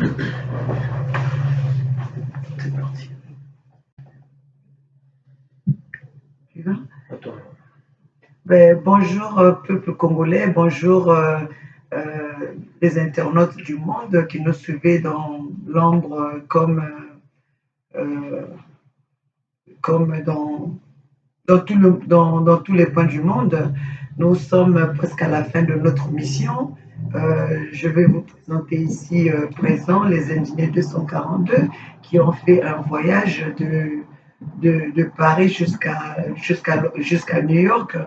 C'est parti. Bonjour peuple congolais, bonjour les internautes du monde qui nous suivaient dans l'ombre comme dans tous les points du monde. Nous sommes presque à la fin de notre mission. Je vais vous présenter ici présent les Indigènes 242 qui ont fait un voyage de Paris jusqu'à New York.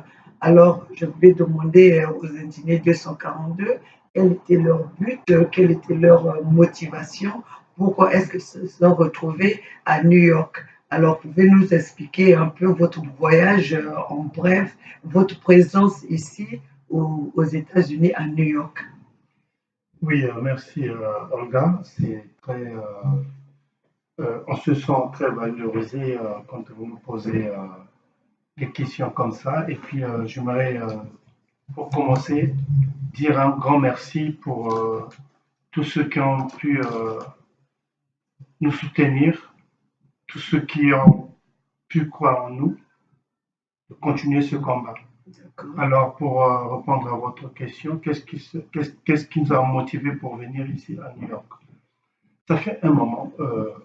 Alors, je vais demander aux Indigènes 242 quel était leur but, quelle était leur motivation, pourquoi est-ce qu'ils se sont retrouvés à New York. Alors, pouvez nous expliquer un peu votre voyage en bref, votre présence ici aux États-Unis, à New York. Oui, merci Olga. C'est très, on se sent très valorisé quand vous nous posez des questions comme ça. Et puis, j'aimerais, pour commencer, dire un grand merci pour tous ceux qui ont pu nous soutenir, tous ceux qui ont pu croire en nous, de continuer ce combat. Alors, pour répondre à votre question, qu'est-ce qui nous a motivés pour venir ici à New York? Ça fait un moment,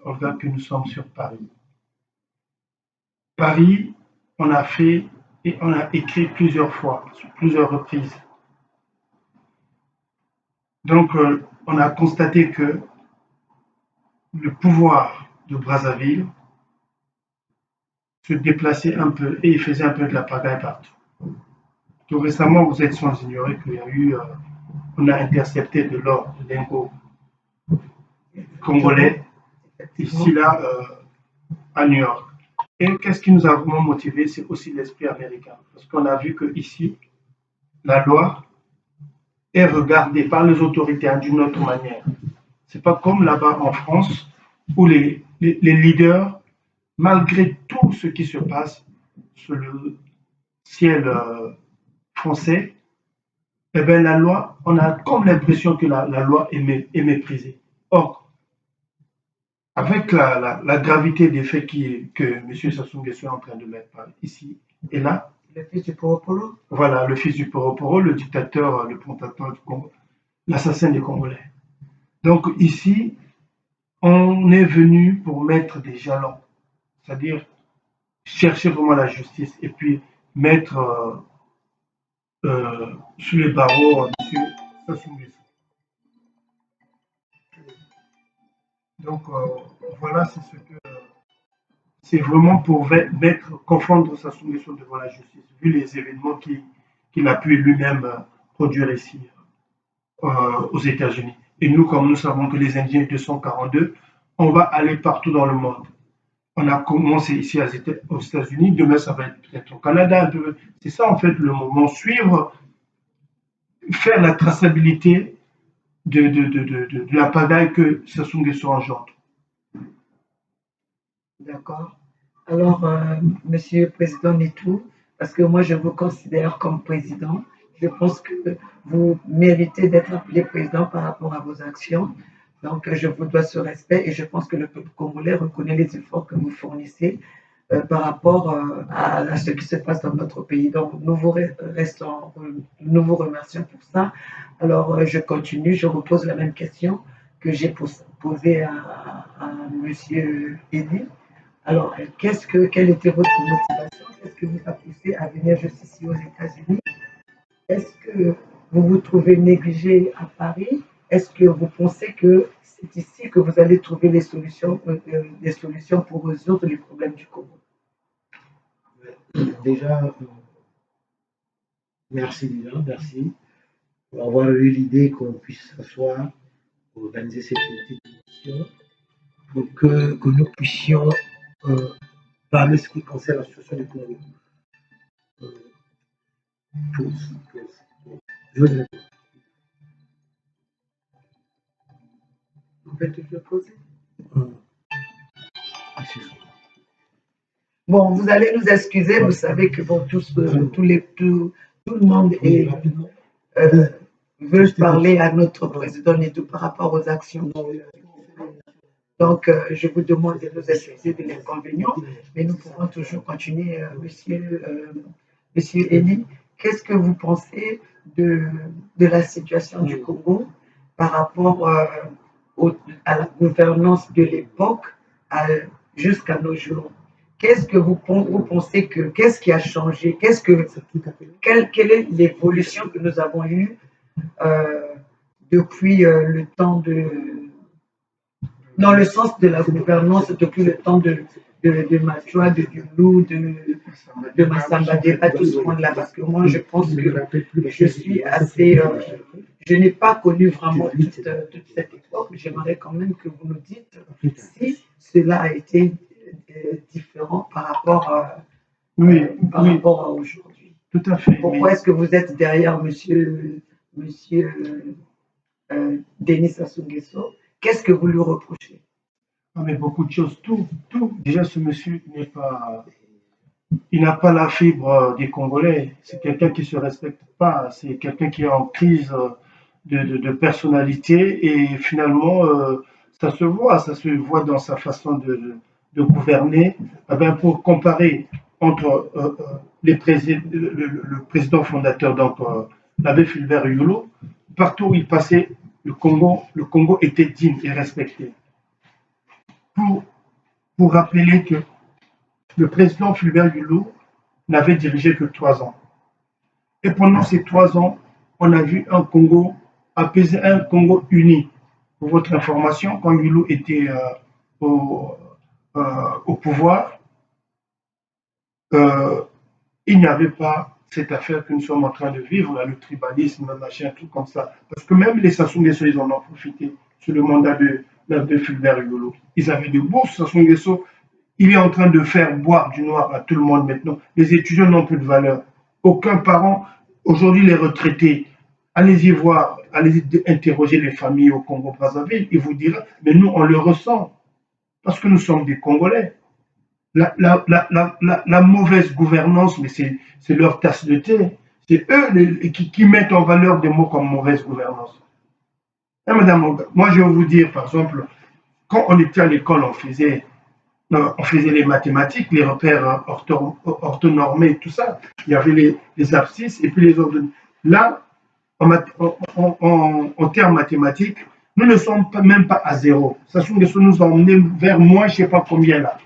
Olga, que nous sommes sur Paris. Paris, on a fait et on a écrit plusieurs fois, sur plusieurs reprises. Donc, on a constaté que le pouvoir de Brazzaville se déplaçait un peu et il faisait un peu de la pagaille partout. Tout récemment, vous êtes sans ignorer qu'il y a eu, on a intercepté de l'or, de lingots congolais, ici, là, à New York. Et qu'est-ce qui nous a vraiment motivés? C'est aussi l'esprit américain. Parce qu'on a vu qu'ici, la loi est regardée par les autorités d'une autre manière. C'est pas comme là-bas en France, où les leaders, malgré tout ce qui se passe sur le ciel français, eh bien, la loi, on a comme l'impression que la loi est méprisée. Or, avec la gravité des faits que M. Sassou Nguesso est en train de mettre ici et là, le fils du Poroporo. Voilà, le fils du Poroporo, le dictateur, le protecteur du Congo, l'assassin des Congolais. Donc ici, on est venu pour mettre des jalons, c'est-à-dire chercher vraiment la justice et puis mettre sous les barreaux M. Sassou Nguesso. Donc voilà, c'est vraiment pour confondre Sassou Nguesso devant la justice, vu les événements qu'il a pu lui-même produire ici aux États-Unis. Et nous, comme nous savons que les Indiens 242, on va aller partout dans le monde. On a commencé ici aux États-Unis, demain ça va être peut-être au Canada. C'est ça en fait le moment, suivre, faire la traçabilité de la pagaille que Sassou Nguesso engendre. D'accord. Alors, Monsieur le Président Netou, parce que moi je vous considère comme président, je pense que vous méritez d'être appelé président par rapport à vos actions. Donc, je vous dois ce respect et je pense que le peuple congolais reconnaît les efforts que vous fournissez par rapport à ce qui se passe dans notre pays. Donc, nous vous remercions pour ça. Alors, je continue, je vous pose la même question que j'ai posée à Monsieur Eddy. Alors, quelle était votre motivation? Qu'est-ce qui vous a poussé à venir juste ici aux États-Unis? Est-ce que vous vous trouvez négligé à Paris? Est-ce que vous pensez que c'est ici que vous allez trouver les solutions pour résoudre les problèmes du Congo? Déjà, merci pour avoir eu l'idée qu'on puisse s'asseoir, organiser cette petite émission, pour que nous puissions parler ce qui concerne la situation du Congo. Vous pouvez te le poser. Bon, vous allez nous excuser, vous savez que bon, tout le monde veut parler à notre président et tout par rapport aux actions Donc, je vous demande de nous excuser de l'inconvénient, mais nous pourrons toujours continuer, monsieur Elie. Qu'est-ce que vous pensez de la situation du Congo par rapport à la gouvernance de l'époque jusqu'à nos jours? Qu'est-ce que vous pensez qu'est-ce qui a changé? Quelle est l'évolution que nous avons eue depuis le temps dans le sens de la gouvernance depuis le temps de Machoua, de Yulu, de Massamba Deba, tout ce monde-là, parce que moi, je pense que je suis assez... je n'ai pas connu vraiment toute cette époque, mais j'aimerais quand même que vous nous dites si cela a été différent par rapport à aujourd'hui. Tout à fait. Pourquoi est-ce que vous êtes derrière monsieur Denis Sassou Nguesso? Qu'est-ce que vous lui reprochez? Mais beaucoup de choses, tout. Déjà, ce monsieur il n'a pas la fibre des Congolais. C'est quelqu'un qui ne se respecte pas. C'est quelqu'un qui est en crise de personnalité et finalement, ça se voit dans sa façon de gouverner. Eh bien, pour comparer entre le président fondateur, donc l'abbé Fulbert Yolo, partout où il passait, le Congo était digne et respecté. Pour rappeler que le président Fulbert Yolo n'avait dirigé que 3 ans. Et pendant ces 3 ans, on a vu un Congo apaiser, un Congo uni. Pour votre information, quand Yolo était au pouvoir, il n'y avait pas cette affaire que nous sommes en train de vivre, là, le tribalisme, machin, tout comme ça. Parce que même les Sassou Nguesso, ils en ont profité sur le mandat de Fulbert Yolo. Ils avaient des bourses, Sassou Nguesso, il est en train de faire boire du noir à tout le monde maintenant. Les étudiants n'ont plus de valeur. Aucun parent, aujourd'hui les retraités, allez-y voir, allez-y interroger les familles au Congo-Brazzaville, ils vous diront, mais nous on le ressent, parce que nous sommes des Congolais. La mauvaise gouvernance, mais c'est leur tasse de thé. C'est eux qui mettent en valeur des mots comme mauvaise gouvernance. Et madame, moi je vais vous dire, par exemple, quand on était à l'école, on faisait les mathématiques, les repères orthonormés, tout ça. Il y avait les abscisses et puis les ordonnées. Là, en termes mathématiques, nous ne sommes même pas à 0. Ça nous a emmenés vers moins, je ne sais pas combien là.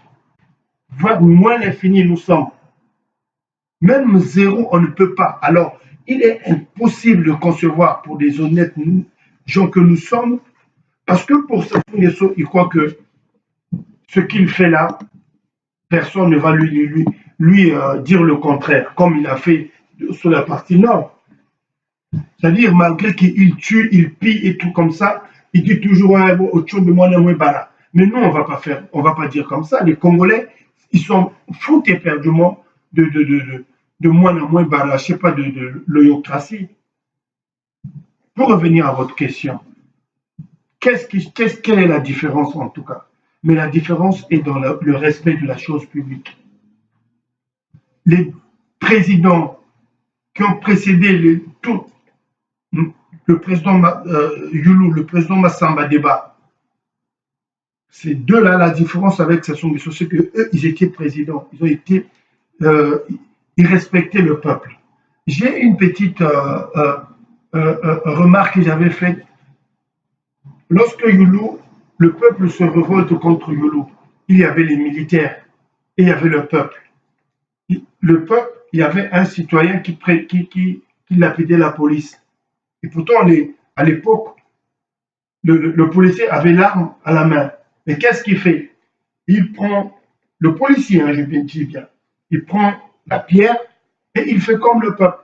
Vers moins l'infini, nous sommes. Même 0, on ne peut pas. Alors, il est impossible de concevoir pour des honnêtes gens que nous sommes, parce que pour Sassou Nguesso, il croit que ce qu'il fait là, personne ne va lui dire le contraire, comme il a fait sur la partie nord. C'est-à-dire, malgré qu'il tue, il pille et tout comme ça, il dit toujours au de moi, mais nous, on ne va pas dire comme ça. Les Congolais, ils sont fous éperdument de moins en moins bara, je ne sais pas, de l'oyocratie. Pour revenir à votre question, quelle est la différence en tout cas? Mais la différence est dans le respect de la chose publique. Les présidents qui ont précédé le président Yulu, le président Massamba Deba, ces deux-là, la différence avec Sassou Nguesso, c'est qu'eux, ils étaient présidents, ils respectaient le peuple. J'ai une petite remarque que j'avais faite. Lorsque Yulu, le peuple se révolte contre Yulu, il y avait les militaires et il y avait le peuple. Le peuple, il y avait un citoyen qui lapidait la police. Et pourtant, à l'époque, le policier avait l'arme à la main. Mais qu'est-ce qu'il fait? Il prend, le policier, je dis bien, il prend la pierre et il fait comme le peuple.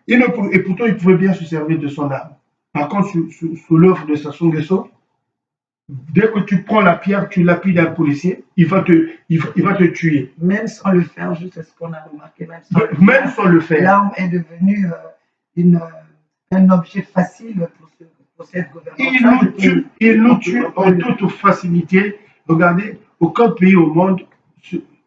Et pourtant, il pouvait bien se servir de son arme. Par contre, sous l'œuvre de Sassou Nguesso, dès que tu prends la pierre, tu lapides un policier, il va te tuer. Même sans le faire, juste ce qu'on a remarqué. Même sans le faire. L'arme est devenue un objet facile pour cette gouvernance. Il nous tue en toute facilité. Regardez, aucun pays au monde,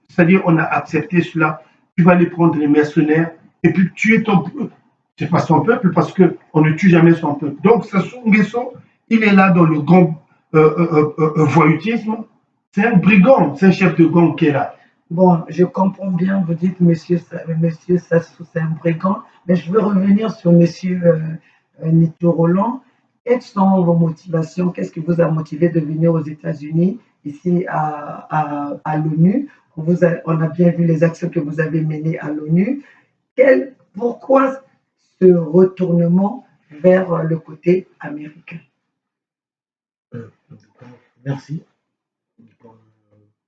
c'est-à-dire on a accepté cela. Tu vas aller prendre les mercenaires et puis tuer ton peuple. C'est pas son peuple parce qu'on ne tue jamais son peuple. Donc Sassou Nguesso, il est là dans le grand voyoutisme. C'est un brigand, c'est un chef de gang qui est là. Bon, je comprends bien, vous dites monsieur Sassou, c'est un brigand, mais je veux revenir sur monsieur Nito Roland. Quelles sont vos motivations? Qu'est-ce qui vous a motivé de venir aux États-Unis, ici à l'ONU? On a bien vu les actions que vous avez menées à l'ONU. Pourquoi ce retournement vers le côté américain? Merci.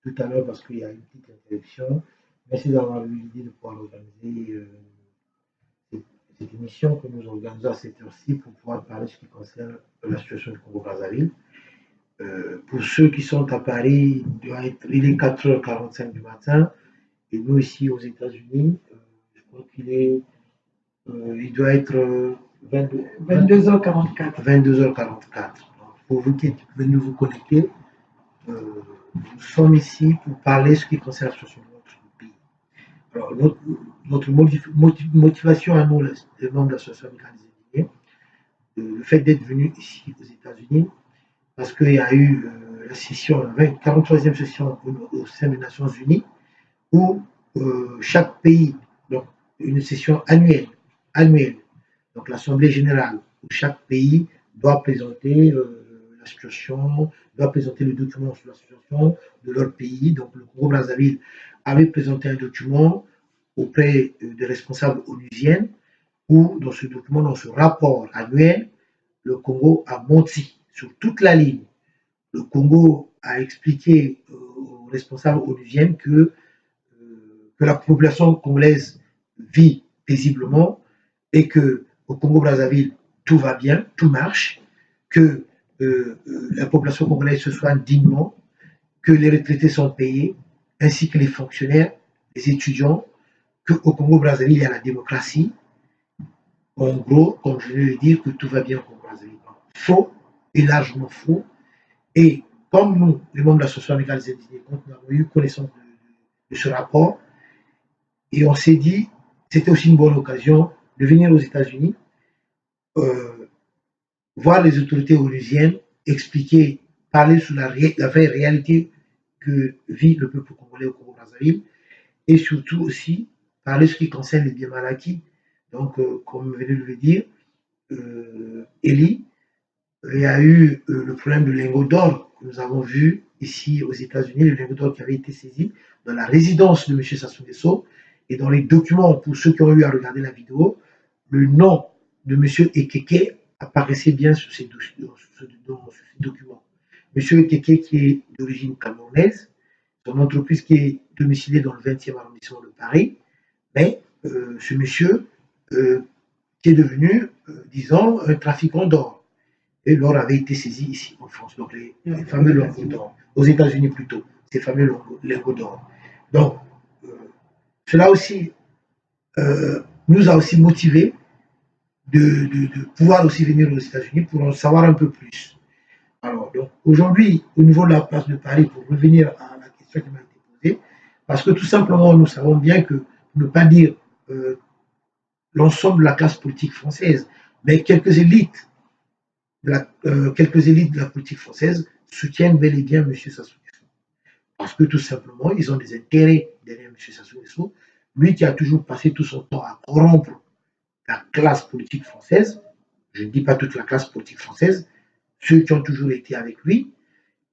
Tout à l'heure, parce qu'il y a une petite interruption. Merci d'avoir eu l'idée de pouvoir organiser cette émission que nous organisons à cette heure-ci pour pouvoir parler de ce qui concerne la situation du Congo-Brazzaville. Pour ceux qui sont à Paris, il est 4h45 du matin, et nous ici aux États-Unis, je crois il doit être 22h44. 22h44. Pour vous qui venez vous connecter, nous sommes ici pour parler de ce qui concerne la situation de notre pays. Alors, notre motivation à nous, les membres de l'association amicale des Indiens, le fait d'être venus ici aux États-Unis, parce qu'il y a eu la session, la 43e session au sein des Nations Unies, où chaque pays, donc une session annuelle, donc l'Assemblée générale, où chaque pays doit présenter la situation, doit présenter le document sur la situation de leur pays. Donc le Congo-Brazzaville avait présenté un document auprès des responsables onusiennes, où dans ce document, dans ce rapport annuel, le Congo a menti sur toute la ligne. Le Congo a expliqué aux responsables onusiennes que la population congolaise vit paisiblement et que au Congo-Brazzaville, tout va bien, tout marche, que la population congolaise se soigne dignement, que les retraités sont payés, ainsi que les fonctionnaires, les étudiants, qu'au Congo-Brazzaville, il y a la démocratie. En gros, comme je viens de dire, que tout va bien au Congo-Brazzaville. Faux et largement faux. Et comme nous, les membres de l'association amicale des Indiens, nous avons eu connaissance de ce rapport, et on s'est dit, c'était aussi une bonne occasion de venir aux États-Unis, voir les autorités onusiennes, expliquer, parler sur la vraie réalité que vit le peuple congolais au Congo-Brazzaville, et surtout aussi parler de ce qui concerne les biens mal acquis. Donc, comme venez de le dire, Eli, il y a eu le problème de lingot d'or que nous avons vu ici aux États-Unis, le lingot d'or qui avait été saisi dans la résidence de M. Sassou Nguesso, et dans les documents, pour ceux qui ont eu à regarder la vidéo, le nom de M. Ekeke apparaissait bien sur ces documents. M. Ekeke, qui est d'origine camerounaise, son entreprise qui est domiciliée dans le 20e arrondissement de Paris, mais ce monsieur qui est devenu, disons, un trafiquant d'or. Et l'or avait été saisi ici en France, donc les fameux lingots d'or, aux États-Unis plutôt, ces fameux lingots d'or. Donc, cela aussi nous a aussi motivés de pouvoir aussi venir aux États-Unis pour en savoir un peu plus. Alors, donc, aujourd'hui, au niveau de la place de Paris, pour revenir à la question qui m'a été posée, parce que tout simplement, nous savons bien que, pour ne pas dire l'ensemble de la classe politique française, mais quelques élites de la politique française soutiennent bel et bien M. Sassou Nguesso. Parce que tout simplement, ils ont des intérêts derrière M. Sassou Nguesso, lui qui a toujours passé tout son temps à corrompre la classe politique française, je ne dis pas toute la classe politique française, ceux qui ont toujours été avec lui,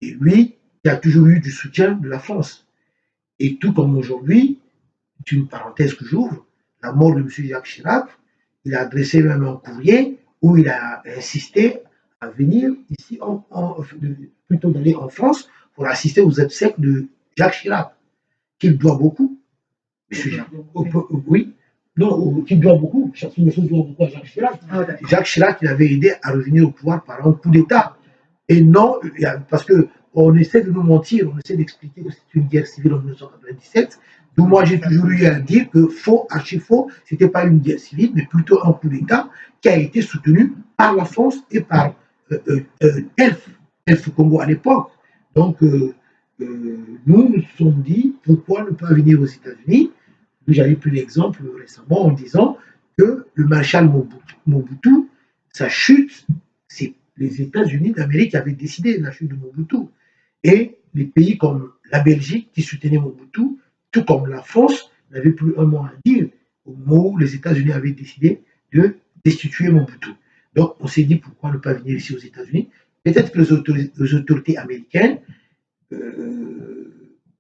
et lui qui a toujours eu du soutien de la France. Et tout comme aujourd'hui, c'est une parenthèse que j'ouvre, la mort de M. Jacques Chirac, il a adressé même un courrier où il a insisté à venir ici, plutôt d'aller en France pour assister aux obsèques de Jacques Chirac, qu'il doit beaucoup. M. Jacques, oui, non, qu'il doit beaucoup, Sassou Nguesso doit beaucoup à Jacques Chirac. Jacques Chirac, il avait aidé à revenir au pouvoir par un coup d'État. Et non, parce qu'on essaie de nous mentir, on essaie d'expliquer que c'est une guerre civile en 1997. D'où moi j'ai toujours eu à dire que faux, archi faux, c'était pas une guerre civile, mais plutôt un coup d'État qui a été soutenu par la France et par Elf Congo à l'époque. Donc, nous nous sommes dit pourquoi ne pas venir aux États-Unis. J'avais pris l'exemple récemment en disant que le maréchal Mobutu, sa chute, c'est les États-Unis d'Amérique avaient décidé de la chute de Mobutu. Et les pays comme la Belgique, qui soutenaient Mobutu, tout comme la France, n'avaient plus un mot à dire au moment où les États-Unis avaient décidé de destituer Mobutu. Donc, on s'est dit pourquoi ne pas venir ici aux États-Unis. Peut-être que les autorités américaines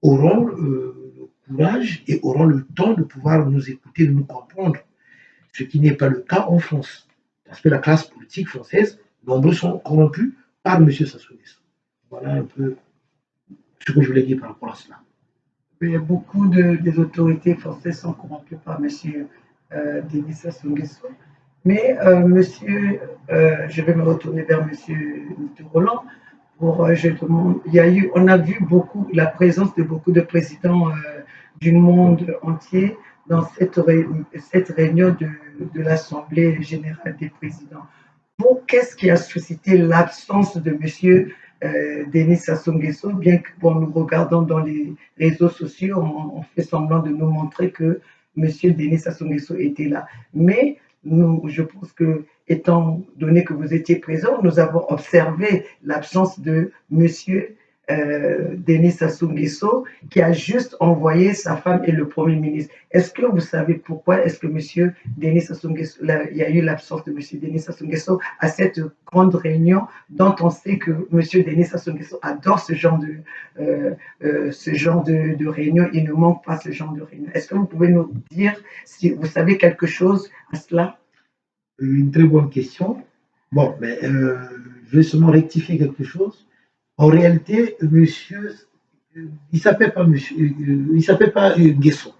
auront le courage et auront le temps de pouvoir nous écouter, de nous comprendre, ce qui n'est pas le cas en France. Parce que la classe politique française, nombreux sont corrompus par M. Sassou Nguesso. Voilà un peu ce que je voulais dire par rapport à cela. Il y a beaucoup des autorités françaises sont corrompues par M. Denis Sassou Nguesso. Mais monsieur, je vais me retourner vers M. Roland. On a vu la présence de beaucoup de présidents du monde entier dans cette réunion de l'Assemblée générale des présidents. Qu'est-ce qui a suscité l'absence de M. Denis Sassou Nguesso, bien que nous regardons dans les réseaux sociaux, on fait semblant de nous montrer que M. Denis Sassou Nguesso était là. Mais je pense que, étant donné que vous étiez présent, nous avons observé l'absence de M. Denis Sassou Nguesso, qui a juste envoyé sa femme et le Premier ministre. Est-ce que vous savez pourquoi est-ce que M. Denis Sassou Nguesso, il y a eu l'absence de M. Denis Sassou Nguesso à cette grande réunion dont on sait que M. Denis Sassou Nguesso adore ce genre de réunion, il ne manque pas ce genre de réunion. Est-ce que vous pouvez nous dire si vous savez quelque chose à cela? Une très bonne question. Bon, mais je vais seulement rectifier quelque chose. En réalité, monsieur, il s'appelle pas monsieur, il s'appelle pas Nguesso.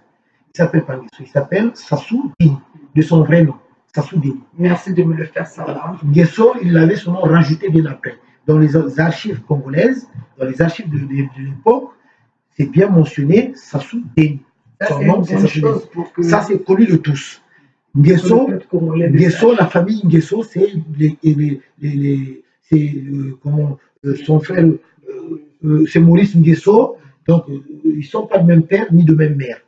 Il s'appelle pas Nguesso, il s'appelle Sassou Dini, de son vrai nom, Sassou Dini. Merci de me le faire savoir. Nguesso, il l'avait seulement rajouté bien après. Dans les archives congolaises, dans les archives de l'époque, c'est bien mentionné Sassou Dini. Son nom, c'est Sassou Dini. Ça, c'est connu de tous. Nguesso, la famille Nguesso, c'est son frère, c'est Maurice Nguesso, donc ils ne sont pas de même père ni de même mère.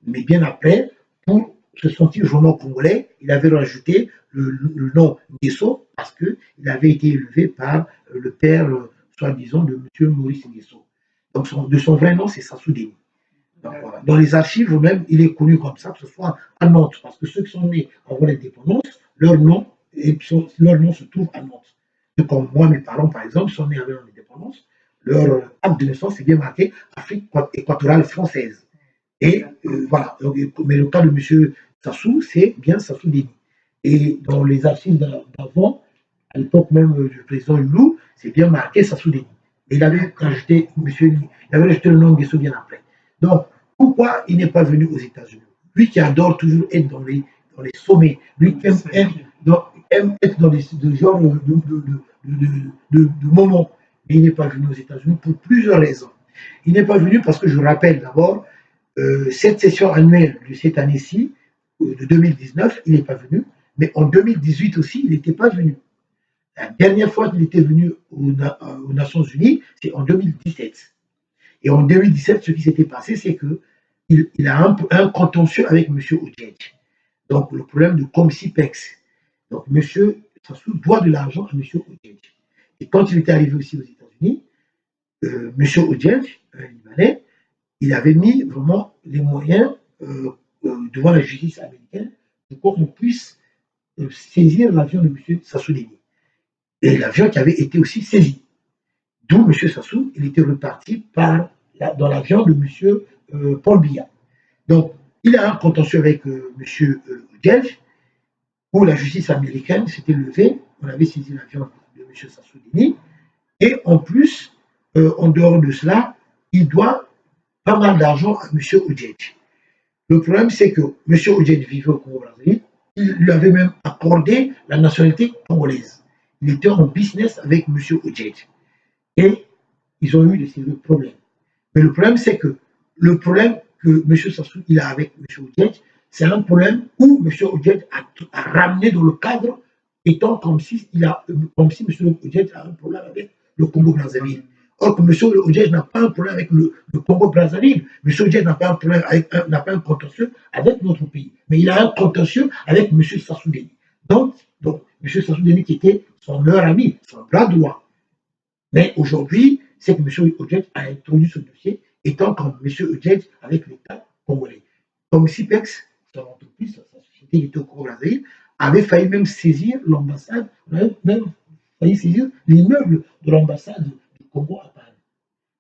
Mais bien après, pour se sentir vraiment congolais, il avait rajouté le nom Nguesso parce qu'il avait été élevé par le père, soi-disant, de M. Maurice Nguesso. Donc de son vrai nom, c'est Sassou Dini. Donc, voilà. Dans les archives même, il est connu comme ça, que ce soit à Nantes, parce que ceux qui sont nés avant l'indépendance, leur nom se trouve à Nantes. Donc, comme moi, mes parents, par exemple, sont nés avant l'indépendance, leur acte de naissance est bien marqué Afrique équatoriale française. Et voilà. Donc, mais le cas de M. Sassou, c'est bien Sassou Dini. Et dans les archives d'avant, à l'époque même du président Hulou, c'est bien marqué Sassou Dini. Et il avait rajouté le nom Nguesso bien après. Donc, pourquoi il n'est pas venu aux États-Unis? Lui qui adore toujours être dans les sommets, lui qui aime être dans ce genre de moments. Mais il n'est pas venu aux États-Unis pour plusieurs raisons. Il n'est pas venu parce que je rappelle d'abord, cette session annuelle de cette année-ci, de 2019, il n'est pas venu. Mais en 2018 aussi, il n'était pas venu. La dernière fois qu'il était venu aux Nations Unies, c'est en 2017. Et en 2017, ce qui s'était passé, c'est qu'il a un contentieux avec M. Odjedj. Donc, le problème de Comsipex. Donc, M. Sassou doit de l'argent à M. Odjedj. Et quand il était arrivé aussi aux États-Unis, M. Odjedj, un Libanais, il avait mis vraiment les moyens devant la justice américaine pour qu'on puisse saisir l'avion de M. Sassou Dini. Et l'avion qui avait été aussi saisi. D'où M. Sassou, il était reparti dans l'avion de M. Paul Biya. Donc, il a un contentieux avec M. Odjedj, où la justice américaine s'était levée, on avait saisi l'avion de M. Sassou Dini, et en plus, en dehors de cela, il doit pas mal d'argent à M. Odjedj. Le problème, c'est que M. Odjedj vivait au Congo-Brazzaville, il lui avait même accordé la nationalité congolaise. Il était en business avec M. Odjedj. Et ils ont eu de sérieux problèmes. Mais le problème, c'est que le problème que M. Sassou il a avec M. Odjedj, c'est un problème où M. Odjedj a ramené dans le cadre, étant comme si M. Odjedj a un problème avec le Congo-Brazzaville. Or que M. Odjedj n'a pas un problème avec le Congo-Brazzaville. M. Odjedj n'a pas un problème n'a pas un contentieux avec notre pays. Mais il a un contentieux avec M. Sassou Dini. Donc, M. Sassou Nguesso qui était son meilleur ami, son bras droit. Mais aujourd'hui, c'est que M. Odjedj a introduit ce dossier, étant comme M. Odjedj avec l'État congolais. Comme CIPEX, son entreprise, sa société qui était au Congo-Brazzaville, avait failli même saisir l'ambassade, on avait même failli saisir l'immeuble de l'ambassade du Congo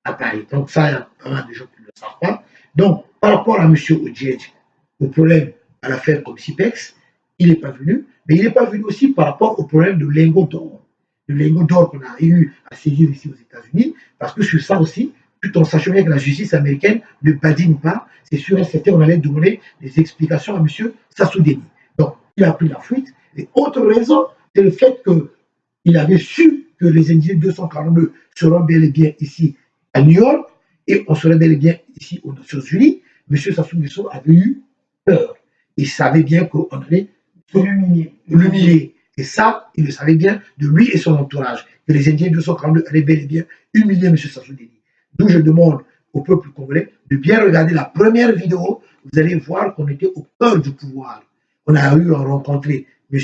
à Paris. Donc ça, il y a pas mal de gens qui ne le savent pas. Donc, par rapport à M. Odjedj, au problème à l'affaire comme CIPEX, il n'est pas venu, mais il n'est pas venu aussi par rapport au problème de lingots d'or. Le lingot d'or qu'on a eu à saisir ici aux États-Unis, parce que sur ça aussi, tout en sachant bien que la justice américaine ne badine pas, c'est sûr et certain, on allait donner des explications à M. Sassou Nguesso. Donc, il a pris la fuite. Et autre raison, c'est le fait qu'il avait su que les indigènes 242 seront bel et bien ici à New York, et on serait bel et bien ici aux Nations Unies. M. Sassou Nguesso avait eu peur. Il savait bien qu'on allait l'humilier. Et ça, il le savait bien de lui et son entourage, que les Indiens 242 allaient bel et bien humilier M. Sassou Nguesso. D'où je demande au peuple congolais de bien regarder la première vidéo. Vous allez voir qu'on était au cœur du pouvoir. On a eu à rencontrer M.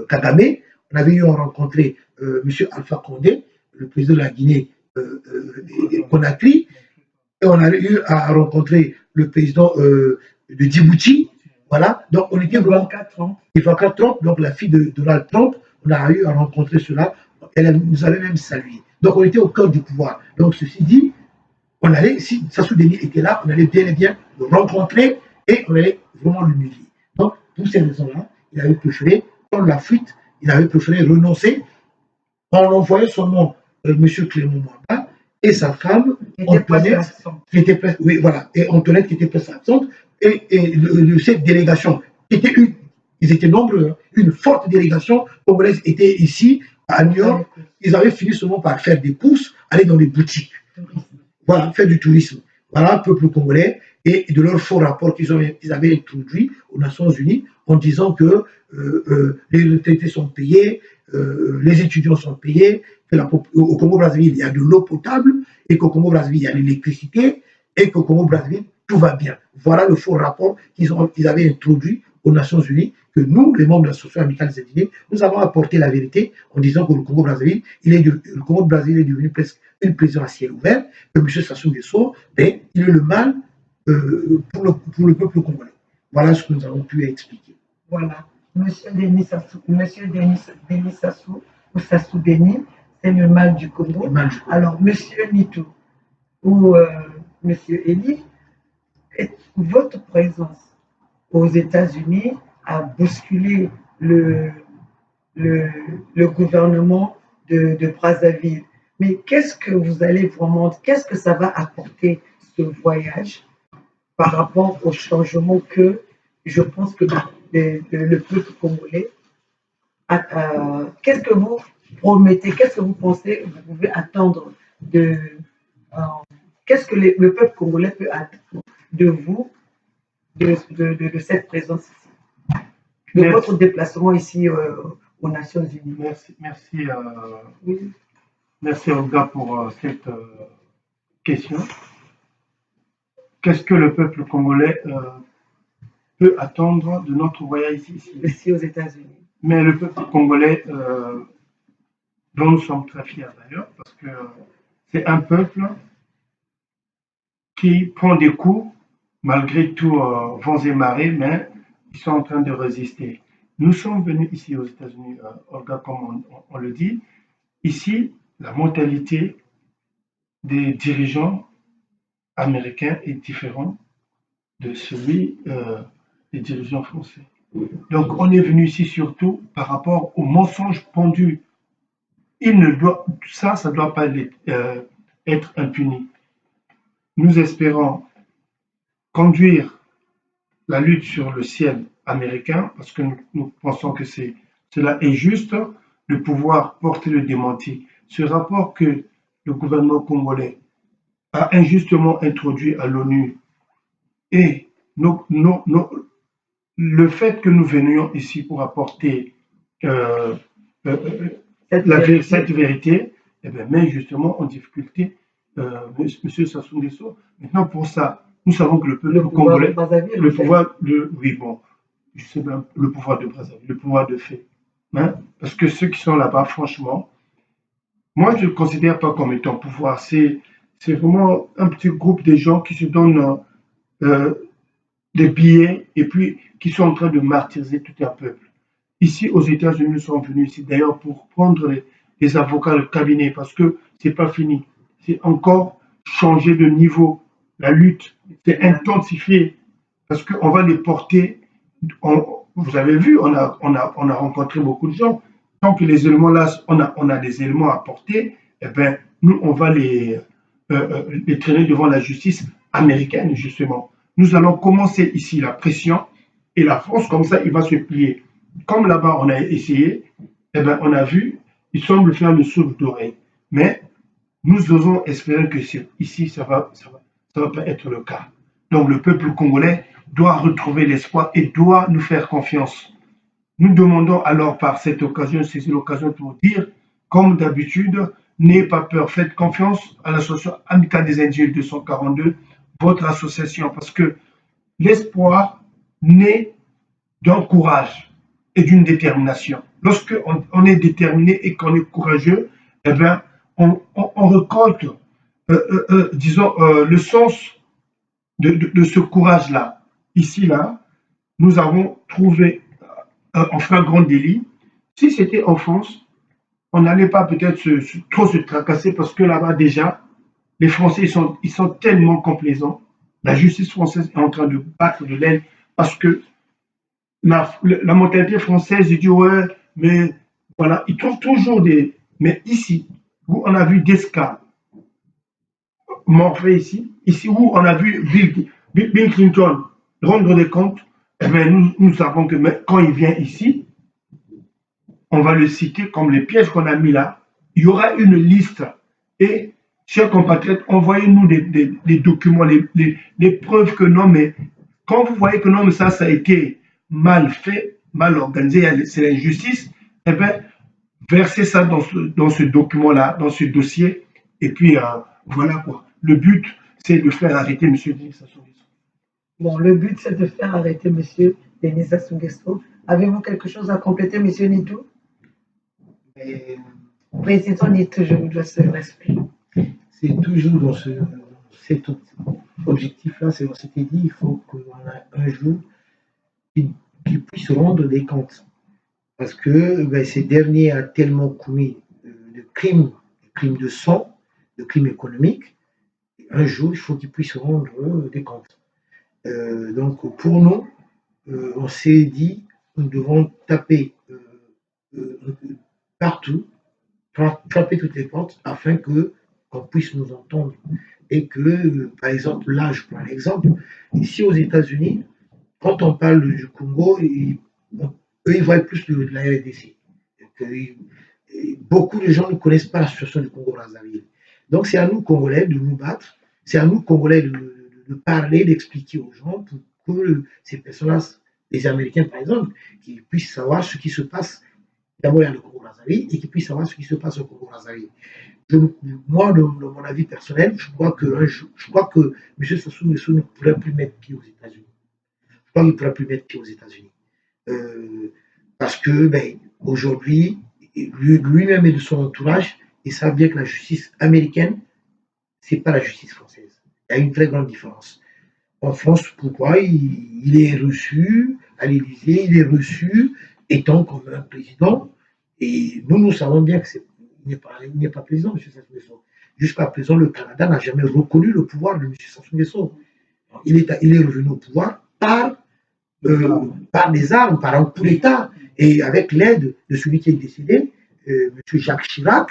Kagame, on avait eu à rencontrer M. Alpha Condé, le président de la Guinée Conakry, et on a eu à rencontrer le président de Djibouti. Voilà, donc on était vraiment. Ivanka Trump, donc la fille de Donald Trump, on a eu à rencontrer cela, elle nous avait même salué. Donc on était au cœur du pouvoir. Donc ceci dit, on allait, si Sassou Nguesso était là, on allait bien et bien le rencontrer et on allait vraiment l'humilier. Donc pour ces raisons-là, il avait préféré prendre la fuite, il avait préféré renoncer en envoyant son nom, M. Clément Mwamba, et sa femme, Antoinette, qui était presque, oui, voilà, et Antoinette qui était presque absente, et cette délégation, qui était ils étaient nombreux, une forte délégation congolaise était ici, à New York, ils avaient fini seulement par faire des courses, aller dans les boutiques, voilà, faire du tourisme. Voilà, le peuple congolais, et de leur faux rapport qu'ils avaient introduit aux Nations Unies, en disant que les retraités sont payés, les étudiants sont payés, au Congo-Brazzaville, il y a de l'eau potable, et qu'au Congo-Brazzaville, il y a de l'électricité, et qu'au Congo-Brazzaville, tout va bien. Voilà le faux rapport qu'ils avaient introduit aux Nations Unies, que nous, les membres de l'association amicale des indigènes, nous avons apporté la vérité en disant que le Congo-Brazzaville, le Congo-Brazzaville est devenu presque une prison à ciel ouvert, que M. Sassou Nguesso, ben, il est le mal pour le peuple congolais. Voilà ce que nous avons pu expliquer. Voilà. Monsieur Denis Sassou, ou Sassou Denis, c'est le mal du Congo. Alors, Monsieur Nitou ou Monsieur Eli, votre présence aux États-Unis a bousculé le gouvernement de Brazzaville. Mais qu'est-ce que vous allez vraiment, qu'est-ce que ça va apporter ce voyage par rapport au changement que je pense que le peuple congolais qu'est-ce que vous promettez, qu'est-ce que vous pensez, vous pouvez attendre qu'est-ce que le peuple congolais peut attendre de vous, de cette présence ici, de votre déplacement ici aux Nations Unies. Oui. Merci Olga pour cette question. Qu'est-ce que le peuple congolais peut attendre de notre voyage ici aux États-Unis? Mais le peuple congolais, dont nous sommes très fiers d'ailleurs, parce que c'est un peuple qui prend des coups, malgré tout vents et marées, mais ils sont en train de résister. Nous sommes venus ici aux États-Unis, Olga, comme on le dit. Ici, la mentalité des dirigeants américains est différente de celui des dirigeants français. Donc, on est venu ici surtout par rapport aux mensonges pendus. Ça ne doit pas être impuni. Nous espérons conduire la lutte sur le ciel américain, parce que nous pensons que cela est juste, de pouvoir porter le démenti. Ce rapport que le gouvernement congolais a injustement introduit à l'ONU et le fait que nous venions ici pour apporter cette vérité, eh bien, met justement en difficulté M. Sassou Nguesso. Maintenant, pour ça, nous savons que le peuple congolais, le pouvoir de Brazzaville, le pouvoir de fait, hein, parce que ceux qui sont là-bas, franchement, moi, je ne le considère pas comme étant pouvoir. C'est vraiment un petit groupe de gens qui se donnent euh, des billets et puis qui sont en train de martyriser tout un peuple. Ici, aux États-Unis, nous sommes venus ici d'ailleurs pour prendre les avocats, le cabinet, parce que c'est pas fini. C'est encore changer de niveau. La lutte, c'est intensifié, parce qu'on va les porter. Vous avez vu, on a rencontré beaucoup de gens. Tant que les éléments là, on a des éléments à porter, eh ben, nous, on va les traîner devant la justice américaine, justement. Nous allons commencer ici la pression, et la France, comme ça, il va se plier. Comme là-bas, on a essayé, eh ben, on a vu, il semble faire le souffle d'oreille. Mais nous osons espérer que ici, ça va pas être le cas. Donc, le peuple congolais doit retrouver l'espoir et doit nous faire confiance. Nous demandons alors par cette occasion, c'est l'occasion pour dire, comme d'habitude, n'ayez pas peur, faites confiance à l'association Amicale des Indigènes 242, votre association, parce que l'espoir naît d'un courage et d'une détermination. Lorsqu'on est déterminé et qu'on est courageux, eh bien, on récolte, disons, le sens de ce courage-là. Ici, là, nous avons trouvé en flagrant délit. Si c'était en France, on n'allait pas peut-être trop se tracasser parce que là-bas, déjà, les Français, ils sont tellement complaisants. La justice française est en train de battre de l'aile parce que la mentalité française, il dit ouais, mais voilà, ils trouvent toujours des. Mais ici, où on a vu Desca morfler ici où on a vu Bill Clinton rendre des comptes, eh bien, nous savons que quand il vient ici, on va le citer comme les pièges qu'on a mis là. Il y aura une liste. Et, chers compatriotes, envoyez-nous des documents, les preuves que non, mais quand vous voyez que non, mais ça a été mal fait, mal organisé, c'est l'injustice, eh bien, versez ça dans ce document-là, dans ce dossier, et puis voilà quoi. Le but, c'est de faire arrêter M. Denis Sassou Nguesso. Bon, le but, c'est de faire arrêter M. Denis Sassou Nguesso. Avez-vous quelque chose à compléter, M. Nitou? Président Nitou, je vous dois ce respect. C'est toujours dans cet objectif-là, on s'était dit, il faut qu'on ait un jour qui puisse rendre des comptes. Parce que ces derniers ont tellement commis de crimes de sang, de crimes économiques. Un jour, il faut qu'ils puissent rendre des comptes. Donc, pour nous, on s'est dit, nous devons taper partout, frapper toutes les portes afin qu'on puisse nous entendre. Et que, par exemple, là, je prends l'exemple, ici aux États-Unis, quand on parle du Congo, eux, ils voient plus de la RDC. Beaucoup de gens ne connaissent pas la situation du Congo-Brazzaville. Donc, c'est à nous, Congolais, de nous battre. C'est à nous, Congolais, de parler, d'expliquer aux gens pour que ces personnes-là, les Américains, par exemple, qui puissent savoir ce qui se passe d'abord dans le Congo-Brazzaville et qui puissent savoir ce qui se passe au Congo-Brazzaville. Moi, de mon avis personnel, je crois que M. Sassou Nguesso ne pourrait plus mettre pied aux États-Unis. Je crois qu'il ne pourrait plus mettre pied aux États-Unis. Parce que aujourd'hui, lui-même et de son entourage, ils savent bien que la justice américaine, ce n'est pas la justice française. Il y a une très grande différence. En France, pourquoi il est reçu à l'Élysée, il est reçu étant comme un président, et nous savons bien qu'il n'est pas président, M. Sassou Nguesso. Jusqu'à présent, le Canada n'a jamais reconnu le pouvoir de M. Sassou Nguesso. Il est revenu au pouvoir par des armes, par un coup d'État, et avec l'aide de celui qui est décédé, M. Jacques Chirac,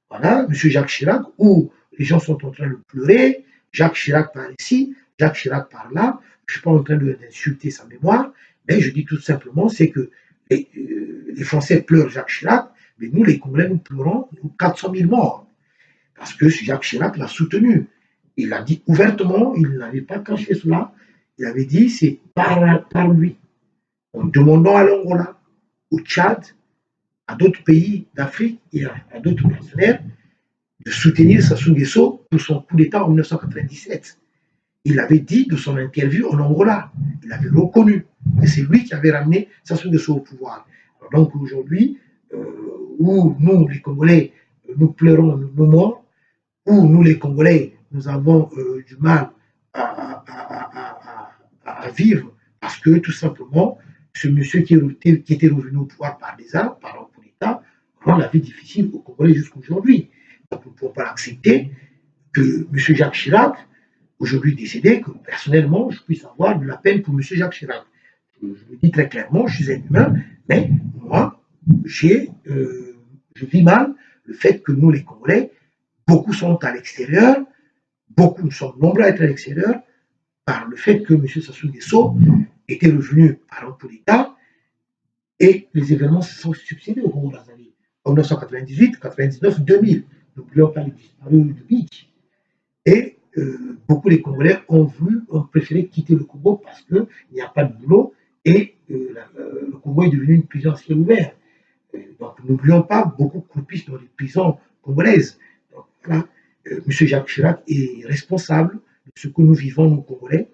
voilà, M. Jacques Chirac, où les gens sont en train de pleurer, Jacques Chirac par ici, Jacques Chirac par là, je ne suis pas en train d'insulter sa mémoire, mais je dis tout simplement, c'est que les Français pleurent Jacques Chirac, mais nous, les Congolais, nous pleurons 400 000 morts, parce que Jacques Chirac l'a soutenu. Il l'a dit ouvertement, il n'avait pas caché cela, il avait dit c'est par lui. En demandant à l'Angola, au Tchad, à d'autres pays d'Afrique et à d'autres partenaires de soutenir Sassou Nguesso pour son coup d'État en 1997. Il avait dit de son interview en Angola, il avait reconnu que c'est lui qui avait ramené Sassou Nguesso au pouvoir. Donc aujourd'hui, où nous, les Congolais, nous pleurons nos morts, où nous, les Congolais, nous avons du mal à vivre parce que tout simplement, ce monsieur qui était revenu au pouvoir par des armes, par un coup d'État, rend la vie difficile aux Congolais jusqu'aujourd'hui. Donc nous ne pouvons pas accepter que M. Jacques Chirac, aujourd'hui décédé, que personnellement, je puisse avoir de la peine pour M. Jacques Chirac. Je le dis très clairement, je suis un humain, mais moi, je vis mal le fait que nous, les Congolais, beaucoup sont à l'extérieur, beaucoup nous sommes nombreux à être à l'extérieur, par le fait que M. Sassou Nguesso était revenu par un coup d'État et les événements se sont succédés au Congo-Brazzaville. En 1998, 99, 2000. N'oublions pas les disparus de Beach. Et beaucoup de Congolais ont préféré quitter le Congo parce qu'il n'y a pas de boulot et le Congo est devenu une prison à ciel ouvert. Donc n'oublions pas, beaucoup croupissent dans les prisons congolaises. Donc voilà, M. Jacques Chirac est responsable de ce que nous vivons, nous Congolais,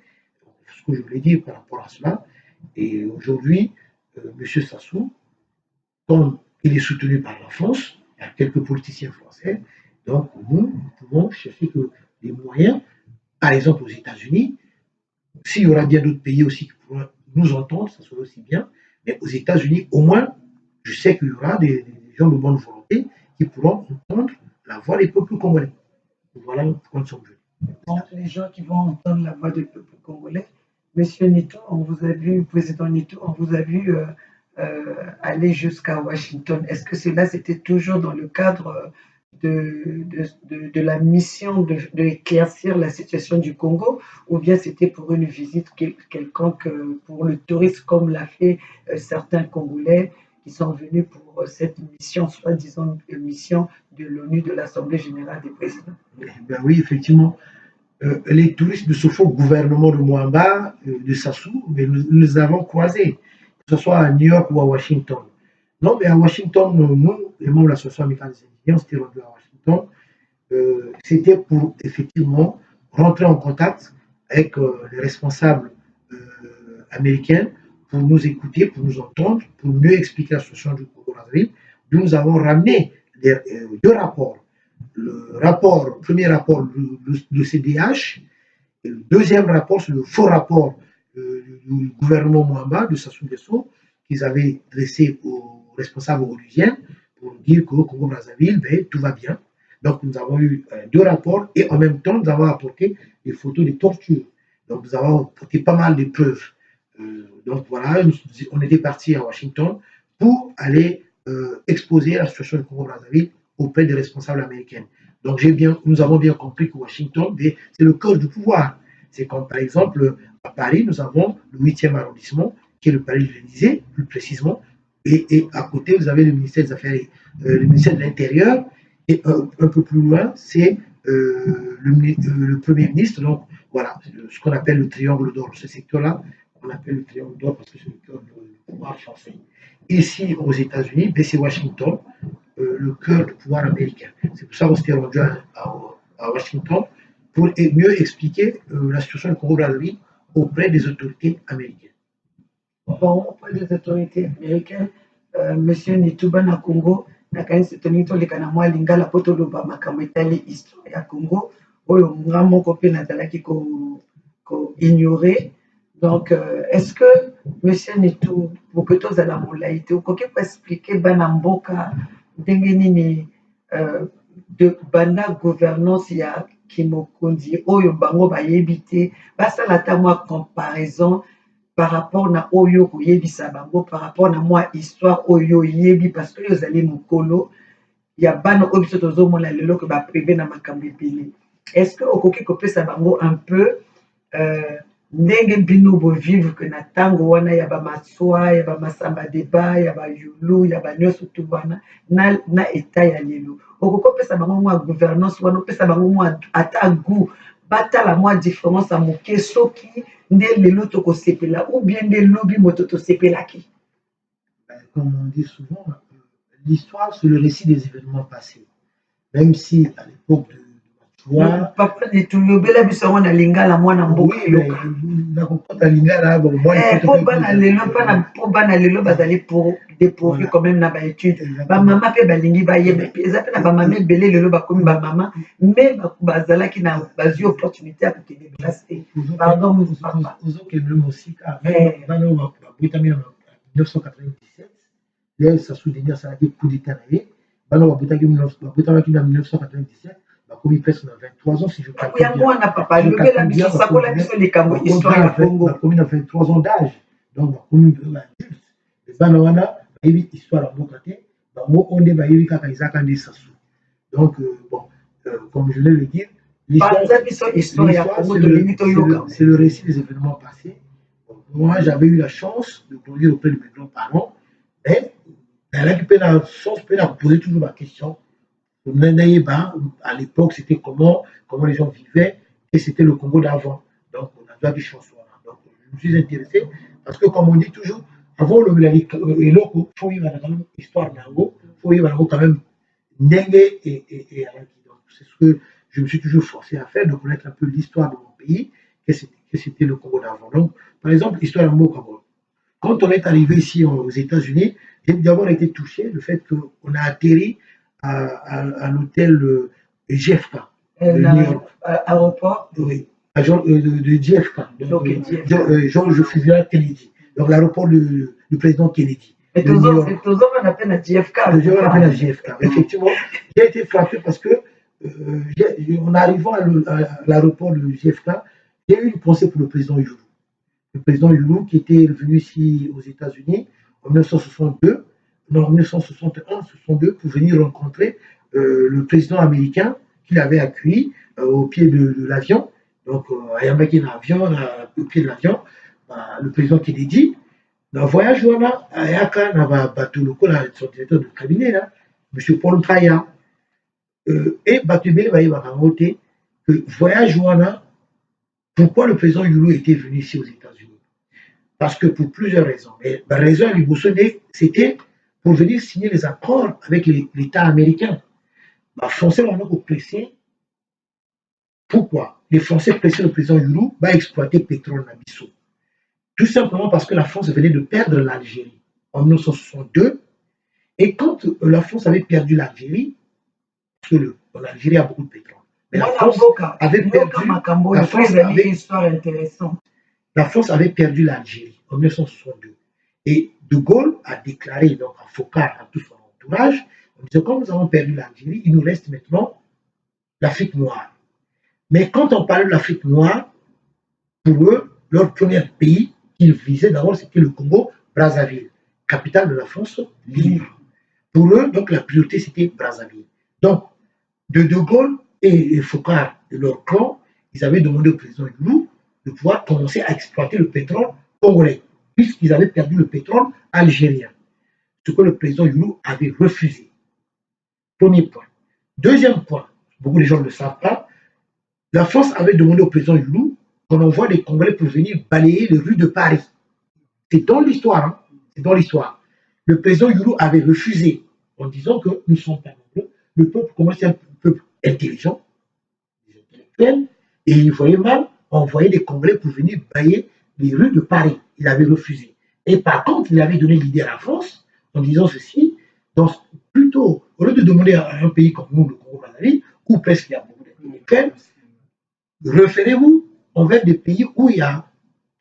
ce que je voulais dire par rapport à cela. Et aujourd'hui, M. Sassou, comme il est soutenu par la France, il y a quelques politiciens français, donc nous pouvons chercher que des moyens, par exemple aux États-Unis, s'il y aura bien d'autres pays aussi qui pourront nous entendre, ça serait aussi bien, mais aux États-Unis, au moins, je sais qu'il y aura des gens de bonne volonté qui pourront entendre la voix des peuples congolais. Voilà pourquoi nous sommes venus. Bon, les gens qui vont entendre la voix du peuple congolais. Monsieur Nito, on vous a vu, président Nito, on vous a vu aller jusqu'à Washington. Est-ce que cela, c'était toujours dans le cadre de la mission d'éclaircir la situation du Congo, ou bien c'était pour une visite quelconque pour le tourisme, comme l'a fait certains Congolais qui sont venus pour cette mission, soi-disant mission de l'ONU, de l'Assemblée générale des présidents? Ben oui, effectivement. Les touristes de ce faux gouvernement de Mwamba, de Sassou, mais nous les avons croisés, que ce soit à New York ou à Washington. Non, mais à Washington, nous, les membres de l'association américaine des Indiens, on s'était rendus à Washington. C'était pour effectivement rentrer en contact avec les responsables américains pour nous écouter, pour nous entendre, pour mieux expliquer la situation du Congo-Brazzaville. Nous avons ramené deux rapports. Le premier rapport, le CDH, et le deuxième rapport, c'est le faux rapport du gouvernement Mwamba, de Sassou Nguesso, qu'ils avaient dressé aux responsables onusiens pour dire qu'au Congo-Brazzaville, ben, tout va bien. Donc, nous avons eu deux rapports et en même temps, nous avons apporté des photos de torture. Donc, nous avons apporté pas mal de preuves. Donc, voilà, on était parti à Washington pour aller exposer la situation du Congo-Brazzaville auprès des responsables américains. Donc, nous avons bien compris que Washington, c'est le cœur du pouvoir. C'est comme, par exemple, à Paris, nous avons le 8e arrondissement, qui est le palais de l'Élysée, plus précisément, et à côté, vous avez le ministère des Affaires, le ministère de l'Intérieur, et un peu plus loin, c'est le Premier ministre. Donc, voilà, ce qu'on appelle le triangle d'or. Ce secteur-là, on appelle le triangle d'or parce que c'est le cœur du pouvoir français. Ici, aux États-Unis, c'est Washington, le cœur du pouvoir américain. C'est pour ça qu'on s'était rendu à Washington pour mieux expliquer la situation du Congo-Brazzaville auprès des autorités américaines. Bon, auprès des autorités américaines, Monsieur Nituba na Congo, nakanisi toni tolekana mwa lingala po toloba makambo etali histoire ya Congo oyo nga moko mpe nazalaki ko-ignorer. Donc, est-ce que Monsieur Nitu, pour que tozala molai te okoki koexplike bana mboka ndenge nini de banda gouvernance ya kimokonzi oyo bango bayebi te basala ata mwa comparaison par rapport na oyo koyebisa bango par rapport na mwa histoire oyo yebi parce que ozali mokolo ya bana oyo biso tozomona lelo ke baprive na makambo ebele. Est-ce que okoki kopesa bango un peu ndenge bino bovivre ke na ntango wana ya bamaswa ya bamasamba deba ya bayulu ya banyonso tu wana na eta ya lelo okoki kopesa bango mwa gouvernance wana opesa bango mwa ata goût batala mwa différence ya moke soki nde lelo tokosepela ou bien nde lobi moto tosepelaki? Comme on dit souvent, l'histoire c'est le récit des événements passés. Même si à l'époque de soit... Papa dit tout le bel abus on a lingala moi na mboka. Oui, mais na kokota lingala bon moi il faut pour bana lelo pour bana lelo bazali pour dépourvu quand même na ba étude. Ba maman pe balingi ba yebe pe eza pe na ba maman belé lelo ba komi ba maman mais bazala ki na bazi opportunité pour que des classes. Pardon papa. Ozo que même aussi car dans le Britannique en 1997 là ça soutenir ça a été coup d'état naé. Bana ba Britannique en 1997 comme presque 23 ans, si je calcule bien. Comme on a 23 ans d'âge. Donc, comme les histoire donc, bon, comme je l'ai le dire, l'histoire, c'est le récit des événements passés. Bon, moi, j'avais eu la chance de grandir auprès de mes grands-parents, mais elle a la chance de poser toujours la question. À l'époque, c'était comment les gens vivaient, et c'était le Congo d'avant. Donc, on a déjà des choses. Donc, je me suis intéressé, parce que comme on dit toujours, avant le loco, il faut y avoir une histoire d'Ango, il faut y avoir quand même Nenge et donc, c'est ce que je me suis toujours forcé à faire, de connaître un peu l'histoire de mon pays, que c'était le Congo d'avant. Donc, par exemple, l'histoire d'Ango Congo. Quand on est arrivé ici aux États-Unis, j'ai d'abord été touché le fait qu'on a atterri à l'hôtel JFK de New York. Aéroport Oui, de JFK, George Fitzgerald Kennedy, donc l'aéroport du président Kennedy. Et toujours on appelle à JFK. Toujours on appelle à JFK. Effectivement, j'ai été frappé parce que en arrivant à l'aéroport de JFK, j'ai eu une pensée pour le président Yulu. Le président Yulu qui était venu ici aux États-Unis en 1962. En 1961-62 pour venir rencontrer le président américain qu'il avait accueilli au pied de l'avion. Donc, à Yamaki dans l'avion, au pied de l'avion, le président Kennedy, dans le voyage, à Yaka, dans le bateau local, son directeur de cabinet, là, M. Paul Traya, et Batubé va y avoir noté que voyage, pourquoi le président Yulu était venu ici aux États-Unis? Parce que pour plusieurs raisons. Mais la raison, c'était pour venir signer les accords avec l'État américain. Les Français vont presser. Pourquoi? Les Français pressaient le président Yulu va exploiter le pétrole Nabiso. Tout simplement parce que la France venait de perdre l'Algérie en 1962. Et quand la France avait perdu l'Algérie, parce que l'Algérie a beaucoup de pétrole, mais la France avait perdu. La France avait perdu l'Algérie en 1962. Et De Gaulle a déclaré donc à Foccart, à tout son entourage, en disant comme nous avons perdu l'Algérie, il nous reste maintenant l'Afrique noire. Mais quand on parlait de l'Afrique noire, pour eux, leur premier pays qu'ils visaient d'abord, c'était le Congo-Brazzaville, capitale de la France libre. Pour eux, donc la priorité, c'était Brazzaville. Donc, De Gaulle et Foccart de leur clan, ils avaient demandé au président Yulu de pouvoir commencer à exploiter le pétrole congolais, puisqu'ils avaient perdu le pétrole algérien, ce que le président Yulu avait refusé. Premier point. Deuxième point, beaucoup de gens ne le savent pas, la France avait demandé au président Yulu qu'on envoie des Congolais pour venir balayer les rues de Paris. C'est dans l'histoire, hein? C'est dans l'histoire. Le président Yulu avait refusé en disant que nous sommes pas nombreux. Le peuple congolais, c'est un peuple intelligent, des intellectuels, et il voyait mal envoyer des Congolais pour venir balayer les rues de Paris. Il avait refusé. Et par contre, il avait donné l'idée à la France en disant ceci, donc plutôt, au lieu de demander à un pays comme nous, le Congo-Brazzaville, où presque il y a beaucoup d'intellectuels, référez-vous envers des pays où il y a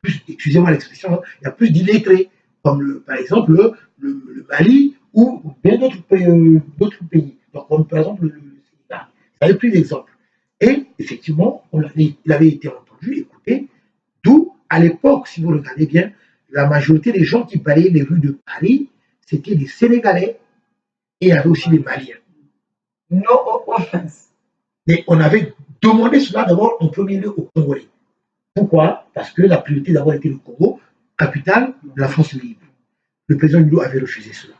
plus, excusez-moi l'expression, il y a plus d'illettrés, comme par exemple le Mali ou bien d'autres pays. Donc, comme par exemple le Sénégal. Ça a plus d'exemples. Et effectivement, il avait été entendu, écouté, d'où, à l'époque, si vous regardez bien, la majorité des gens qui balayaient les rues de Paris, c'était des Sénégalais et il y avait aussi des Maliens. No offense. Mais on avait demandé cela d'abord en premier lieu aux Congolais. Pourquoi? Parce que la priorité d'abord était le Congo, capitale de la France libre. Le président Yulu avait refusé cela.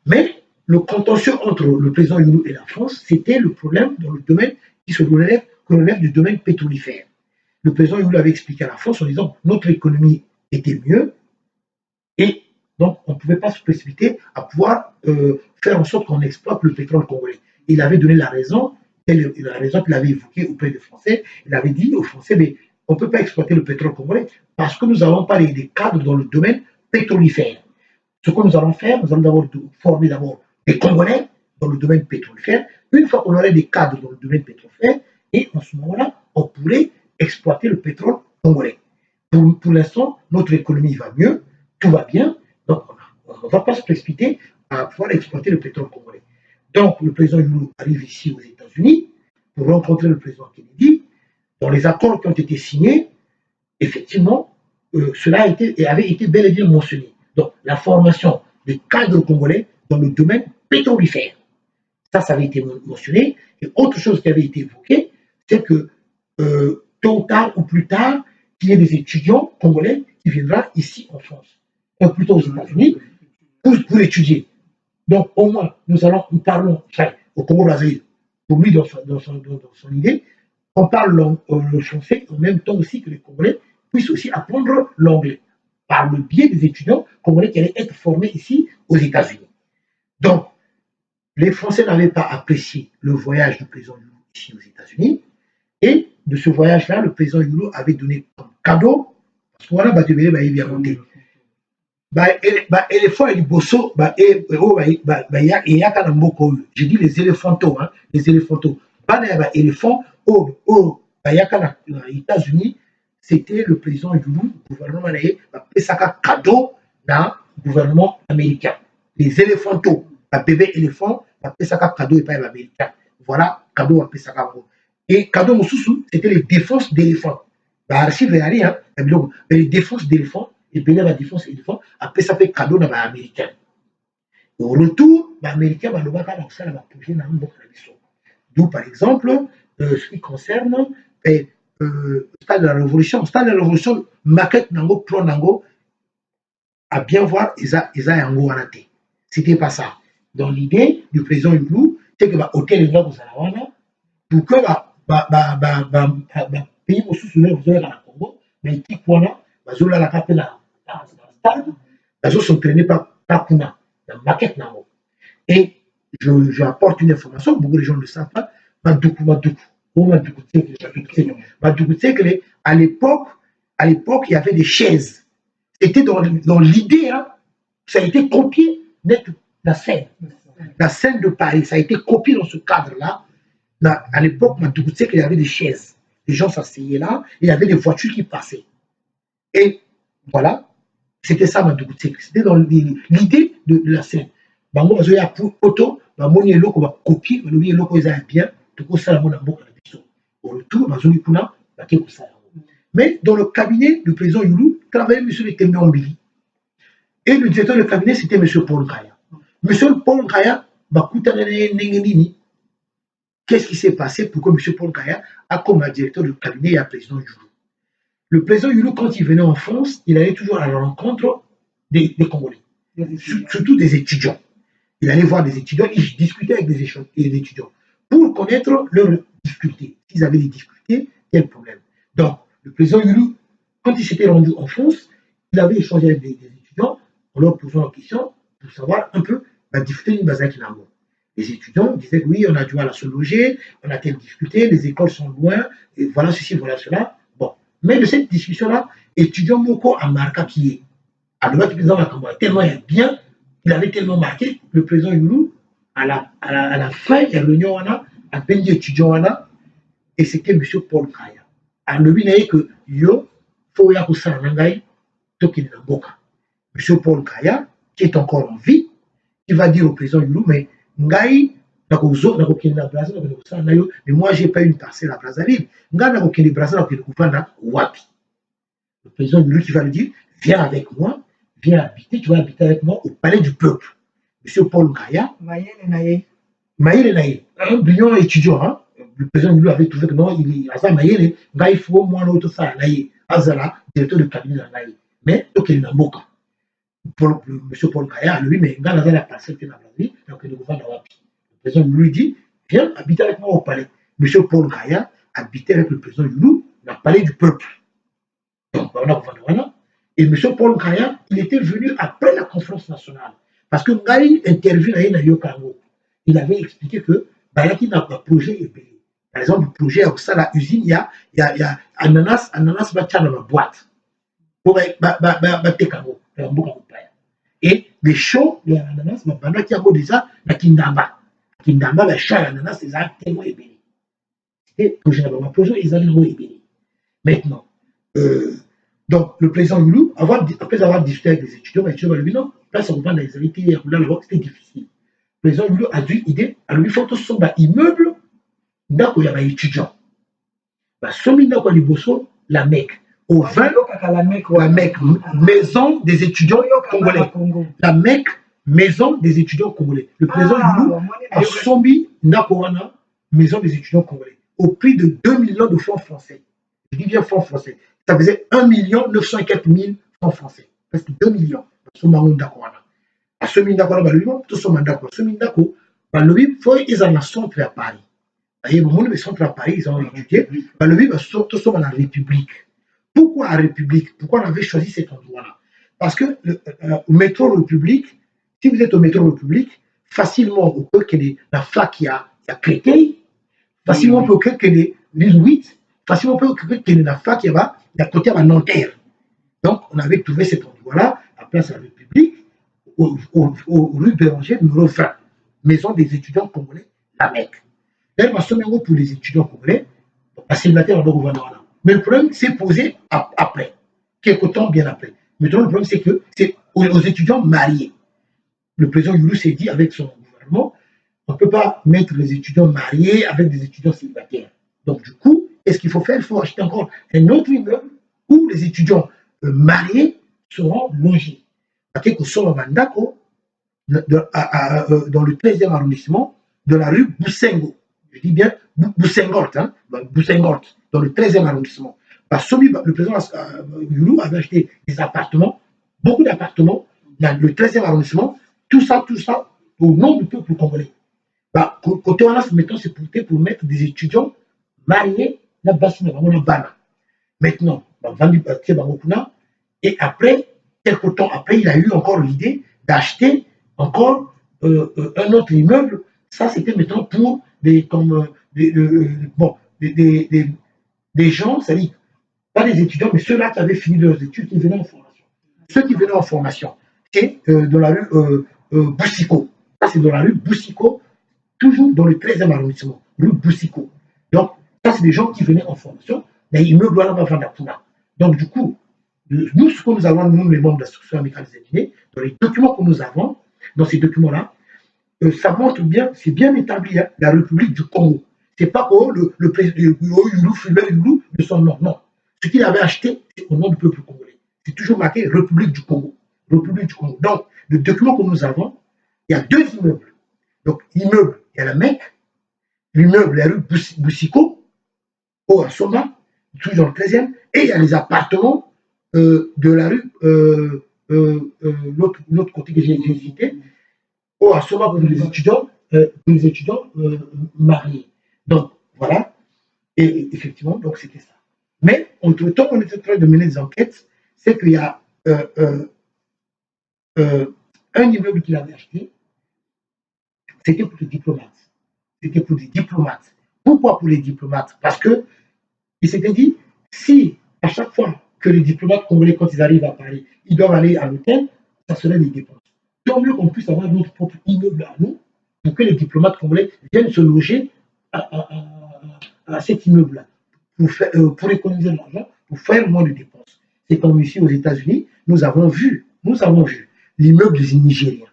Mais le contentieux entre le président Yulu et la France, c'était le problème dans le domaine qui se relève du domaine pétrolifère. Le président Yulu avait expliqué à la France en disant que notre économie était mieux et donc on ne pouvait pas se précipiter à pouvoir faire en sorte qu'on exploite le pétrole congolais. Il avait donné la raison c'est la raison qu'il avait évoquée auprès des Français. Il avait dit aux Français, mais on ne peut pas exploiter le pétrole congolais parce que nous n'avons pas des cadres dans le domaine pétrolifère. Ce que nous allons faire, nous allons d'abord former des Congolais dans le domaine pétrolifère. Une fois qu'on aurait des cadres dans le domaine pétrolifère, et en ce moment-là, on pourrait exploiter le pétrole congolais. Pour l'instant, notre économie va mieux, tout va bien, donc on ne va pas se précipiter à pouvoir exploiter le pétrole congolais. Donc, le président Yulu arrive ici aux États-Unis pour rencontrer le président Kennedy. Dans les accords qui ont été signés, effectivement, cela avait été bel et bien mentionné. Donc, la formation des cadres congolais dans le domaine pétrolifère. Ça avait été mentionné. Et autre chose qui avait été évoquée, c'est que tôt ou tard ou plus tard, qu'il y ait des étudiants congolais qui viendront ici en France, ou plutôt aux États-Unis, pour étudier. Donc, au moins, nous parlons au Congo-Brazzaville, pour lui, dans son idée, on parle le français en même temps aussi que les Congolais puissent aussi apprendre l'anglais, par le biais des étudiants congolais qui allaient être formés ici aux États-Unis. Donc, les Français n'avaient pas apprécié le voyage du président Yulu ici aux États-Unis, et de ce voyage-là, le président Yulu avait donné comme cadeau, parce qu'on a battu bien monté. Éléphant et bosso, il y a je dis les éléphantaux, hein, les éléphantos. Éléphant, aux États-Unis, c'était le président Yulu, le gouvernement américain, ça cadeau dans le gouvernement américain. Les éléphantos, le bébé éléphant, ça cadeau et pas l'américain. Voilà, cadeau à ça. Et cadeau Moussoussou, c'était les défenses d'éléphants. Archive rien, les défenses d'éléphants. Et puis la défense éléphant, après ça fait cadeau dans l'américain. Au retour, l'américain va le voir dans ça, va projet dans un d'où par exemple, ce qui concerne stade de la révolution. Stade de la révolution, maquette nango, plan nango, à bien voir, Isa yango wanate. C'était pas ça. Dans l'idée du président Yulu, c'est que hôtel est là pour Salawana, pour que pays au sous-soumis, vous avez dans le Congo, mais qui quoi là, bazola la capelle là. Ils sont entraînés par Kuna, la maquette Nango. Et j'apporte une information, beaucoup de gens ne le savent pas. Madoukou, à l'époque, il y avait des chaises. C'était dans l'idée, hein, ça a été copié d'être la scène de Paris. Ça a été copié dans ce cadre-là. À l'époque, Madoukou, il y avait des chaises. Les gens s'asseyaient là, et il y avait des voitures qui passaient. Et voilà. C'était ça, c'était dans l'idée de la scène. Bango bazo ya photo, bamoni eloko ba copie, balobi eloko eza bien, toko sala mona mboka na biso. Au retour, bazoni kuna bake ko sala. Mais dans le cabinet du président Yulu, travaillait M. Lekembe Ombili. Et le directeur du cabinet, c'était M. Paul Nkaya. M. Paul Nkaya, qu'est-ce qui s'est passé pour que M. Paul Nkaya a comme directeur du cabinet et à président Yulu? Le président Yulu, quand il venait en France, il allait toujours à la rencontre des Congolais, surtout des étudiants. Il allait voir des étudiants, il discutait avec des étudiants pour connaître leurs difficultés. S'ils avaient des difficultés, quel problème. Donc, le président Yulu, quand il s'était rendu en France, il avait échangé avec des étudiants en leur posant la question pour savoir un peu la difficulté du Bazaki Nango. Les étudiants disaient que oui, on a du mal à se loger, on a telle difficulté, les écoles sont loin, et voilà ceci, voilà cela. Mais de cette discussion-là, étudiant Moko a marqué qui est. Alors, le président Makambo tellement bien, il avait tellement marqué, le président Yulu, à la fin de la réunion, a béni étudiant, et c'était M. Paul Kaya. Alors, lui, il a dit que yo, faut y avoir ça en Nangaï, Tokin Namboka. M. Paul Kaya, qui est encore en vie, il va dire au président Yulu, mais Ngaï, mais moi, je n'ai pas une parcelle à Brazzaville. Le président Yulu qui va lui dire, viens avec moi, viens habiter, tu vas habiter avec moi au palais du peuple. Monsieur Paul Nkaya, Maïle Naïe, un brillant étudiant, hein? Le président Yulu avait trouvé que non, il a ça, Maïle, il faut moi l'autre ça, Naïe, Azala, directeur de cabinet Naïe. Mais, ok, il n'a pas. Monsieur Paul Nkaya, lui, mais il a la parcelle qui est dans la vie, donc il ne va pas Wapi. Le président lui dit, viens habiter avec moi au palais. Monsieur Paul Nkaya habitait avec le président Yulu dans le palais du peuple. Donc, et monsieur Paul Nkaya, il était venu après la conférence nationale. Parce que Ngaï intervient dans Yokango. Il avait expliqué que Bayaki n'a pas projet épelé. Par exemple, le projet au sein de l'usine, il y a ananas va dans la boîte. Et les choux, les ananas, qui a déjà la kindamba. Kindamba, les choux, ananas, c'est un témoin ébéni. Et projet là-bas, projet, ils allaient ébéni. Maintenant, donc le président Loulou, après avoir discuté avec les étudiants, les étudiants lui dit non, là, ça reprend les invités, là-bas, c'était difficile. Le président Loulou a dû idée, à lui, il faut que ce soit un immeuble, là, il y a des étudiants. Somi ndako ya liboso la Mecque au 20 la Mecque maison des étudiants congolais la Mecque maison des étudiants congolais le président Loulou a somi ndako wana maison des étudiants congolais au prix de 2 millions de francs français. Je dis bien francs français, ça faisait 1 904 000 francs français, presque 2 millions. Somango ndako wana a somi ndako wana balobi to soma ndako somi ndako balobi faut ils en centre à Paris. Et le centre à Paris, ils ont étudié. Le but, surtout sur la République. Pourquoi la République? Pourquoi on avait choisi cet endroit-là? Parce que au métro République, si vous êtes au métro République, facilement, on peut que la fac qui a Créteil, facilement, on peut que l'île 8, facilement, on peut que la fac qui a côté à Nanterre. Donc, on avait trouvé cet endroit-là, à Place de la République, au rue Béranger, numéro 20, maison des étudiants congolais, la Mecque. D'ailleurs, pour les étudiants congolais, mais le problème s'est posé après, quelque temps bien après. Maintenant, le problème, c'est que c'est aux étudiants mariés. Le président Loulou s'est dit avec son gouvernement, on ne peut pas mettre les étudiants mariés avec des étudiants célibataires. Donc, du coup, qu'est-ce qu'il faut faire? Il faut acheter encore un autre immeuble où les étudiants mariés seront logés. Parce que dans le 13e arrondissement de la rue Boussengo. Je dis bien Boussengort, hein, Boussengort, dans le 13e arrondissement. Parce que le président Loulou avait acheté des appartements, beaucoup d'appartements, dans le 13e arrondissement, tout ça, au nom du peuple congolais. Côté on a mettons, c'est pour mettre des étudiants mariés dans le Bana. Maintenant, et après, quelques temps après, il a eu encore l'idée d'acheter encore un autre immeuble. Ça, c'était maintenant pour des gens, c'est-à-dire pas des étudiants, mais ceux-là qui avaient fini leurs études, qui venaient en formation. Ceux qui venaient en formation, c'est dans la rue Boussiko. Ça, c'est dans la rue Boussiko, toujours dans le 13e arrondissement, rue Boussiko. Donc, ça, c'est des gens qui venaient en formation, mais ils me doivent pas vendre la. Donc, du coup, nous, ce que nous avons, nous, les membres de la structure amicale des Guinées, dans les documents que nous avons, dans ces documents-là, ça montre bien, c'est bien établi, hein, la République du Congo. C'est pas le président Loulou, Fulbert Loulou, de son nom, non. Ce qu'il avait acheté, c'est au nom du peuple congolais. C'est toujours marqué République du Congo. République du Congo. Donc, le document que nous avons, il y a deux immeubles. Donc, l'immeuble, il y a la Mecque, l'immeuble, la rue Boussiko, au Assoma, toujours dans le 13e, et il y a les appartements de la rue, l'autre côté que j'ai visité, au Assoma pour les étudiants, mariés. Donc, voilà. Et effectivement, donc c'était ça. Mais, entre-temps, on était en train de mener des enquêtes, c'est qu'il y a un immeuble qu'il avait acheté, c'était pour les diplomates. C'était pour les diplomates. Pourquoi pour les diplomates? Parce que il s'était dit, si à chaque fois que les diplomates congolais, quand ils arrivent à Paris, ils doivent aller à l'hôtel, ça serait des dépenses. Tant mieux qu'on puisse avoir notre propre immeuble à nous, pour que les diplomates congolais viennent se loger à cet immeuble-là, pour économiser de l'argent, pour faire moins de dépenses. C'est comme ici aux États-Unis, nous avons vu l'immeuble des Nigériens.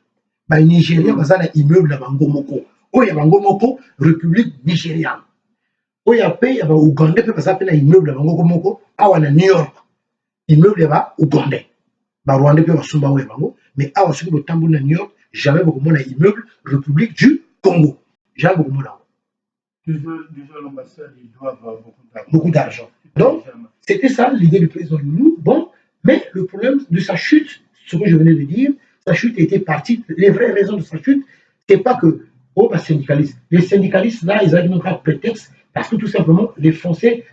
Les Nigériens, ils ont un immeuble à Bangomoko. Oh, il y a Bangomoko, République nigériane. Oh, il y a Ougandais, parce qu'il y a un immeuble à Bangomoko, à New York. Immeuble à Ougandais. Rwandais, mais à New York, jamais beaucoup un immeuble République du Congo. Jamais beaucoup de Déjà, l'ambassade, ils doivent avoir beaucoup d'argent. Donc, c'était ça l'idée du président Loulou. Bon, mais le problème de sa chute, ce que je venais de dire, sa chute était partie. Les vraies raisons de sa chute, c'est pas que, syndicalistes. Les syndicalistes, là, ils avaient même pas de prétexte, parce que tout simplement, les Français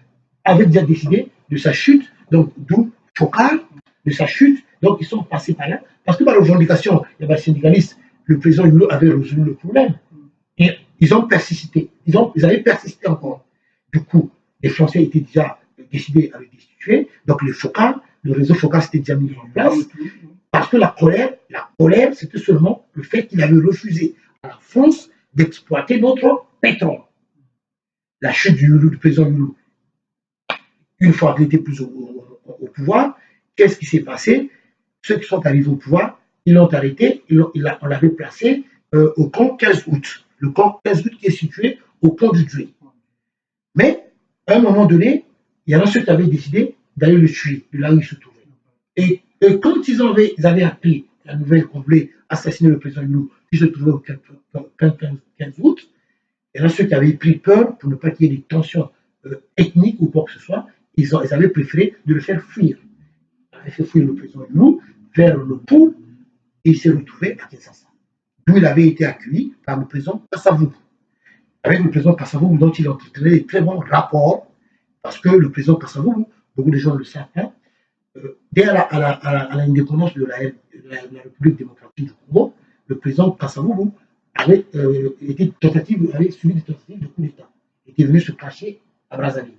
avaient déjà décidé de sa chute, donc d'où Focard, de sa chute, donc ils sont passés par là. Parce que par revendication, il y avait des syndicalistes, le président Loulou avait résolu le problème. Et ils ont persisté. Ils avaient persisté encore. Du coup, les Français étaient déjà décidés à le destituer. Donc le réseau focal s'était déjà mis en place. Parce que la colère, c'était seulement le fait qu'il avait refusé à la France d'exploiter notre pétrole. La chute du président Youlou, une fois qu'il était plus au pouvoir, qu'est-ce qui s'est passé? Ceux qui sont arrivés au pouvoir, ils l'ont arrêté, on l'avait placé au camp 15 août. Le camp 15 août qui est situé au pont du Douai. Mais, à un moment donné, il y en a ceux qui avaient décidé d'aller le tuer, de là où il se trouvait. Et quand ils avaient appris la nouvelle qu'on voulait assassiner le président Youlou, qui se trouvait au 15 août, il y en a ceux qui avaient pris peur pour ne pas qu'il y ait des tensions ethniques ou quoi que ce soit, ils avaient préféré de le faire fuir. Ils avaient fait fuir le président Youlou vers le pont et il s'est retrouvé à Kinshasa, d'où il avait été accueilli par le président Kasavubu. Avec le président Kasavubu, dont il entretenait des très bons rapports, parce que le président Kasavubu, beaucoup de gens le savent, hein, dès à l'indépendance de la République démocratique du Congo, le président Kasavubu avait subi des tentatives de coup d'État. Il était venu se cacher à Brazzaville.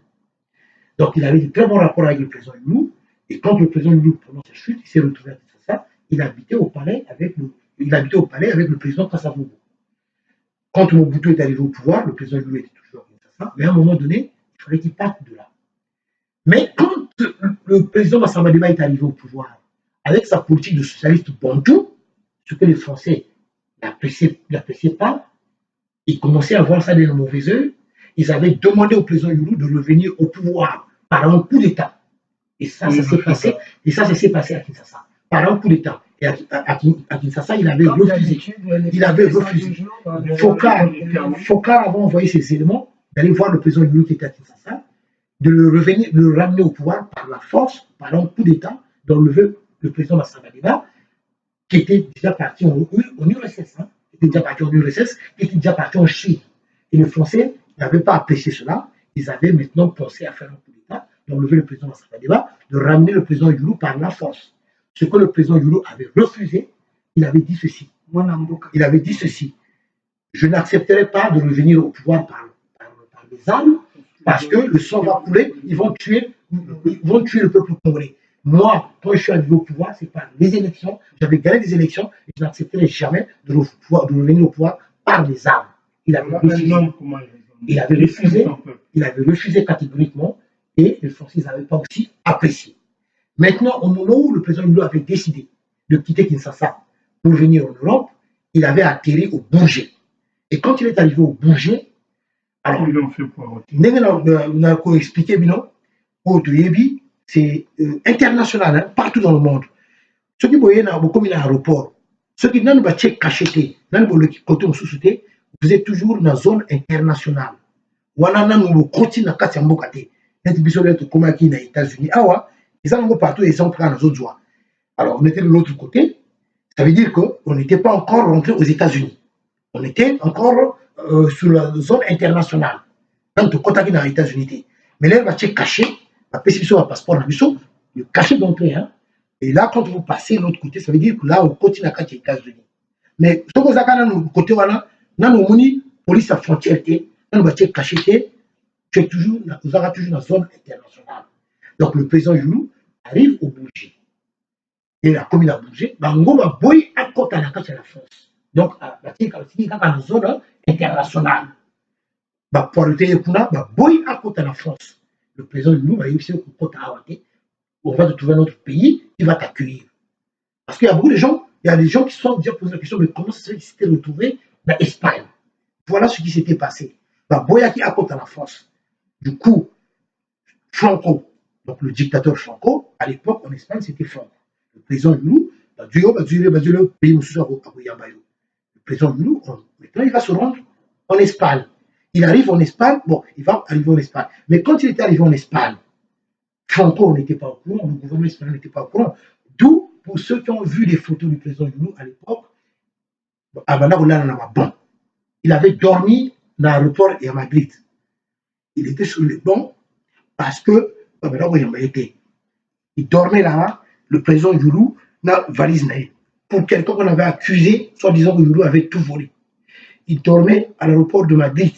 Donc il avait de très bons rapports avec le président Youlou, et quand le président Youlou prononce sa chute, il s'est retrouvé à Kinshasa, il habitait au palais avec le président Kasavubu. Quand Mobutu est arrivé au pouvoir, le président Youlou était toujours à Kinshasa, mais à un moment donné, il fallait qu'il parte de là. Mais quand le président Massamba Deba est arrivé au pouvoir, avec sa politique de socialiste bantou, ce que les Français n'appréciaient pas, ils commençaient à voir ça d'un mauvais œil. Ils avaient demandé au président Youlou de revenir au pouvoir par un coup d'État. Et ça s'est passé. Et ça s'est passé à Kinshasa, par un coup d'État. Et à Kinshasa, il avait refusé. Il avait refusé. Foccart avait envoyé ses éléments d'aller voir le président Youlou qui était à Kinshasa, de le ramener au pouvoir par la force, par un coup d'État, d'enlever le président Massamba Deba, qui était déjà parti en URSS, hein, qui était déjà parti en URSS, qui était déjà parti en Chine. Et les Français n'avaient pas apprécié cela. Ils avaient maintenant pensé à faire un coup d'État, d'enlever le président Massamba Deba, de ramener le président Youlou par la force. Ce que le président Youlou avait refusé, il avait dit ceci. Il avait dit ceci. Je n'accepterai pas de revenir au pouvoir par des armes, parce que le sang va couler, ils vont tuer le peuple congolais. Moi, quand je suis arrivé au pouvoir, c'est par les élections, j'avais gagné des élections, et je n'accepterai jamais de revenir au pouvoir par les armes. Il avait refusé catégoriquement, et les Français n'avaient pas aussi apprécié. Maintenant, au moment où le président Youlou avait décidé de quitter Kinshasa pour venir en Europe, il avait atterri au Bourget. Et quand il est arrivé au Bourget, alors, on a expliqué, c'est international, hein, partout dans le monde. Ceux qui voyaient comme il y a un aéroport, ceux qui n'ont pas cacheté, vous êtes toujours dans la zone internationale. États-Unis. Partout, ils sont prêts dans autres zones. Alors, on était de l'autre côté, ça veut dire qu'on n'était pas encore rentré aux États-Unis. On était encore sur la zone internationale. Donc, on contacte dans les États-Unis. Mais là, on va cacher, on va passer un passeport, le cacher d'entrée. Hein. Et là, quand vous passez de l'autre côté, ça veut dire que là, on continue à les États-Unis. Mais ce qu'on a dans côté, on a une police à frontière, on va cacher, tu es toujours dans la zone internationale. Donc, le président Youlou arrive au Bourget. Et la commune a bougé, on va boy à côté de la France. Donc, dans la zone internationale. Pour arrêter les Kuna, boy à côté de la France. Le président Youlou va y aller au côté de on va te trouver un autre pays qui va t'accueillir. Parce qu'il y a beaucoup de gens, il y a des gens qui se sont déjà posé la question, mais comment ça se fait qu'ils s'étaient retrouvés dans l'Espagne? Voilà ce qui s'était passé. Boy à côté de la France. Du coup, Franco, donc le dictateur Franco, à l'époque en Espagne, c'était Franco. Le président Youlou, le président Youlou, maintenant il va se rendre en Espagne. Il arrive en Espagne, il va arriver en Espagne. Mais quand il était arrivé en Espagne, Franco n'était pas au courant, le gouvernement espagnol n'était pas au courant. D'où, pour ceux qui ont vu les photos du président Youlou à l'époque, il avait dormi dans l'aéroport et à Madrid. Il était sur le banc parce que il dormait là-bas, le président Youlou, dans la valise. Pour quelqu'un qu'on avait accusé, soit disant que Youlou avait tout volé. Il dormait à l'aéroport de Madrid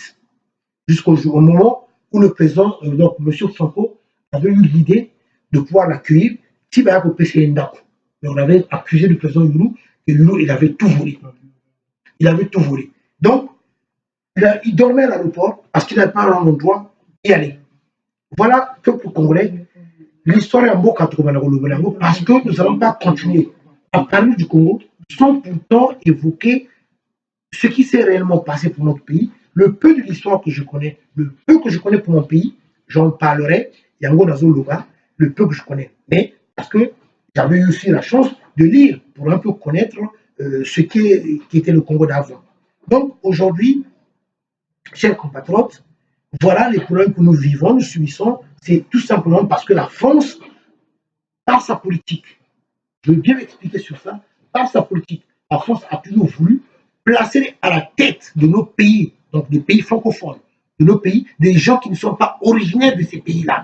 jusqu'au moment où le président, donc M. Sonko, avait eu l'idée de pouvoir l'accueillir. Mais on avait accusé le président Youlou que Youlou, il avait tout volé. Il avait tout volé. Donc, il dormait à l'aéroport parce qu'il n'avait pas un endroit d'y aller. Voilà, peuple congolais, l'histoire est en beau parce que nous n'allons pas continuer à parler du Congo sans pourtant évoquer ce qui s'est réellement passé pour notre pays. Le peu de l'histoire que je connais, le peu que je connais pour mon pays, j'en parlerai, Yango Nazo Loga, le peu que je connais. Mais parce que j'avais eu aussi la chance de lire pour un peu connaître ce qui était le Congo d'avant. Donc aujourd'hui, chers compatriotes, voilà les problèmes que nous vivons, nous subissons. C'est tout simplement parce que la France, par sa politique, je veux bien m'expliquer sur ça, par sa politique, la France a toujours voulu placer à la tête de nos pays, donc des pays francophones, de nos pays, des gens qui ne sont pas originaires de ces pays-là.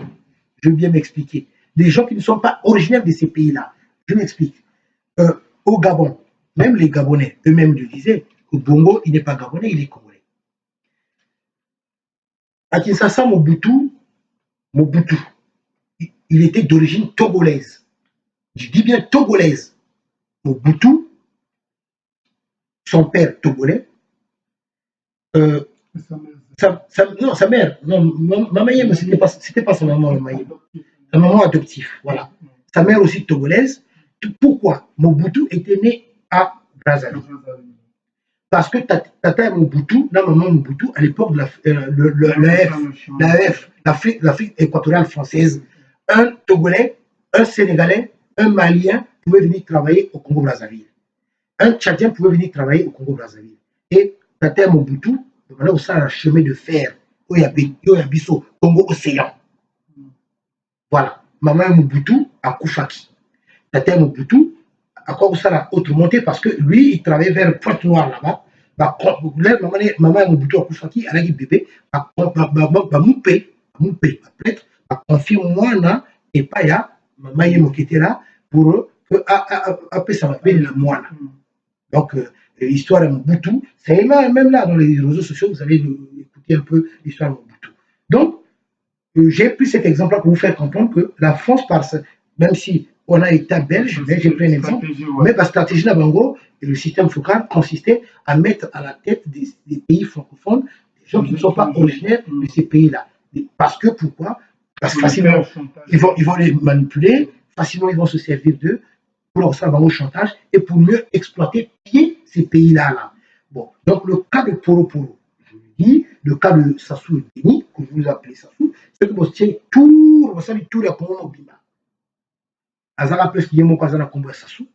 Je veux bien m'expliquer. Des gens qui ne sont pas originaires de ces pays-là. Je m'explique. Au Gabon, même les Gabonais eux-mêmes le disaient, au Bongo, il n'est pas Gabonais, il est Congolais. À Kinshasa, Mobutu, il était d'origine togolaise. Je dis bien togolaise. Mobutu, son père togolais, sa mère, non, Mamayem, c'était pas sa maman, Mamayem. Sa maman adoptive, voilà. Sa mère aussi togolaise. Pourquoi Mobutu était né à Brazzaville? Parce que Tata Mobutu, la maman Mobutu, à l'époque de l'Afrique équatoriale française, un Togolais, un Sénégalais, un Malien pouvaient venir travailler au Congo-Brazzaville. Un Tchadien pouvait venir travailler au Congo-Brazzaville. Et Tata Mobutu, on a aussi un chemin de fer, au Yabiso, Congo-Océan. Voilà. Maman Mobutu à Koufaki. Tata Mobutu, à quoi vous ça autre montée parce que lui, il travaillait vers Pointe-Noire là-bas. Maman Mobutu à Koufaki, elle a dit bébé, moupé, confirme-moi, et pas ya, maman Yemo qui était là, pour que ça m'appelle la moine. Donc, l'histoire de Mobutu, c'est même là dans les réseaux sociaux, vous allez écouter un peu l'histoire de Mobutu. Donc, j'ai pris cet exemple-là pour vous faire comprendre que la France, même si on a État belge, mais j'ai pris un exemple, mais la stratégie de Bango et le système focal consistait à mettre à la tête des pays francophones des gens qui ne sont pas originaires de ces pays-là. Parce que pourquoi? Parce que facilement, ils vont les manipuler, facilement ils vont se servir d'eux pour leur faire au chantage et pour mieux exploiter ces pays-là. Bon, donc le cas de Poro, je vous dis, le cas de Sassou Beni, que vous appelez Sassou, c'est que vous tiens tout le Congo mobile. Azara plus qui est mon cousin à Combo Sassou.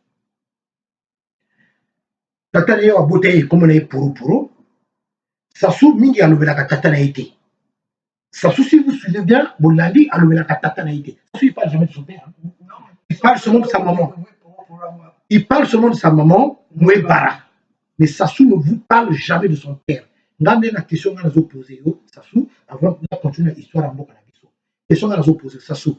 Tata n'a pas beauté comme on est Poro. Sassou mingi a levé la Tata n'a été. Sassou, si vous suivez bien, Bolandi a levé la Tata n'a été. Sassou, il parle jamais de son père. Il parle seulement de sa maman. Il parle seulement de sa maman, Mouébara. Mais Sassou ne vous parle jamais de son père. Regardez la question que nous avons posée, Sassou, avant de continuer l'histoire en Boka Nabiso. Question que nous avons posée, Sassou.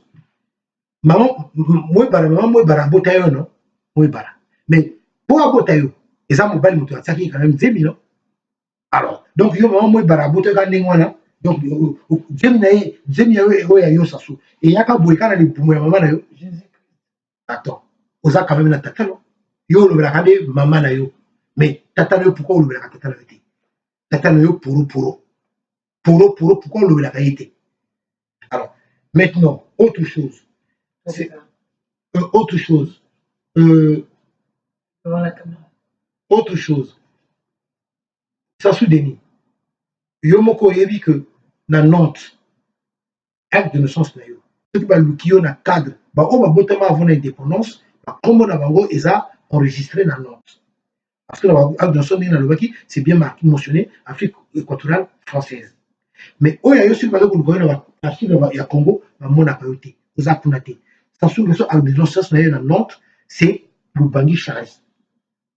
Maman, Mouébara, Botayo, non? Mouébara. Mais pour Botayo, les gens mobile moto, ça qui est quand même 10 000. Alors, donc, yo, maman, Mouébara, Botayo, Gandengwana. Donc, yo, Sassou. Et il y a qu'à Boéka, les poumons, maman, attends, osa quand même la tata, non? Yo, le regardez, maman, yo. Mais tata, pourquoi on le verra tata, tata, yo, Poro, pourquoi on le verra été? Alors, maintenant, autre chose. Autre chose. Autre chose. Sassou Deni. Yomoko yebi que na Nantes, acte de naissance na yo. Ce qui va le kiyo na cadre, ba o ba botama avant l'indépendance, ba kombo na bango eza enregistré na Nantes. Parce que l'acte de naissance na Lobaki, c'est bien marqué, mentionné Afrique équatoriale française. Mais o ya yo sur ba ko ngoyo na Afrique ya Congo, ba mona payote, oza kunate. Sassou Nguesso acte de naissance na Nantes, c'est Lubangui Chari.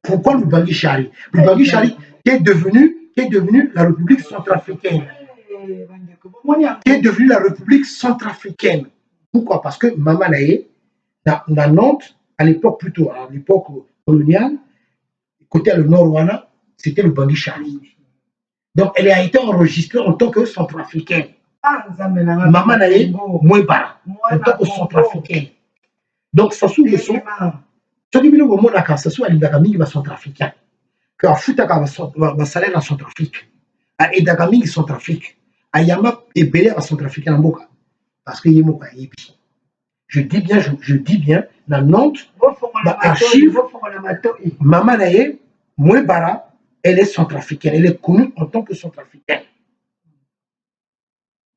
Pourquoi Lubangui Chari? Lubangui Chari qui est devenu la République centrafricaine. Qui est devenue la République centrafricaine. Pourquoi? Parce que Maman Naye, dans Nantes, à l'époque plutôt, à l'époque coloniale, côté le Nord-Ouana, c'était le Bangui Chari. Donc elle a été enregistrée en tant que centrafricaine. Maman naye Mwebara en tant que centrafricain. Donc ça sous le son. Ce qui veut dire que ça soit l'indaka mingi va centrafricain. Que afuta ka va salaire na Centrafrique. A edaka mingi Centrafrique. A yama ebele à Centrafricain na mboka. Parce que yemoka yebi. Je dis bien, dans Nantes, archive, Maman Naye, Mwebara, elle est centrafricaine, elle est connue en tant que centrafricaine.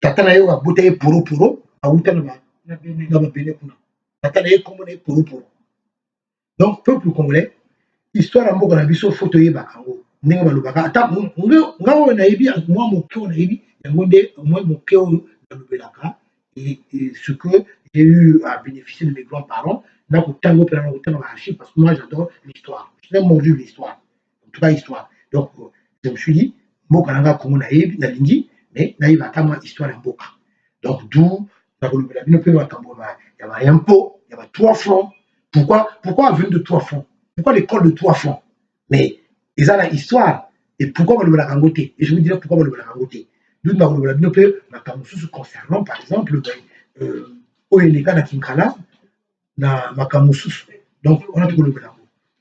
Tata Naye a bouteille puro, a Outana, dans ma Béné Kuna. Tata Naye, comme on est puro. Donc, peuple congolais, histoire à Mboga Nabiso, photo Bakango, Nenga Lubaka. Attends, on a ébi, moi, mon cœur, on a ébi, moi, mon cœur, dans le Belaka, et ce que j'ai eu à bénéficier de mes grands-parents, parce que moi j'adore l'histoire. Je suis mordu de l'histoire. En tout cas, histoire. Donc, je me suis dit, Mokananga Kongo Naïb, Nalingi, mais Naïb a moi histoire en Boka. Donc, d'où, il y avait un pot, il y avait 3 francs. Pourquoi avenue de 3 francs? Pourquoi l'école de 3 francs? Mais, ils ont la histoire. Et pourquoi on va le rangoter? Et je vous dirai pourquoi on va le rangoter. D'où on va le rangoter concernant, par exemple, Oeleka na Kinkala, na Makamusus. Donc, on a tout le blanc.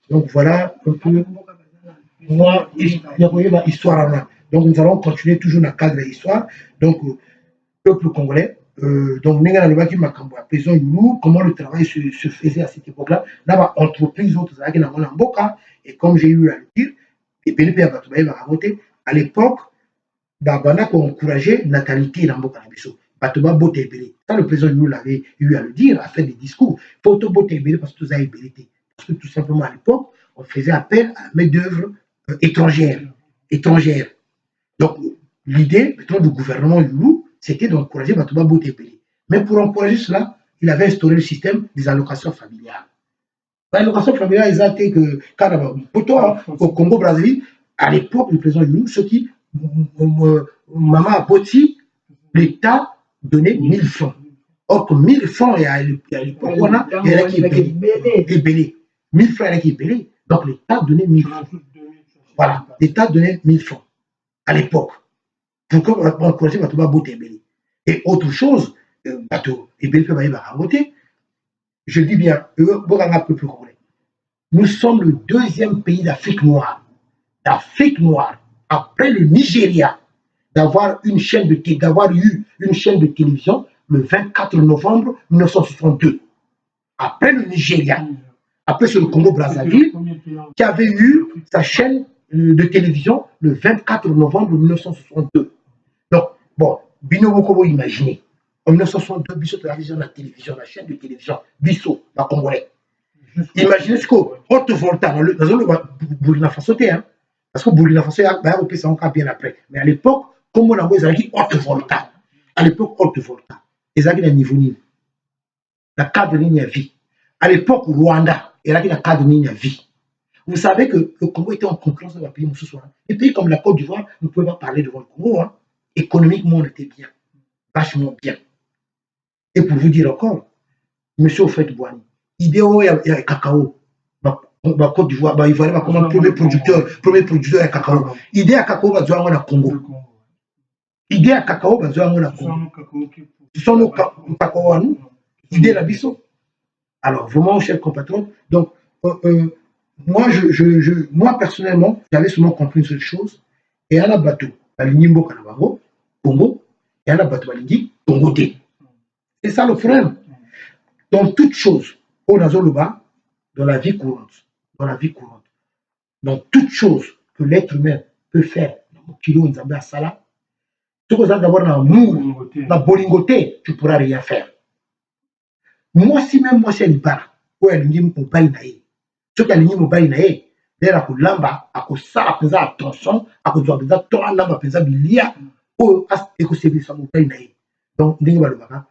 Donc, voilà un peu. Moi, il y a une histoire là. Donc, nous allons continuer toujours dans le cadre de l'histoire. Donc, peuple congolais, donc, nous avons vu Makambo, comment le travail se faisait à cette époque-là. Dans l'entreprise, et comme j'ai eu à le dire, et PNP a voté, à l'époque, Babana a encouragé la natalité dans Mboka Nabiso. Batoba bote ebele. Ça, le président nous l'avait eu à le dire, à faire des discours. Photo bote ebele parce que tout ça est ébélité. Parce que tout simplement à l'époque, on faisait appel à main d'œuvre étrangère. Donc, l'idée, maintenant, du gouvernement Youlou, c'était d'encourager Batoba bote ebele. Mais pour encourager cela, il avait instauré le système des allocations familiales. L'allocation familiale, ils ont été que, au Congo-Brazzaville, à l'époque, le président Youlou, ce qui, Maman a Boti, l'État donnait 1000 francs. Or, que 1000 francs, à l'époque, on a qui est belé. 1000 francs, qui est belé. Donc, l'État donnait 1000 francs. Voilà, l'État donnait 1000 francs à l'époque. Pourquoi on encourageait Batouba Bote Ebélé? Et autre chose, Bateau Ebélé peut voter. Je dis bien, nous sommes le 2e pays d'Afrique noire. Après le Nigeria, d'avoir eu une chaîne de télévision le 24 novembre 1962. Après le Nigeria, après c'est le Congo-Brazzaville, qui avait eu sa chaîne de télévision le 24 novembre 1962. Donc, bon, Bino Kobo imaginez, en 1962, Bissot la télévision, la chaîne de télévision, Bissot, la Congolais. Imaginez ce qu'au Haute-Volta, dans le Burkina Faso, parce que Burkina Faso, il y a encore bien après. Mais à l'époque, comme on a dit Haute-Volta, à l'époque Haute-Volta, ils avaient un niveau Nil, la carte de ligne à vie. À l'époque, Rwanda, il y avait la carte de ligne à vie. Vous savez que le Congo était en concurrence avec les pays musulmans. Les pays comme la Côte d'Ivoire ne pouvaient pas parler devant le Congo. Hein. Économiquement, on était bien, vachement bien. Et pour vous dire encore, monsieur Ofet Bouani, idéo, il y a cacao. La Côte d'Ivoire, il va y comme premier producteur de cacao. Idée à cacao, va jouer en Congo. Idée à cacao, va jouer en Congo. Ce sont nos cacao à nous. Idée la biso. Alors, vraiment, chers compatriotes, donc, moi, personnellement, j'avais seulement compris une seule chose. Et à la bateau, la ligne Mboka Congo, et à la bateau, la ligne Congo. C'est ça le problème. Dans toute chose, au Nazoloba, dans la vie courante, dans toute chose que l'être humain peut faire, dans le kilo, Nzambe Asala, ce que vous avez d'avoir dans l'amour, dans la bolingoté, tu ne pourras rien faire. Moi, si elle y part, ou elle y mobile naïe, ce qu'elle y mobile naïe, d'ailleurs, à coup lamba, à coup ça, à pesar attention, à coup doit pesar, toi, lamba, à pesar bilia, ou à ce que c'est ça mobile naïe. Donc, n'est-ce pas le baga?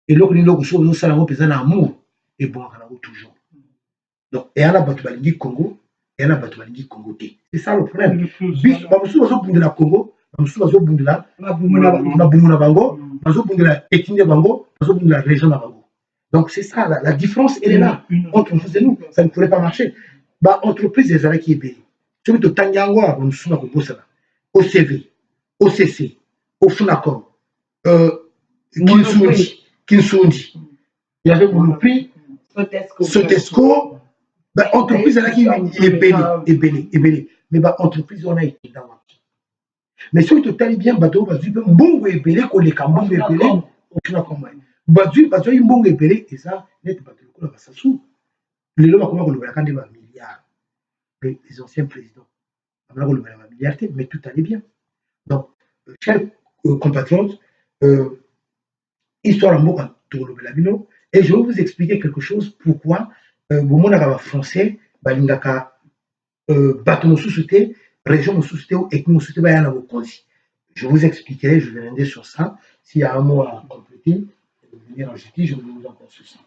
Et l'autre, l'autre chose, nous savons pesar l'amour, et bon, on a toujours. Donc, et à la Batubalingi Congo, et à la Batubalingi Congo. C'est ça le problème. Bis, Bamusu va au bout de la Congo, Bamusu va au bout de la Bumuna Bango, Bamusu au bout de la Etine Bango, Bamusu au bout de la région de Bango. Donc, c'est ça, la différence, elle est là. Entre vous et nous, ça ne pourrait pas marcher. Bah, entreprise des arrêts qui est payée. Celui de Tangangwa, Bamusu va au CV, OCC, au Funacom, Kinsundi. Il y avait Monoprix, Sotesco, entreprise qui est belle. Mais entreprise, on a été dans la vie. Mais si tu as bien, bateau, parce que bon est belé, qu'on les cambons est belé, aucun combat. Bateau, il bon est belé, et ça, net bateau, on va s'asseoir. Les lois, comment on le voit quand il y a un milliard. Les anciens présidents, on va le voir un milliard, mais tout allait bien. Donc, chers compatriotes, histoire en mot, et je vais vous expliquer quelque chose pourquoi au monde français, balingaka bateau de société, région de société ou ethnie de société, je vous expliquerai, je viendrai sur ça. S'il y a un mot à compléter, venir en justice, je vais vous encore sur ça.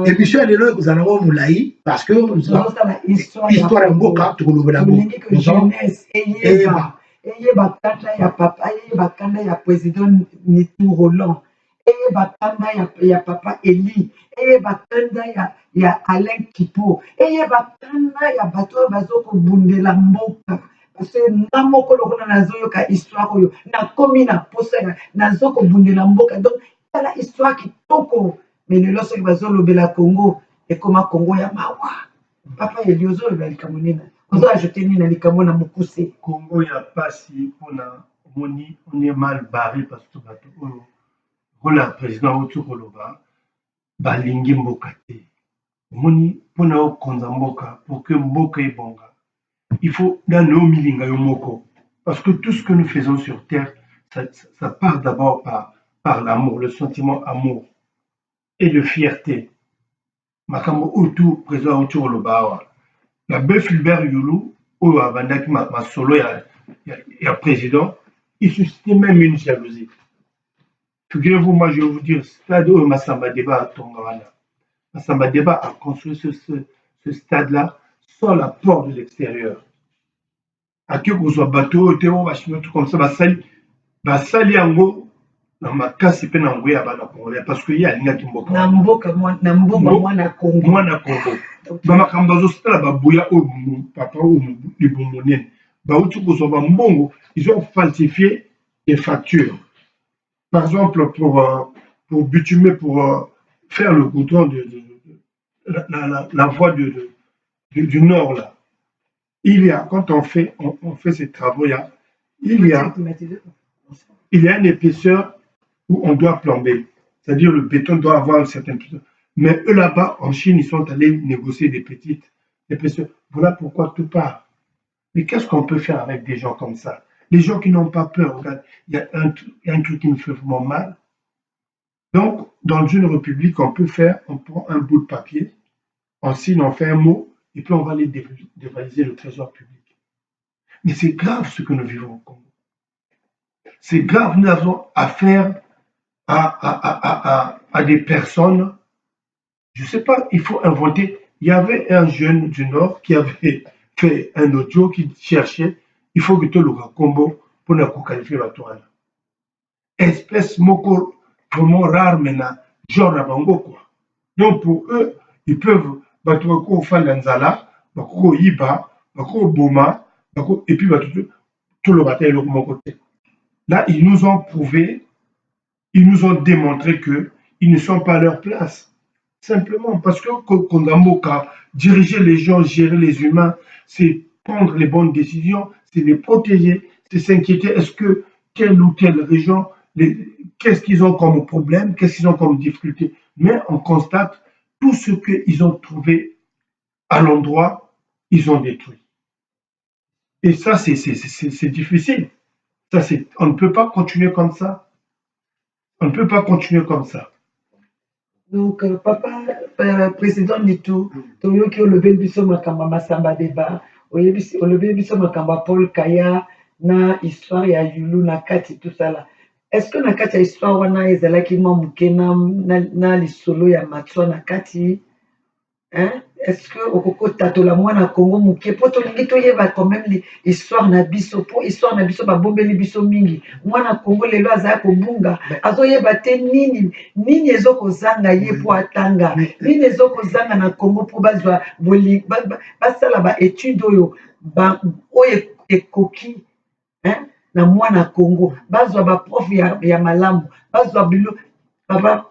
Et puis, je suis vous en avez moulaï, parce que histoire en boca, tu le la jeunesse, et bakanda ya papa, et bakanda ya président Nitou Roland. Et bakanda ya papa Eli, et bakanda ya Alain Kipo, et bakanda ya bato bazoko bundela mboka. Parce que namoko lokona nazoyo ka histoire oyo na komi na posa nazoko bundela mboka. Donc la histoire qui toko mais le loso bazo lobela Congo et comme Congo ya mawa. Papa Eli ozo lobela kamonina. Ozo ajouter ni na likamo na mukuse. Congo ya pasi pona moni on est mal barré parce que bato oyo la président Otu Koloba, balingi mboka te. Moni, pona o konza mboka, pour que mboka est bonga, il faut dans nos milinga yomoko. Parce que tout ce que nous faisons sur terre, ça part d'abord par l'amour, le sentiment amour et de fierté. Makambo Otu, président Otu Koloba, la bœuf Fulbert Youlou, ou Abandak ma solo, il y a président, il suscitait même une jalousie. Figurez-vous, moi je vais vous dire, stade où Massamba Deba à Tongawana. Massamba Deba a construit ce stade-là sans l'apport de l'extérieur. À qui vous soit bateau, théo, machin, tout comme ça, basali ango, na makasi pe na ngoya bana Congolais, parce qu'il y a une Kimboka. Namboka, moi na Congo. Moi na Congo. Bamakambazo stade babuya au papa ou du bomonien. Baoutu vous soit mbongo, ils ont falsifié les factures. Par exemple, pour bitumer, pour faire le goudron de la voie du nord, là, il y a, quand on fait ces travaux-là, il y a une épaisseur où on doit plomber. C'est-à-dire le béton doit avoir une certaine épaisseur. Mais eux là-bas, en Chine, ils sont allés négocier des petites épaisseurs. Voilà pourquoi tout part. Mais qu'est-ce qu'on peut faire avec des gens comme ça? Les gens qui n'ont pas peur, regarde, il y a un truc qui me fait vraiment mal. Donc, dans une république, on prend un bout de papier, on signe, on fait un mot, et puis on va aller dévaliser le trésor public. Mais c'est grave ce que nous vivons au Congo. C'est grave, nous avons affaire à des personnes, je ne sais pas, il faut inventer. Il y avait un jeune du Nord qui avait fait un audio qui cherchait. Il faut que tu le combo pour nous qualifier la toile. Espèce moko vraiment rare maintenant, genre à Bango quoi. Donc pour eux, ils peuvent battre faire l'anzala, battre yiba, battre boma, et puis battre tout le bataille de mon côté. Là, ils nous ont prouvé, ils nous ont démontré qu'ils ne sont pas à leur place. Simplement parce que Kondamoka, diriger les gens, gérer les humains, c'est prendre les bonnes décisions, c'est les protéger, c'est s'inquiéter, est-ce que telle ou telle région, qu'est-ce qu'ils ont comme problème, qu'est-ce qu'ils ont comme difficulté. Mais on constate tout ce qu'ils ont trouvé à l'endroit, ils ont détruit. Et ça, c'est difficile. Ça, on ne peut pas continuer comme ça. On ne peut pas continuer comme ça. Donc, papa, président Nitou, Toyoki Olobe Biso Makamba Massamba Deba, Olobe Biso Makamba Paul Kaya, na histoire ya Yulu, na kati, tout ça là. Est-ce que na kati ya histoire wana ezalaki mamuke na lisolo ya matwa na kati? Hein? Est-ce que okoko tatola mwana Congo muke po tolingi toyeba quand même l'histoire na biso po histoire na biso babombeli biso mingi mwana Congo lelo azaya kobunga azoyeba te nini ezokozanga ye po atanga nini ezokozanga na Congo po bazwa basala ba étude oyo oyo ekoki hein na mwana Congo bazwa ba prof ya malamu bazwa bilo papa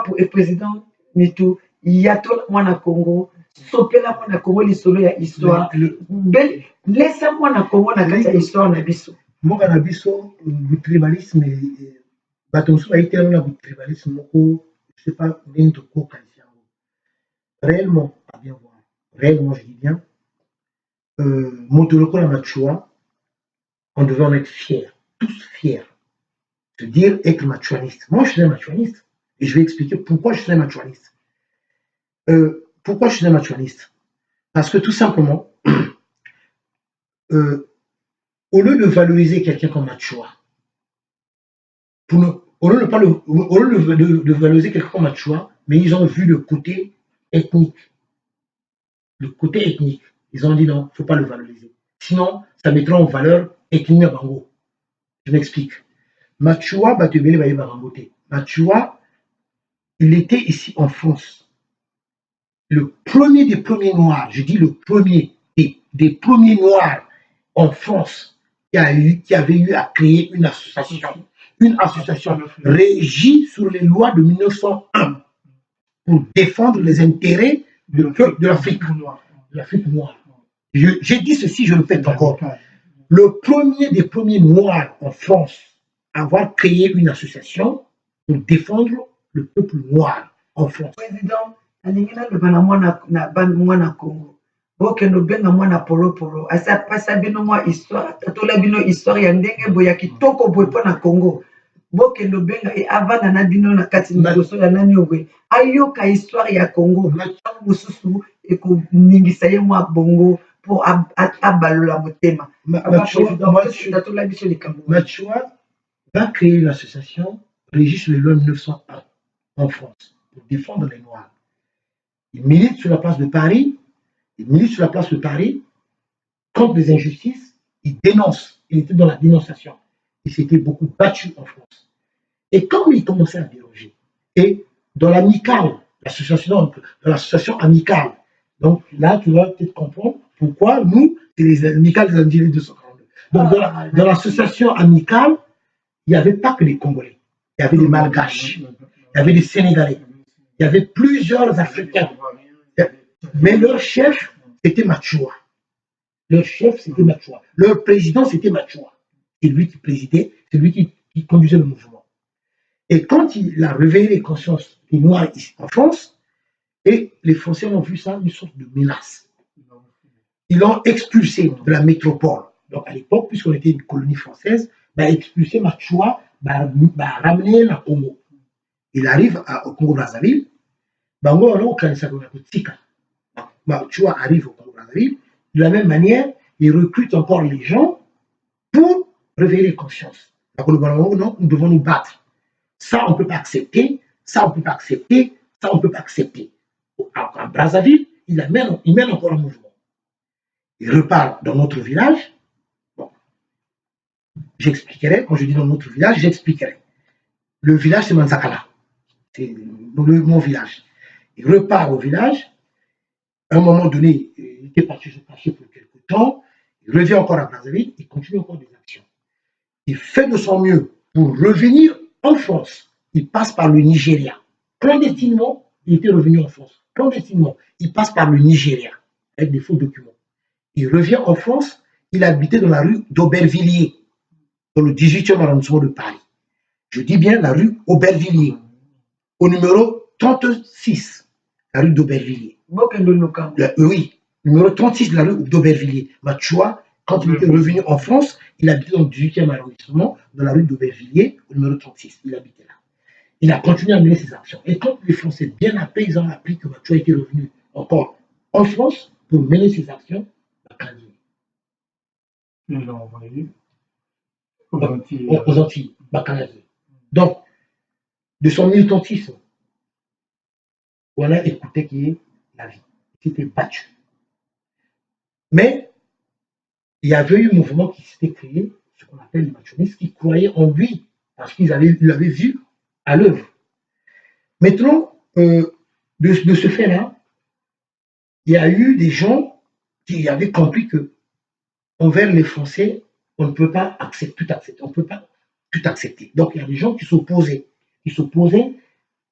pour président Mitu yatola mwana Congo sopela mwana Congo lisolo ya histoire laissa mwana Congo na kati ya histoire na biso moka na biso tribalisme bato mosusu bayitela na tribalisme moko je sais pas ndenge tokokanisi yango réellement à bien voir réellement je dis bien moto lokola Machua on devait en être fiers tous fiers de dire être machuaniste. Moi je suis un machuaniste et je vais expliquer pourquoi je suis un machuaniste. Pourquoi je suis un machuaniste? Parce que tout simplement au lieu de valoriser quelqu'un comme Machua, au lieu de valoriser quelqu'un comme Machua, mais ils ont vu le côté ethnique. Le côté ethnique. Ils ont dit non, il ne faut pas le valoriser. Sinon, ça mettra en valeur ethnie à Bango. Je m'explique. Machua, Machua, il était ici en France. Le premier des premiers noirs, je dis le premier des premiers noirs en France qui avait eu à créer une association régie sur les lois de 1901 pour défendre les intérêts de l'Afrique noire. J'ai dit ceci, je le fais encore. Le premier des premiers noirs en France à avoir créé une association pour défendre le peuple noir en France. Président, bokendo benga mwana polopolo asapasa bino mwa histoire tatola bino histoire ya ndenge boya kitoko boye mpo na Congo bokendo benga avanda na bino na kati liboso ya nani obwe ayoka histoire ya Congo ntango mosusu ekoningisa ye mwa bongo mpo abalola motema tatola biso likambo. Machua va créer une association régie sur les lois 1901 en France pour défendre les Noirs. Il milite sur la place de Paris. Il milite sur la place de Paris contre les injustices, il dénonce, il était dans la dénonciation. Il s'était beaucoup battu en France. Et quand il commençait à déroger, et dans l'amicale, l'association amicale, donc là tu vas peut-être comprendre pourquoi nous, c'est les amicales des Antilles 242. Donc dans l'association amicale, il n'y avait pas que les Congolais, il y avait des Malgaches, il y avait des Sénégalais, il y avait plusieurs Africains. Mais leur chef, c'était Machua. Leur chef, c'était Machua. Leur président, c'était Machua. C'est lui qui présidait, c'est lui qui conduisait le mouvement. Et quand il a réveillé les consciences des Noirs ici en France, et les Français ont vu ça une sorte de menace. Ils l'ont expulsé de la métropole. Donc à l'époque, puisqu'on était une colonie française, expulsé Machua, ramener le Congo. Il arrive au Congo-Brazzaville. Bango, alors, quand il s'appelle Tika. Machua arrive au Congo-Brazzaville, de la même manière, il recrute encore les gens pour réveiller les consciences. Non, nous devons nous battre. Ça, on ne peut pas accepter, ça, on ne peut pas accepter, ça, on ne peut pas accepter. À Brazzaville, il mène encore un mouvement. Il repart dans notre village. Bon, j'expliquerai, quand je dis dans notre village, j'expliquerai. Le village, c'est Manzakala. C'est mon village. Il repart au village. À un moment donné, il était parti se cacher pour quelque temps, il revient encore à Brazzaville, il continue encore des actions. Il fait de son mieux pour revenir en France. Il passe par le Nigeria. Clandestinement, il était revenu en France. Clandestinement, il passe par le Nigeria avec des faux documents. Il revient en France, il habitait dans la rue d'Aubervilliers, dans le 18e arrondissement de Paris. Je dis bien la rue Aubervilliers, au numéro 36, la rue d'Aubervilliers. Oui, numéro 36 de la rue d'Aubervilliers. Machua, quand il était revenu en France, il habitait dans le 18e arrondissement, dans la rue d'Aubervilliers, au numéro 36. Il habitait là. Il a continué à mener ses actions. Et quand les Français, bien après, ils ont appris que Machua était revenu encore en France pour mener ses actions, ils l'ont envoyé aux Antilles, Bacanadier. Donc, de son militantisme, on a écouté qui est la vie. Il s'était battu. Mais il y avait eu un mouvement qui s'était créé, ce qu'on appelle les machuanistes, qui croyaient en lui, parce qu'ils l'avaient vu à l'œuvre. Maintenant, de ce fait-là, il y a eu des gens qui avaient compris que, envers les Français, on ne peut pas accepter, tout accepter. On ne peut pas tout accepter. Donc, il y a des gens qui s'opposaient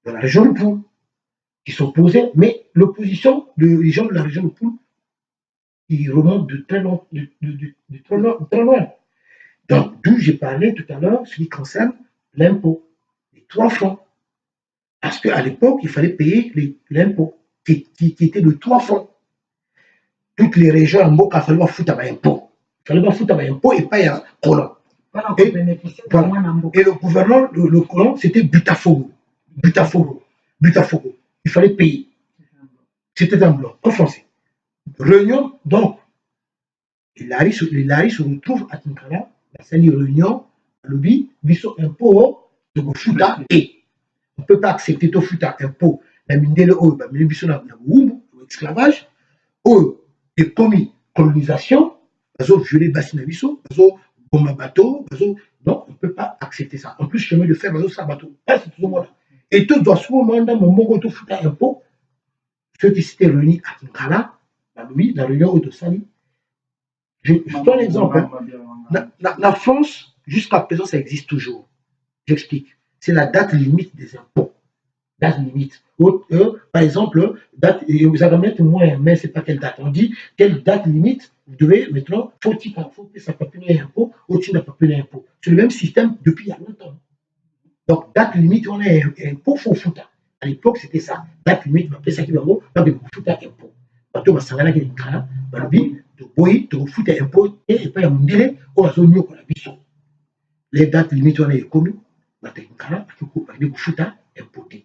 dans la région de Poul, qui s'opposaient, mais l'opposition des gens de la région de Poul, ils remontent de très loin, très loin. Donc, d'où j'ai parlé tout à l'heure, ce qui concerne l'impôt, les 3 francs. Parce qu'à l'époque, il fallait payer l'impôt, qui était de 3 francs. Toutes les régions en Mboka, il fallait pas foutre à impôt. Il fallait pas foutre à impôt et pas à colon. Et le gouvernement, le colon, c'était Butafogo. Butafogo. Il fallait payer. C'était un blanc, en français. Réunion, donc, les Lari se retrouvent à Tinkara, c'est une réunion, à l'objet, biso impôt, de Futa et. On ne peut pas accepter tout Futa impôt. La mine de l'eau, la mine biso, l'esclavage, et commis colonisation, bazo violé bassina biso, bazo bomba bateau, bazo. Non, on ne peut pas accepter ça. En plus, chemin de fer, bazo ça bateau. C'est tout le monde. Et tout dans ce moment, dans mon moment, tout Futa impôt, ceux qui s'étaient réunis à Tinkara, la réunion de Sali. Je donne un exemple. La France, jusqu'à présent, ça existe toujours. J'explique. C'est la date limite des impôts. Date limite. Par exemple, date, vous allez mettre moins, mais ce n'est pas quelle date. On dit quelle date limite, vous devez maintenant, faut-il que ça peut payer l'impôt, ou-il n'a pas payé l'impôt. C'est le même système depuis il y a longtemps. Donc, date limite, on a un impôt, faut foutre. À l'époque, c'était ça. Date limite, on appelle ça qui va donc il faut foutre un impôt. Bateau, on va s'en aller avec une crâne, de boy, de foutre un impôt, et pas y a mon délai, on va se mieux qu'on a vu. Les dates limites, on a commis, on a une crâne, on a foutre un impôt. Et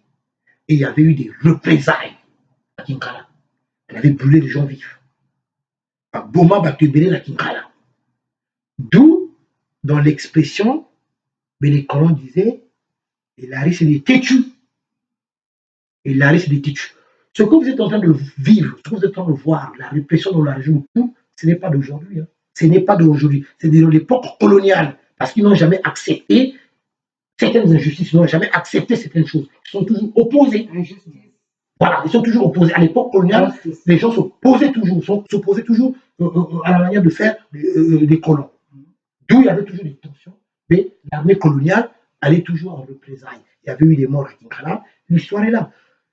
il y avait eu des représailles à Kinkala. On avait brûlé les gens vifs. À Boma, Batubélé, à Kinkala. D'où, dans l'expression, les colons disaient, et Larry, c'est des têtus. Et Larry, c'est des têtus. Ce que vous êtes en train de vivre, ce que vous êtes en train de voir, la répression dans la région, ce n'est pas d'aujourd'hui. Hein. Ce n'est pas d'aujourd'hui. C'est de l'époque coloniale. Parce qu'ils n'ont jamais accepté certaines injustices, ils n'ont jamais accepté certaines choses. Ils sont toujours opposés. Voilà, ils sont toujours opposés. À l'époque coloniale, les gens s'opposaient toujours à la manière de faire des colons. D'où il y avait toujours des tensions, mais l'armée coloniale allait toujours en représailles. Il y avait eu des morts à Kinkala, l'histoire est là.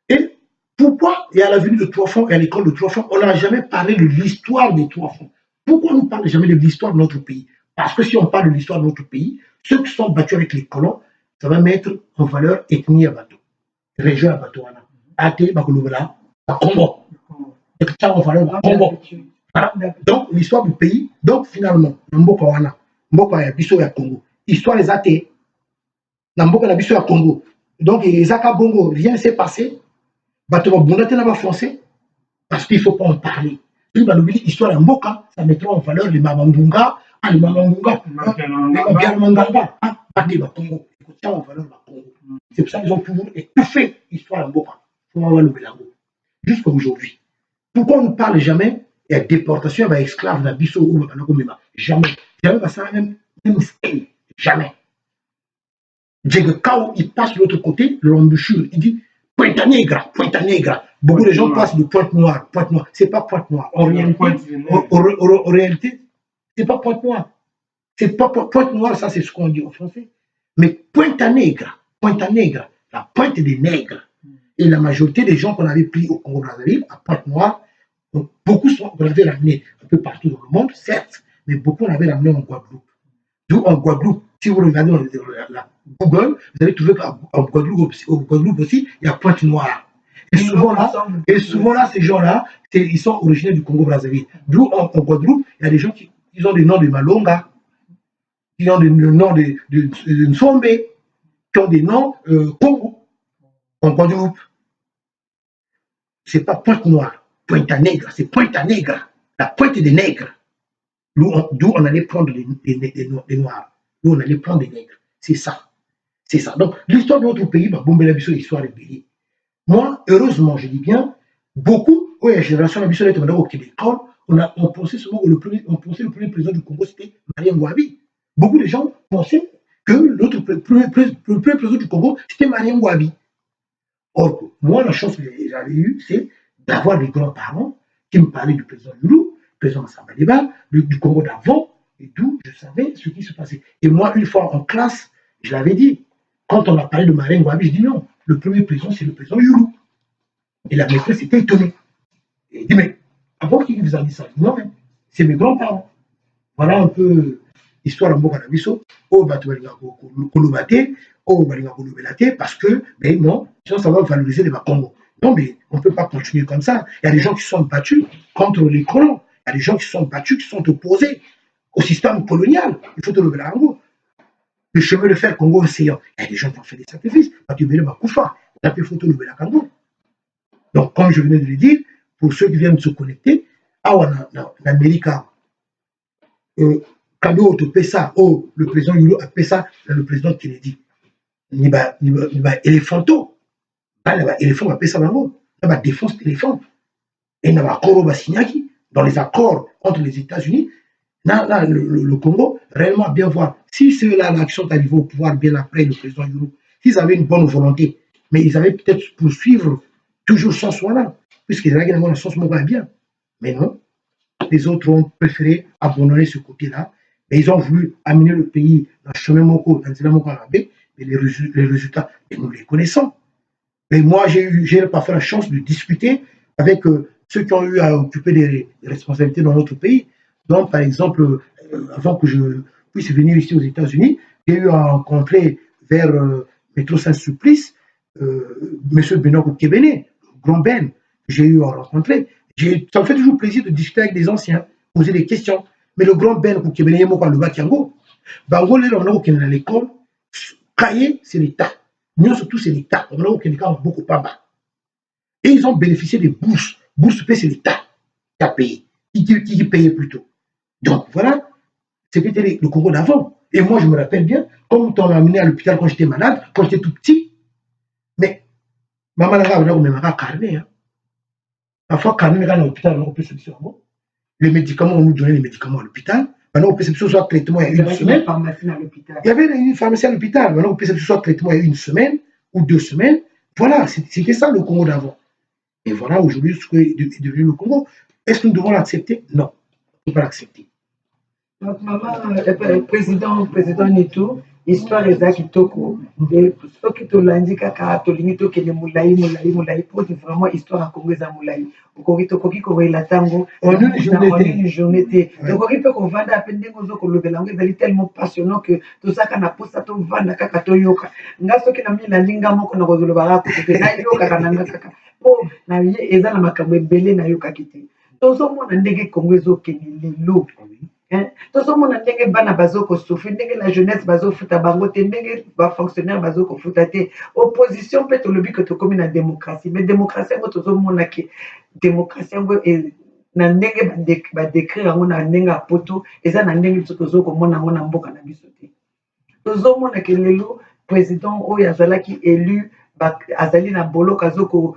Et pourquoi, et à la venue de Trois Fonds et à l'école de Trois Fonds, on n'a jamais parlé de l'histoire des Trois Fonds? Pourquoi on ne parle jamais de l'histoire de notre pays? Parce que si on parle de l'histoire de notre pays, ceux qui sont battus avec les colons, ça va mettre en valeur ethnie à bateau, région à bateau. Ate, Bakolobela, Congo. Ça en valeur Congo. Donc, l'histoire du pays, donc finalement, Mboka Wana, Mboka ya Biso ya Congo, histoire des athées, Mboka ya Biso ya Congo. Donc, les Aka Bongo, rien ne s'est passé. Bateau Bondate n'a pas français, parce qu'il ne faut pas en parler. L'histoire de Mboka, ça mettra en valeur les Mamambunga, les Mamambunga, les Mabiamanganga, les Congo. C'est pour ça qu'ils ont toujours étouffé l'histoire de Mboka. Jusqu'à aujourd'hui. Pourquoi on ne parle jamais de la déportation des esclaves dans Bisso ou dans jamais. Jamais parce que ça même jamais. Djegekao, il passe de l'autre côté, l'embouchure, il dit Pointe Negra, Pointe Negra. Beaucoup de gens passent de Pointe Noire, Pointe Noire. C'est pas Pointe Noire. En réalité, c'est pas Pointe Noire. C'est pas Pointe Noire, ça c'est ce qu'on dit en français. Mais Pointe Negra, la pointe des nègres. Et la majorité des gens qu'on avait pris au Congo-Brazzaville, à Pointe-Noire, beaucoup on avait ramené un peu partout dans le monde, certes, mais beaucoup on avait ramené en Guadeloupe. D'où en Guadeloupe, si vous regardez dans la Google, vous allez trouver qu'en Guadeloupe aussi, il y a Pointe-Noire. Et souvent là, ces gens-là, ils sont originaires du Congo-Brazzaville. D'où en Guadeloupe, il y a des gens qui ont des noms de Malonga, qui ont des noms de Nsombe, qui ont des noms Congo. En Guadeloupe, c'est pas Pointe-Noire, Pointe-Negra, c'est Pointe-Negra, la pointe des nègres. D'où on allait prendre les noirs, d'où on allait prendre les nègres. C'est ça. C'est ça. Donc, l'histoire de notre pays, l'histoire est bélier. Moi, heureusement, je dis bien, beaucoup, la génération de au Québec, on pensait souvent que le premier président du Congo, c'était Marien Ngouabi. Beaucoup de gens pensaient que le premier président du Congo, c'était Marien Ngouabi. Or, moi, la chance que j'avais eue, c'est d'avoir des grands-parents qui me parlaient du président Loulou, du président Massamba Deba, du Congo d'avant, Et d'où je savais ce qui se passait. Et moi, une fois en classe, je l'avais dit, quand on a parlé de Marine Ngouabi, je dis non, le premier président, c'est le président Youlou. Et la maîtresse était étonnée. Et il dit, mais avant qui vous a dit ça? Non, mais c'est mes grands-parents. Voilà un peu l'histoire en Boka Nabiso. Oh, bah, tu vas dire Kolobate, oh, bah, Kolobelate, parce que, mais non, sinon ça va valoriser les Congo. Non, mais on ne peut pas continuer comme ça. Il y a des gens qui sont battus contre les colons. Il y a des gens qui sont battus, qui sont opposés au système colonial. Il faut te lever la Congo. Le chemin de fer Congo-Océan. Il y a des gens qui ont fait des sacrifices. Tu veux ma Koufa. Il faut te lever la Congo. Donc, comme je venais de le dire, pour ceux qui viennent de se connecter, en Amérique, Kado te paie ça, oh, le président Yulo a payé ça, le président Kennedy. Il va éléphanto. Il va éléphant, va payer ça, il va défense éléphant. Et il va accord signaki dans les accords entre les États-Unis. Là, le Congo, réellement bien voir. Si ceux-là qui sont arrivés au pouvoir bien après le président Yulo, s'ils avaient une bonne volonté, mais ils avaient peut-être poursuivre toujours sans soi-là, puisqu'ils avaient une sens bien. Mais non, les autres ont préféré abandonner ce côté-là. Et ils ont voulu amener le pays dans le chemin Moko, dans le Moko Arabé, et les résultats, et nous les connaissons. Mais moi, j'ai parfois la chance de discuter avec ceux qui ont eu à occuper des responsabilités dans notre pays. Donc, par exemple, avant que je puisse venir ici aux États-Unis, j'ai eu à rencontrer vers Métro Saint-Sulpice M. Benoît Kébéné, Grand Ben, que j'ai eu à rencontrer. Ça me fait toujours plaisir de discuter avec des anciens, poser des questions. Mais le Grand Ben Kébéné, il le Bakiango. Bango, on est à l'école, cahier, c'est l'État. Nous, surtout, c'est l'État. On a beaucoup pas bas. Et ils ont bénéficié des bourses. Bourses, c'est l'État qui a payé, qui payait plutôt. Donc, voilà, c'était le Congo d'avant. Et moi, je me rappelle bien, comme on m'a amené à l'hôpital quand j'étais malade, quand j'étais tout petit, mais maman n'a carnet. Parfois, carnet, à l'hôpital, on peut se dire, les médicaments, on nous donnait les médicaments à l'hôpital. Maintenant, on peut se soit traitement il y a une semaine. Il y avait une pharmacie à l'hôpital. Maintenant, on peut se soit traitement il y a une semaine ou 2 semaines. Voilà, c'était ça le Congo d'avant. Et voilà aujourd'hui ce qui est devenu le Congo. Est-ce que nous devons l'accepter? Non, on ne peut pas l'accepter. Donc, maman, président Nito, histoire eza kitoko. Soki tolandi kaka tolingi tokende molai po vraiment histoire ya Congo eza molai. Tokoki kowela ntango en une journée te. Tokoki mpe kovanda mpe ndenge ozokolobela yango ezali tellement passionnant que tozalaka na posa tovanda kaka toyoka. Nga soki na milandi nga moko na kozolobaka kote mpe nayokaka na nga kaka mpo na ye eza na makambo ebele nayokaki te. Tozomona ndenge Congo ezokende lelo. Tozomona ndenge bana bazokosufri, ndenge la jeunesse bazofuta bango te, ndenge bafonctionnaire bazokofuta te. Opposition mpe tolobi ke tokomi na démocratie, mais démocratie yango tozomona ke démocratie yango na ndenge badécrire yango na ndenge ya poto eza na ndenge biso tozokomona yango na mboka na biso te. Tozomona ke lelo président oyo azalaki élu azali na boloko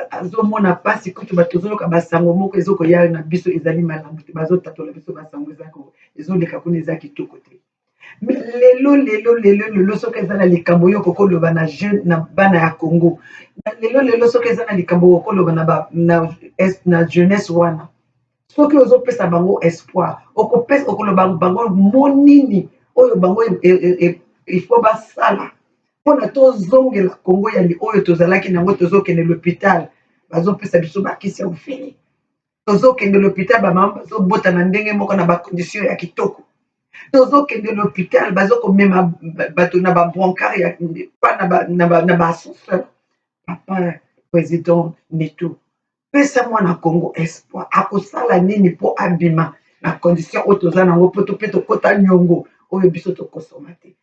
azomona pasi kutu bato tozoloka basango moko ezokoya na biso ezali malamu te bazotatola biso basango ezoleka kuna eza kitoko te. Mais lelo soki eza na likambo oyo kokoloba na bana ya Congo, lelo soki eza na likambo kokoloba na jeunesse wana, soki ozopesa bango espoir okoloba bango monini oyo bango ifo basala mpona tozongela Congo ya oyo tozalaki nango tozokende l'hôpital bazopesa biso bakisi ya ofini tozokende l'hôpital bamama bazobota na ndenge moko na bacondition ya kitoko tozokende l'hôpital bazokomema bato na babroncard na baascenseur. Papa président Neto, pesa mwana Congo espoir akosala nini mpo abima na condition oyo toza nango mpo mpe tokota nyongo oyo biso tokosoma te.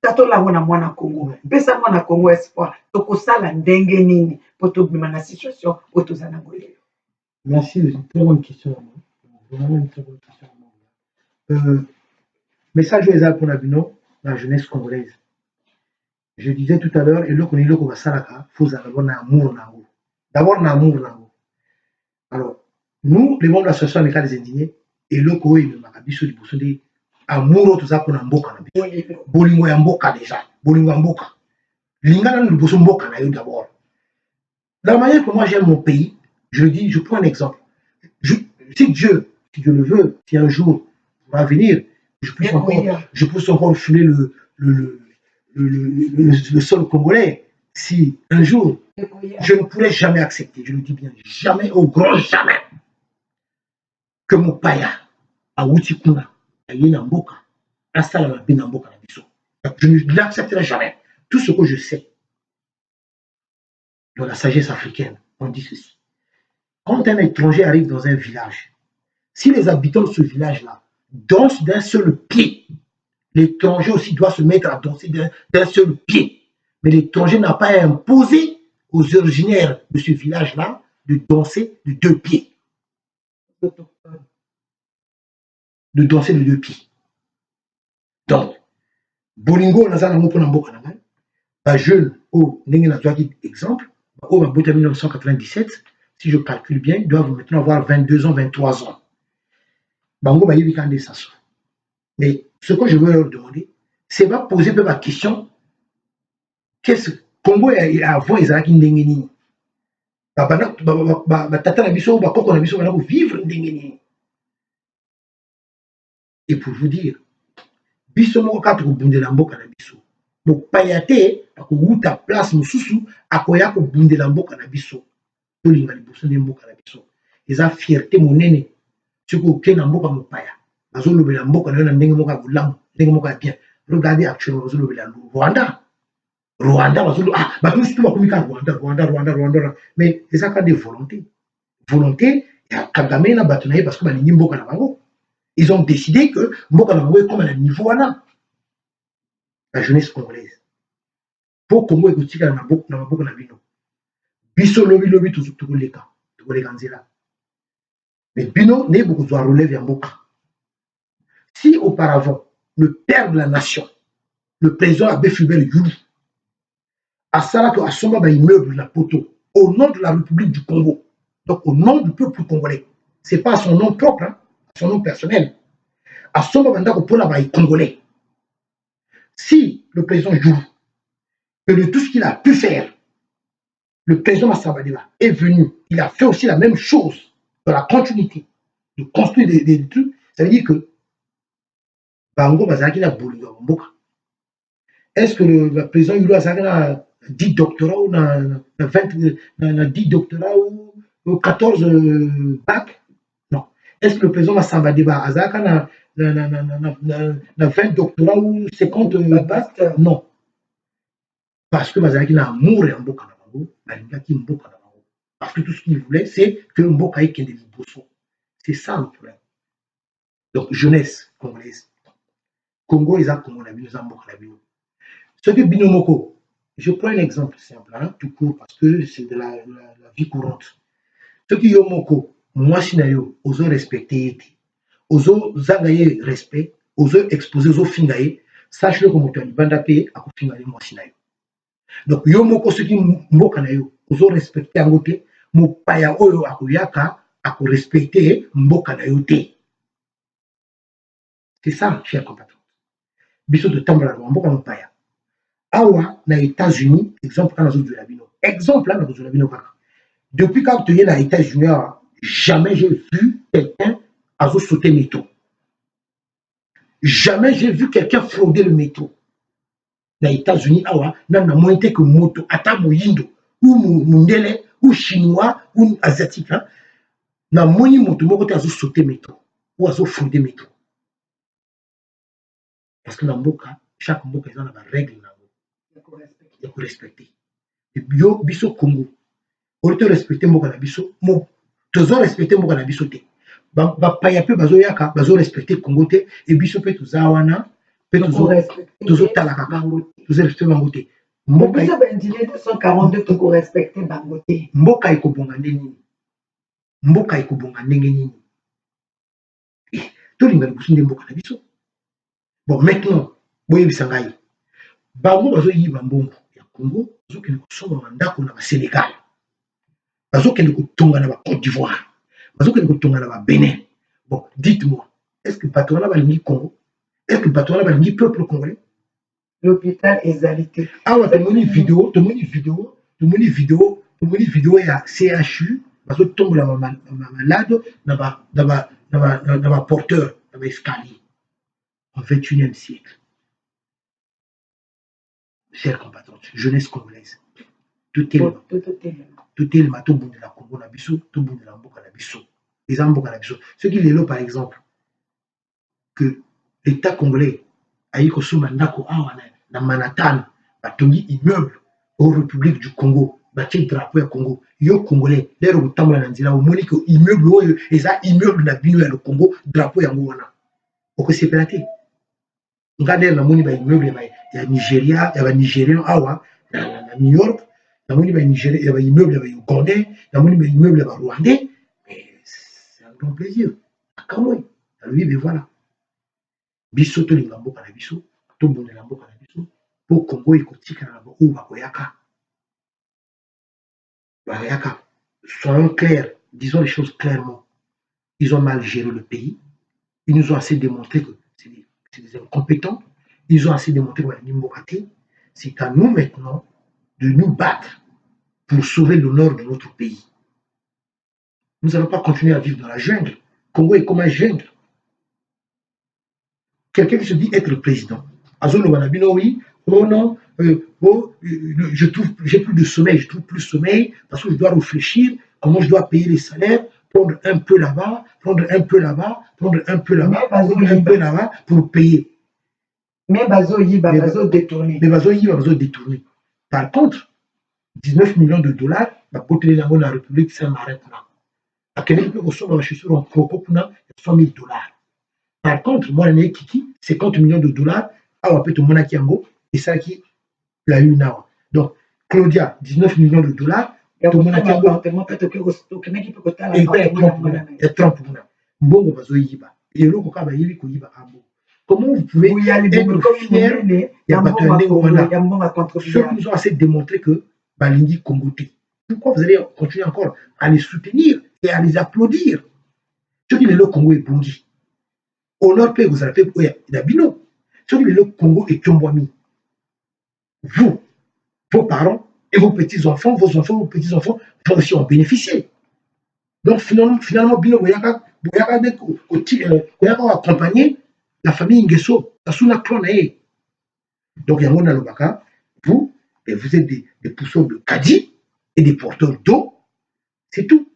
Tatolango na mwana Congo, pesa mwana Congo espoir, tokosala ndenge nini pour tobima na situation oyo toza nango lelo. Merci, c'est une très bonne question. Vraiment une très bonne question. Message aux pour la jeunesse congolaise. Je disais tout à l'heure, et là, il faut d'abord l'amour. D'abord l'amour. Alors, nous, les membres de l'association amicale des indignés, et là, il y a amour tout ça pour mboka na biso bolingo ya mboka déjà bolingo ya mboka lingana na liboso mboka na yo d'abord. La manière que moi j'aime mon pays, je le dis, je prends un exemple. Si Dieu le veut, si un jour pourra venir je puisse encore fouler le sol congolais. Si un jour, je ne pourrais jamais accepter, je le dis bien, jamais, au grand jamais, que mon paya, à Wutikuna, à Yenamboka, à Salamabinamboka, je ne l'accepterai jamais. Tout ce que je sais dans la sagesse africaine, on dit ceci. Quand un étranger arrive dans un village, si les habitants de ce village-là dansent d'un seul pied, l'étranger aussi doit se mettre à danser d'un seul pied. Mais l'étranger n'a pas imposé aux originaires de ce village-là de danser de deux pieds. De danser de deux pieds. Donc, Bolingo, on a un jeune, au exemple, au 1997, si je calcule bien, ils doivent maintenant avoir 22 ans, 23 ans. Mais ce que je veux leur demander, c'est de poser la question, qu'est-ce que Congo avant ils avaient une vivre une. Et pour vous dire, biso moko kati kobundela mboka na biso mopaya te akowuta place mosusu akoya kobundela mboka na biso tolinga liboso nde mboka na biso eza fierté monene soki okei na mboka mopaya bazolobela mboka na yo na ndenge moko ya bolamu ndenge moko ya bien. Regardez actuellement bazolobela Rwanda bato mosusu bakomi kaka Rwanda mais eza kaka de volonté ya Kagame na bato na ye parce que balingi mboka na bango. Ils ont décidé que mboka na bango ekoma na niveau wana. La jeunesse congolaise po Congo ekotikala na maboko na bino biso lobi tokoleka nzela mais bino nde bokozwa relève ya mboka. Si auparavant le père de la nation, le président Abbé Fulbert Yulu, asalaka asomba ba immeuble na poto au nom de la République du Congo, donc au nom du peuple congolais, c'est pas son nom propre, hein, son nom personnel, asomba bandako pona ba congolais. Si le président Yulu, que de tout ce qu'il a pu faire, le président Massabadeva est venu, il a fait aussi la même chose dans la continuité de construire des trucs, ça veut dire que Bango Bazaki n'a boulot dans Mboka. Est-ce que le président Yulu a 10 doctorats ou 10 doctorats ou 14 bacs? Non. Est-ce que le président Massabadeva a 20 doctorats ou 50 bacs? Non. Parce que Bazaki n'a amour en Mboka. Parce que tout ce qu'il voulait, c'est que Mboka ait des bossons. C'est ça le problème. Donc, jeunesse congolaise. Congo, ils ont Congo, ils ont Mboka. Ce que Binomoko, je prends un exemple simple, hein, tout court, parce que c'est de la vie courante. Ce qui est Moko, moi, si nayo, oso respecter, oso zangaye respect, oso exposer, oso fingaye, sache-le comme tu as dit, banda paye, à fingaye, moi, si nayo. Donc, yo moko, ce qui mboka nayo, oso respecter en côté, mo paya oyo akoyaka, ako respecter mboka nayo te. C'est ça, chers compatriotes. Biso de tambola, mboka mo paya. Awa, na États-Unis, exemple, quand on a Labino. Exemple, là, on a Labino. Depuis quand tu es dans les États-Unis, jamais j'ai vu quelqu'un à sauter le métro. Jamais j'ai vu quelqu'un frauder le métro. Dans les États-Unis, awa, n'a moins été que moto, ata moyindo, ou mundele, ou chinois, ou asiatique, hein. N'a moins moto, mon côté à sauter le métro, ou à frauder le métro. Parce que dans Mboka, chaque Mboka, ils ont des règles. Il faut respecter. Et bio biso Congo. On te respecter mboka na biso. Mo tozo respecter mboka na biso te. Ba paya pe bazo yaka bazo respecter Congo te et biso pe tozawana pe tozo talaka bango. Tozo respecter bango te. Mboka biso bendile 242 to respecter bango te. Mboka ekobonga ndenge. Mboka ekobonga ndenge nini. To linga biso ndenge mboka na biso. Bon maintenant, boye bisangai. Bango bazo yiba mbongo ya Congo, bazo kende kosomba mandako na Sénégal. Bazo kende kotonga na Côte d'Ivoire. Bazo kende kotonga na Bénin. Bon, dites-moi, est-ce que Patouana balingi Congo? Est-ce que Patouana balingi peuple congolais? L'hôpital exalité. Ah ouais, tomoni vidéo ya CHU, bazo tomba na malade na ba porteur, na ba escalier. au XXIe siècle. Chers compatriotes, jeunesse congolaise, tout est le matin de la Congo, tout le la Mboka na biso. Les Mboka na biso. Ce qui est là, par exemple, que l'État congolais a eu que mandako na Manhattan, batongi immeuble aux République du Congo, bâti drapeau ya Congo. Yo congolais, l'air au tambola na nzila, au monique immeuble, et ça immeuble na bino ya le Congo, drapeau ya Ngouana. Oko c'est pélaté. Regardez la moni ba immeuble ya Nigeria, ya ba Nigérian awa, na New York, la moni ba Nigeria, ya ba immeuble ya ba Ougandais, la moni ba immeuble ya ba Rwandais, mais c'est un grand plaisir. Akamoi, lui, mais voilà. Biso to linga mboka na biso, to bondela mboka na biso, po Congo ekotika na ba ou bakoyaka. Bakoyaka. Soyons clairs, disons les choses clairement. Ils ont mal géré le pays. Ils nous ont assez démontré que c'est des incompétents. Ils ont assez démontré que c'est à nous maintenant de nous battre pour sauver l'honneur de notre pays. Nous n'allons pas continuer à vivre dans la jungle. Congo est comme un jungle. Quelqu'un qui se dit être le président. Azolo Wanabino, oui, oh non, j'ai plus de sommeil, je trouve plus de sommeil parce que je dois réfléchir comment je dois payer les salaires, prendre un peu là-bas, prendre un peu là-bas, prendre un peu là-bas, prendre un peu là-bas pour payer. Mais Bazo Yiba, Bazo détourné. Mais Bazo Yiba, Bazo détourné. Par contre, 19 millions de dollars, la côté de la République, ça m'arrête là. À quel point on soit dans la chaussure en propos pour 100 000 dollars. Par contre, moi, l'année Kiki, 50 millions de dollars, à Wapet au Monakiango, et ça qui l'a eu now. Donc, Claudia, 19 millions de dollars, et tout Monakiango. Et 30 pour moi. Mbongo Bazo Yiba. Et le Koka Yibi Koyiba Ambo. Comment vous pouvez être fier de ceux qui nous ont assez démontré que Balindi Congoté. Pourquoi vous allez continuer encore à les soutenir et à les applaudir? Ceux qui le Congo est bondi. Honneur paix, vous avez fait Dabino. Ceux qui le Congo est Tchombwami. Vous, vos parents et vos petits-enfants, vos petits-enfants vont aussi en bénéficier. Donc finalement, Bino, vous avez accompagné la famille Nguesso, Tasuna Klonae. Donc, Yamona Lobaka, vous êtes des pousseurs de caddie et des porteurs d'eau. C'est tout.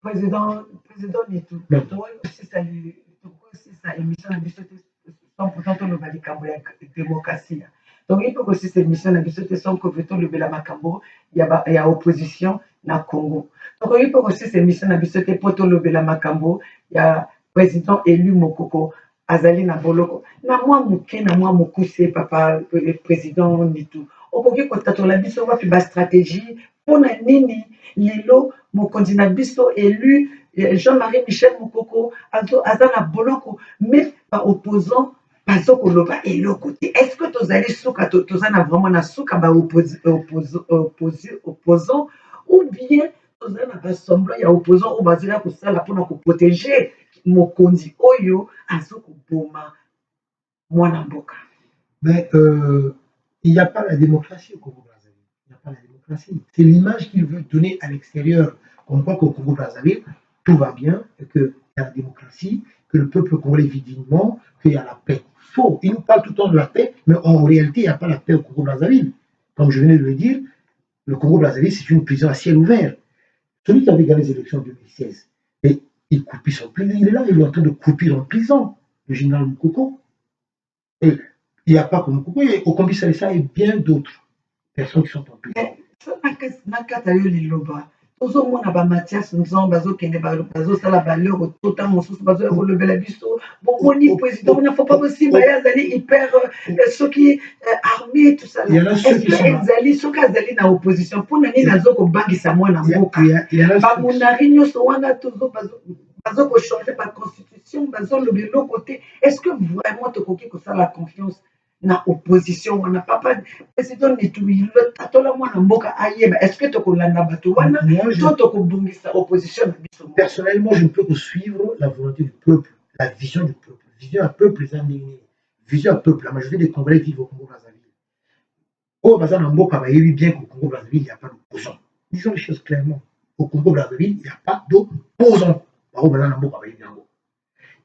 Président Netou, aussi ça émission de 100% de la démocratie. Donc, il faut aussi cette émission de 100% de la Macambo, il y a opposition dans le Congo. Donc, il faut aussi cette émission de 100% de la Macambo, il y a président élu Mokoko. Azali na boloko na mwa muke na mwa mokuse papa président Netou okoki kotatola biso wapi ba stratégie pona nini lelo mokonzi na biso élu Jean-Marie Michel Mokoko aza na boloko mais ba opposant bazo koloba eloko te. Est-ce que tozali suka tozana vraiment na suka ba opposant ou bien tozana ba semblant ya opposant ou bazela kosala pona ko protéger mokonzi oyo azokoboma mwana mboka. Mais il n'y a pas la démocratie au Congo-Brazzaville. Il n'y a pas la démocratie. C'est l'image qu'il veut donner à l'extérieur. On croit qu'au Congo-Brazzaville, tout va bien, qu'il y a la démocratie, que le peuple congolais vit dignement, qu'il y a la paix. Faux. Il nous parle tout le temps de la paix, mais en réalité, il n'y a pas la paix au Congo-Brazzaville. Comme je venais de le dire, le Congo-Brazzaville, c'est une prison à ciel ouvert. Celui qui avait gagné les élections en 2016, et il coupit son prison. Il est là, il est en train de couper en prison, le général Moukoko. Et il n'y a pas que Moukoko, au Combi Salissa et bien d'autres personnes qui sont en prison. tozomona bamatias nzon bazokende bazosala baleur tota mosusu bazoya kolobela biso bomoni président wana faut pas kosimba ye azali hyper soki armé tout ça ezali soki azali na opposition mpona nini azokobangisa mwana mboka bamonari nyonso wana bazokochange baconstitution bazoloba eloko te. Est-ce que vraiment tokoki kosala confiance na opposition wana papa président Netou atola mwana mboka ayeba est-ce que tokolanda bato wana to tokobungisa opposition na biso? Personnellement, je ne peux que suivre la volonté du peuple, la vision du peuple. Vision à peuple, vision à peuple. La majorité des Congolais vivent au Congo-Brazzaville. Au Mboka, il y a bien qu'au Congo-Brazzaville, il n'y a pas d'opposant. Disons les choses clairement. Au Congo-Brazzaville, il n'y a pas d'opposant.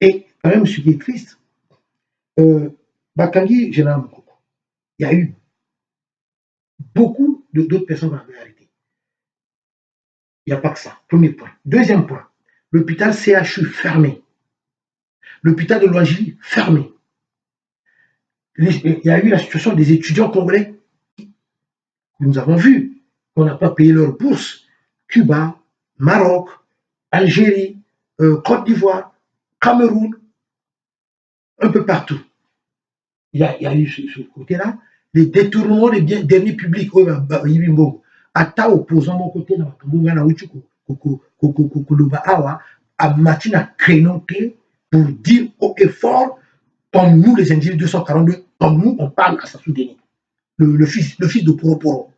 Et quand même, ce qui est triste, Bakangi, général Mokoko, il y a eu beaucoup d'autres personnes qu'on avait arrêtées. Il n'y a pas que ça. Premier point. Deuxième point, l'hôpital CHU fermé. L'hôpital de Louangili fermé. Il y a eu la situation des étudiants congolais. Nous avons vu qu'on n'a pas payé leur bourse. Cuba, Maroc, Algérie, Côte d'Ivoire, Cameroun, un peu partout. Il y a eu ce côté-là, les détournements des derniers publics. Ata opposant mon côté, à Matina Crénoté pour dire haut et fort, comme nous les individus 242, comme nous on parle à Sassou Deni, le fils de Poroporo.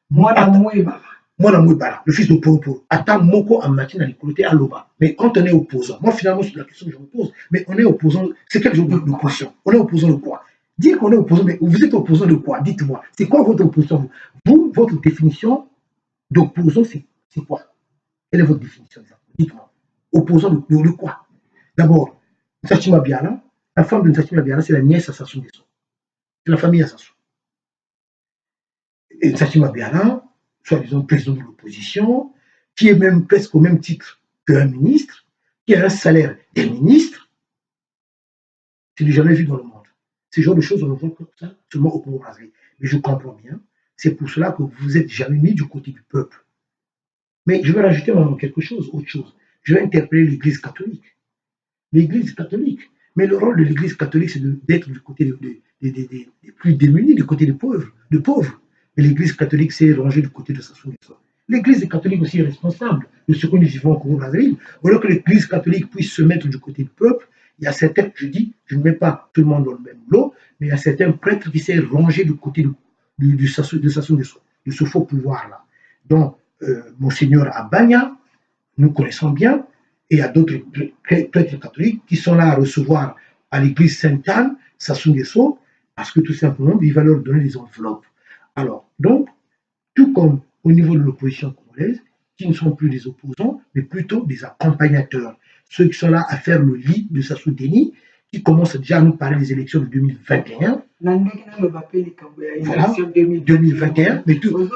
Moi, le fils de Poroporo. Ata Moko à Matina Crénoté à Loba. Mais quand on est opposant, moi finalement c'est la question que je me pose, mais on est opposant, c'est quel genre d'opposition? On est opposant de quoi? Dire qu'on est opposant, mais vous êtes opposant de quoi? Dites-moi, c'est quoi votre opposition? Vous, votre définition d'opposant, c'est quoi? Quelle est votre définition? Dites-moi. Opposant de quoi? D'abord, Nsachima Biala, la femme de Nsachima Biala, c'est la nièce à Sassou Nguesso. C'est la famille à Sassou. Et Nsachima Biala, soi-disant président de l'opposition, qui est même presque au même titre qu'un ministre, qui a un salaire des ministres, c'est du jamais vu dans le monde. Ce genre de choses, on le voit comme ça, seulement au Congo Brazzaville. Mais je comprends bien. C'est pour cela que vous n'êtes jamais mis du côté du peuple. Mais je vais rajouter maintenant quelque chose, autre chose. Je vais interpeller l'Église catholique. L'Église catholique. Mais le rôle de l'Église catholique, c'est d'être du côté des plus démunis, du côté des pauvres. Mais l'Église catholique s'est rangée du côté de Sassou Nguesso. L'Église catholique aussi est responsable de ce que nous vivons au Congo Brazzaville. Au lieu que l'Église catholique puisse se mettre du côté du peuple, il y a certains, je dis, je ne mets pas tout le monde dans le même lot, mais il y a certains prêtres qui s'est rangé du côté de Sassou Nguesso, de ce faux pouvoir-là. Donc, Monseigneur Abagna, nous connaissons bien, et il y a d'autres prêtres catholiques qui sont là à recevoir à l'église Sainte-Anne, Sassou Nguesso, parce que tout simplement, il va leur donner des enveloppes. Alors, donc, tout comme au niveau de l'opposition congolaise, qui ne sont plus des opposants, mais plutôt des accompagnateurs. Ceux qui sont là à faire le lit de Sassou Deni, qui commencent déjà à nous parler des élections de 2021. Voilà, 2021, mais tout.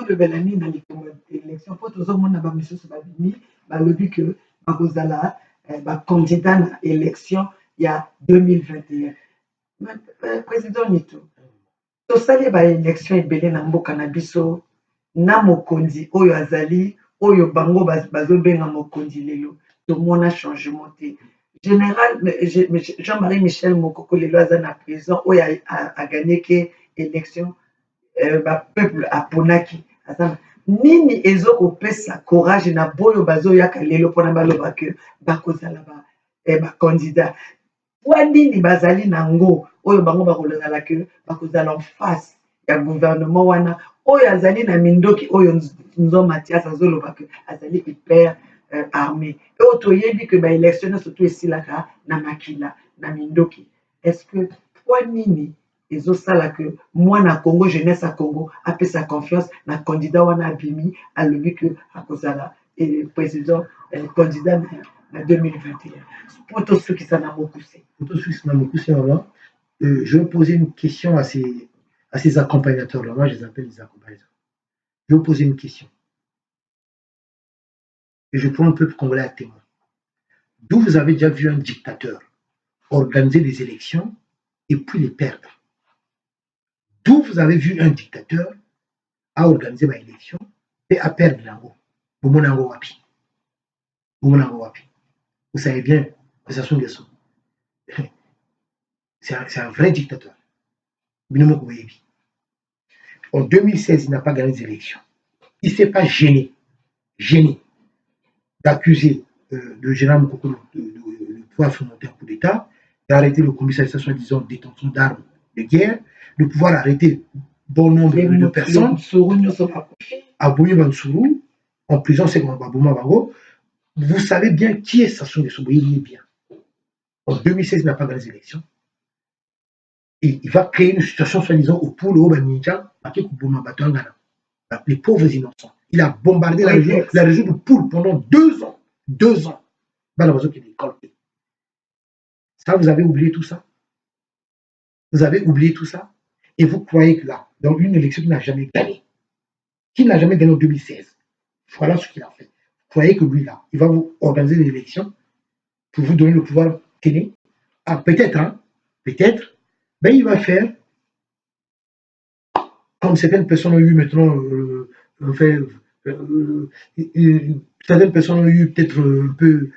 Candidat à l'élection il y a 2021. Président Nito, tosali ba élection ebele na mboka na biso na mokonzi oyo azali oyo bango bazobenga mokonzi lelo tomona changement te. Général Jean-Marie Michel Mokoko lelo aza na prison oyo a gagné ke élection peuple aponaki aza nini ezokopesa courage na boyo bazoyaka lelo mpona baloba ke bakozala bacandidat po nini bazali nango oyo bango bakozala ke bakozala en face ya gouvernement wana oyo azali na mindoki oyo Nzo Mathias azoloba ke azali hyper armé oyo toyebi ke baélection nyonso to esilaka na makila na mindoki. Est-ce que po nini ezosala ke mwana Congo jeunesse ya Congo apesa confiance na candidat wana abimi alobi ke akozala président candidat na 2021 pour tosukisa na mokuse. Je vais poser une question à ces accompagnateurs-là. Moi, je les appelle les accompagnateurs. Je vais poser une question. Et je prends le peuple congolais à témoin. D'où vous avez déjà vu un dictateur organiser des élections et puis les perdre? D'où vous avez vu un dictateur à organiser une élection et à perdre l'ango? Vous savez bien que Sassou Nguesso, c'est un vrai dictateur. En 2016, il n'a pas gagné les élections. Il ne s'est pas gêné d'accuser le général Mokoko de pouvoir fomenter un coup d'État, d'arrêter le commissaire soi-disant détention d'armes de guerre, de pouvoir arrêter bon nombre de personnes. À Bouyé-Bansourou, en prison, c'est comme Babouma Bango. Vous savez bien qui est Sassou Nguesso, bien. En 2016, il n'a pas gagné les élections. Et il va créer une situation soi-disant au Poul, au Baninja, les pauvres innocents. Il a bombardé la région de Poul pendant 2 ans. 2 ans. Ça, vous avez oublié tout ça? Vous avez oublié tout ça et vous croyez que là, dans une élection qu'il n'a jamais gagnée, en 2016, voilà ce qu'il a fait. Vous croyez que lui, là, il va vous organiser une élection pour vous donner le pouvoir télé? Ah, peut-être, hein, peut-être, ben il va faire comme certaines personnes ont eu maintenant, enfin, euh, certaines personnes ont eu peut-être un peu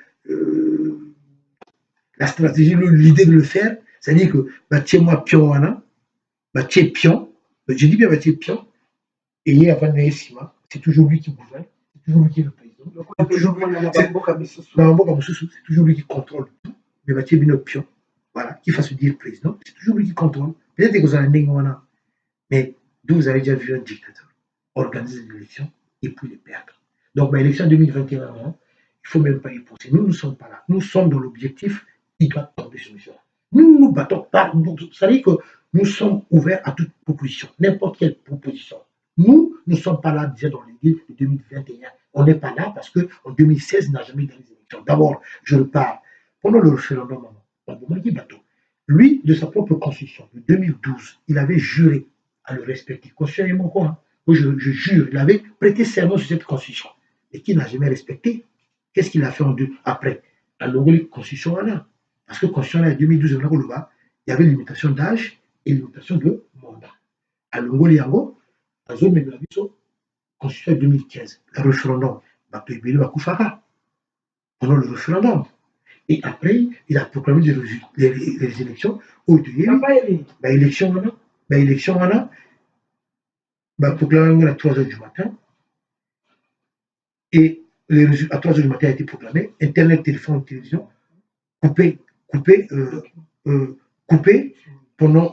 la stratégie, l'idée de le faire, c'est-à-dire que bah, tiens-moi pion, bah, tiens pion, je dis bien bah, tiens pion, et il y a Sima, c'est toujours lui qui gouverne, c'est toujours lui qui est le président. C'est toujours lui qui contrôle tout, mais bah, tiens bien le pion, voilà, qui fasse dire président, c'est toujours lui qui contrôle. Peut-être que vous en avez un, mais d'où vous avez déjà vu un dictateur organiser une élection et puis les perdre. Donc, bah, élection 2021, hein, il ne faut même pas y penser. Nous ne sommes pas là. Nous sommes dans l'objectif, il doit tomber sur monsieur. Nous nous battons pas. Ça veut dire que nous sommes ouverts à toute proposition, n'importe quelle proposition. Nous ne sommes pas là déjà dans l'idée de 2021. On n'est pas là parce qu'en 2016, il n'a jamais gagné les élections. D'abord, je le parle. Pendant le référendum, lui, de sa propre constitution de 2012, il avait juré à le respecter. Constitutionnellement, quoi, hein? Moi, je jure, il avait prêté serment sur cette constitution et qu'il n'a jamais respecté. Qu'est-ce qu'il a fait après? À la constitution, parce que constitution en 2012, il y avait limitation d'âge et limitation de mandat. À l'Ongoli Yango, à zone de la constitution 2015, le référendum, pendant le référendum. Et après, il a proclamé les élections où il y a élection, proclamé à 3h du matin. Et les résultats à 3h du matin a été proclamé. Internet, téléphone, télévision, coupé pendant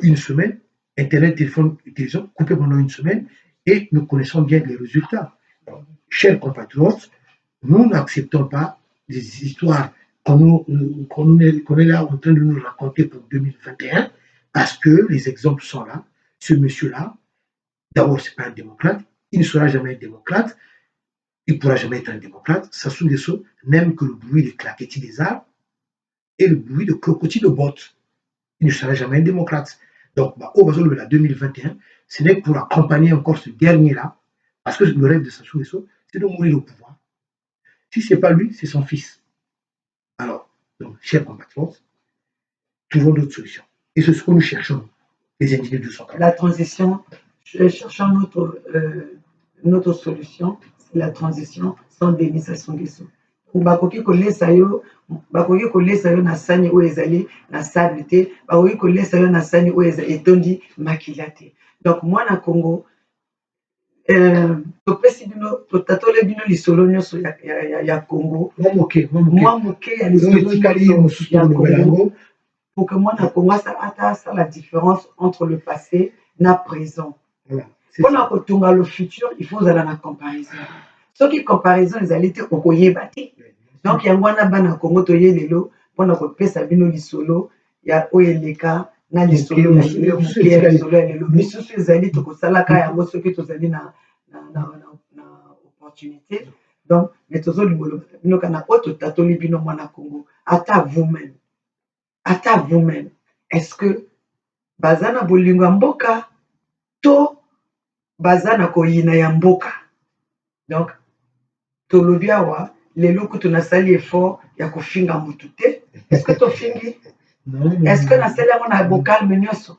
une semaine. Internet, téléphone, télévision, coupé pendant une semaine. Et nous connaissons bien les résultats. Donc, chers compatriotes, nous n'acceptons pas des histoires qu'on est là en train de nous raconter pour 2021 parce que les exemples sont là. Ce monsieur-là, d'abord, ce n'est pas un démocrate, il ne sera jamais un démocrate, il ne pourra jamais être un démocrate. Sassou Nguesso n'aime que le bruit des claquetis des arbres et le bruit de crocotis de bottes. Il ne sera jamais un démocrate. Donc, au Basel de la 2021, ce n'est que pour accompagner encore ce dernier-là, parce que le rêve de Sassou Nguesso, c'est de mourir au pouvoir. Si ce n'est pas lui, c'est son fils. Alors, donc, chers compatriotes, trouvons d'autres solutions. Et c'est ce que nous cherchons, les individus sont la transition, cherchons notre solution, c'est la transition sans Denis Sassou Nguesso. Bakoki kolesa yo na sani oyo ezali na sable te, bakoki kolesa yo na sani oyo etondi makila te. Donc mwana Congo, topesi bino totatole bino lisolo nyonso ya Congo, mwa moke ya lisolo ya Congo, pour que mwana Congo ata la différence entre le passé na présent. Pour kotunga le futur, il faut ozala na comparaison. Soki comparaison ezali te okoyeba te. Donc yango wana bana Congo toye lelo mpona kopesa bino lisolo ya oyo eleka na lisolo ya lelo moke ya lisolo ya lelo misusu ezali tokosalaka yango soki tozali na opportunité. Donc mais tozolinga bino kana oyo totatoli bino mwana Congo ata vous-même est-ce que baza na bolingo ya mboka to baza na koyina ya mboka? Donc tolobi awa lelo kutu nasali effort ya kofinga mutu te. Est-ce que tofingi? Est-ce que nasali yango na bokalme nyonso?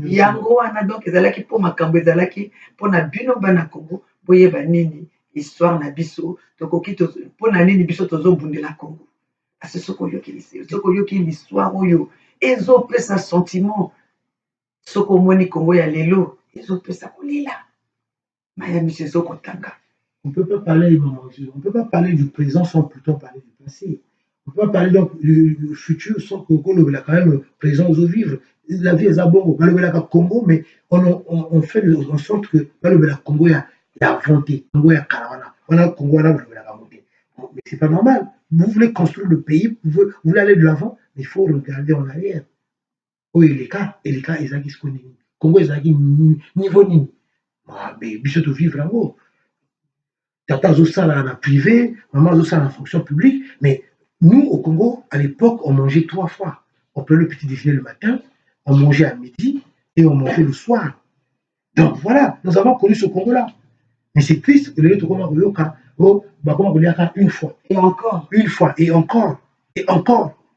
Yango wana donc ezalaki mpo makambo ezalaki mpona bino bana Congo boyeba nini histoire na biso tokoki mpona nini biso tozobundela Congo. Parce soki oyoki l'histoire oyo ezopesa sentiment, soki omoni Congo ya lelo ezopesa kolela maya miso ezokotanga. On ne peut pas parler du présent sans plutôt parler du passé. On ne peut pas parler donc du futur sans que Congo quand même le présent aux vivre. La vie est à bon, le Congo, mais on fait en sorte que le Congo a inventé, Congo a Karawana, on a Congo a monté. Mais c'est pas normal. Vous voulez construire le pays, vous voulez aller de l'avant, mais il faut regarder en arrière. Oui, les cas, ils ont ce qu'on est. Congo, ils ont niveau ni. Mais biso vivre en haut. Tata Zosala en privé, maman Zosala en fonction publique, mais nous, au Congo, à l'époque, on mangeait 3 fois. On prenait le petit déjeuner le matin, on mangeait à midi et on mangeait le soir. Donc voilà, nous avons connu ce Congo-là. Mais c'est triste que les une fois. Et encore. Une fois, et encore,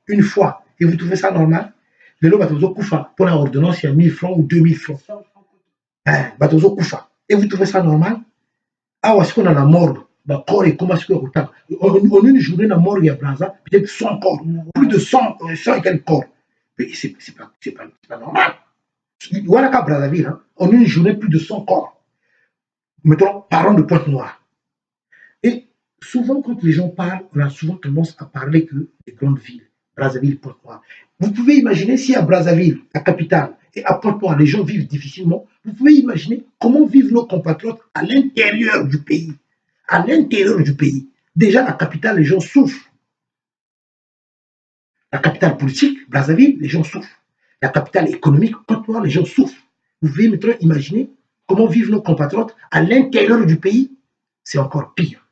une fois. Et vous trouvez ça normal? Les gens pour la ordonnance, il y a 1000 francs ou 2000 francs. Et vous trouvez ça normal? Ah, est-ce qu'on a la morgue? Corps et comment est-ce qu'on en une journée, la morgue, il y a peut-être 100 corps. Plus de 100 et quelques corps. Mais c'est pas normal. Voilà qu'à Brazzaville, hein, en une journée, plus de 100 corps. Mettons, parlons de Pointe-Noire. Et souvent, quand les gens parlent, on a souvent tendance à parler que des grandes villes, Brazzaville, Pointe-Noire. Vous pouvez imaginer si à Brazzaville, la capitale, et à Pointe-Noire, les gens vivent difficilement, vous pouvez imaginer comment vivent nos compatriotes à l'intérieur du pays. À l'intérieur du pays. Déjà, la capitale, les gens souffrent. La capitale politique, Brazzaville, les gens souffrent. La capitale économique, Pointe-Noire, les gens souffrent. Vous pouvez maintenant imaginer comment vivent nos compatriotes à l'intérieur du pays. C'est encore pire.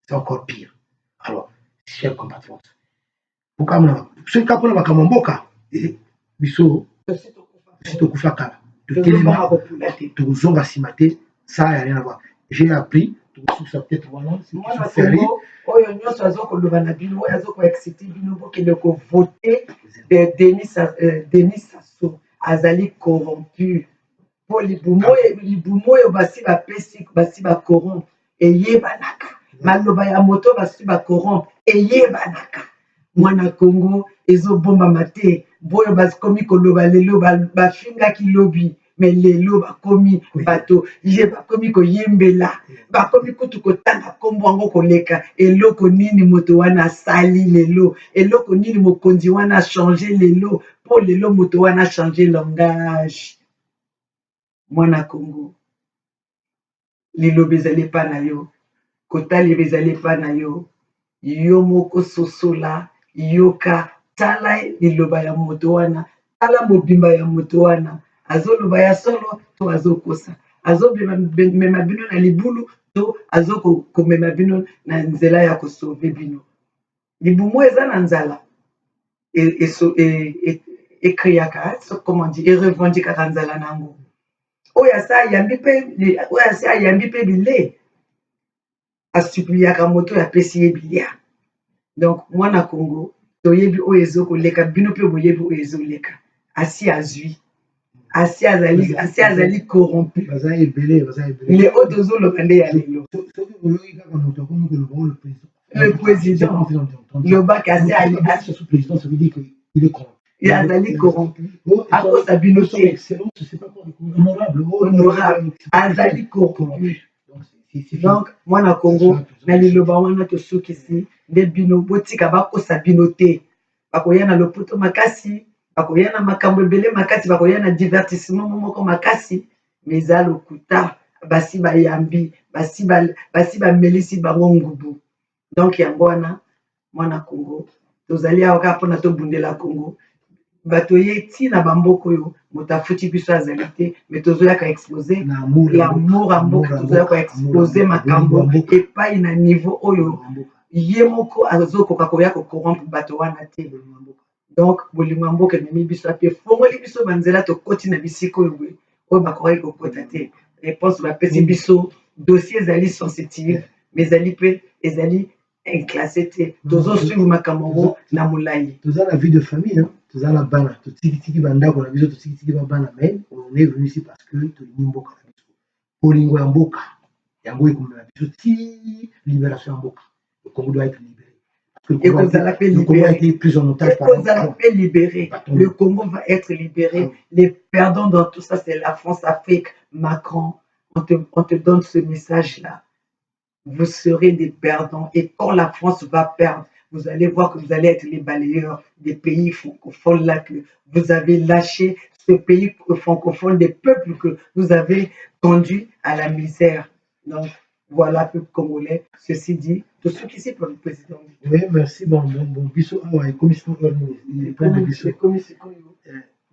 C'est encore pire. Alors, chers compatriotes, ce cas pour la Kamamboka, Bisso, c'est au Koufakala. De Téléma, de Zonga Simate, ça n'a rien à voir. J'ai appris, ça peut-être voilà, c'est moi na Congo, oyo nyonso azokoloba na bino, oyo azokoexcite bino bokende kovote Denis Sassou azali corrompu. Po libumu oyo basi bapesi basi bacorrompe eyebanaka. Maloba ya moto basi bacorrompe eyebanaka. Mwana Congo ezobombama te, boyo bakomi koloba lelo bafingaki lobi. Mais lelo bakomi bato je bakomi koyembela bakomi kutu kotanga kombo yango koleka eloko nini moto wana sali lelo eloko nini mokonzi wana changer lelo po lelo moto wana changer langage. Mwana Congo liloba ezali pa na yo kotali ezali pa na yo yo moko sosola yoka tala liloba ya moto wana tala mobimba ya moto wana azoloba ya solo to azokosa azomema bino na libulu to azokomema bino na nzela ya kosauve bino. Libumu eza na nzala ekriaka comment dire erevendikaka nzala nango oyo asa ayambi mpe bile asupliaka moto oyo apesi ye bilia. Donc mwana Congo toyebi oyo ezokoleka bino mpe boyebi oyo ezoleka asi azwi asi azali corrompu le autres ozoloba nde ya lelo le président lobaka azali corrompu akosa bino te honorable azali corrompu. Donc mwana Congo na liloba wana tosukisi nde bino botika bakosa bino te bakoya na lopoto makasi bakoya na makambo ebele makasi bakoya na divertissement moko makasi mais eza lokuta basi bayambi basi bamelisi bango ngubu. Donc yango wana mwana Congo tozali awa kaka mpona tobundela Congo bato ye ntina bamboka oyo moto afuti biso azali te mais tozoyaka expose l'amour ya mboka tozoyaka expose makambo epai na niveau oyo ye moko azokoka koya kocorrompre bato wana te. Donc bolingo ya mboka ememi biso ape fongoli biso banzela tokoti na bisika oyo bakoki kokota te. Réponse bapesi biso dossier ezali sensitive mais ezali mpe ezali inclassé te tozosuivre makambo yango na molai. Toza la vie de famille, hein? Toza la bana totikitiki bandako na biso totikitiki babana mais on est venu ici parce que tolingi mboka na biso bolingo ya mboka yango ekomela biso ti libération ya mboka. Le Congo doit être libéré. Le Congo a été pris en otage par libéré. Le Congo va être libéré. Les perdants dans tout ça, c'est la France, Afrique, Macron. On te donne ce message-là. Vous serez des perdants. Et quand la France va perdre, vous allez voir que vous allez être les balayeurs des pays francophones là que vous avez lâché, ce pays francophone, des peuples que vous avez conduits à la misère. Donc, voilà, peuple congolais. Ceci dit, tout ce qui s'est pour le président. Oui, merci. Bon, Bissot, commission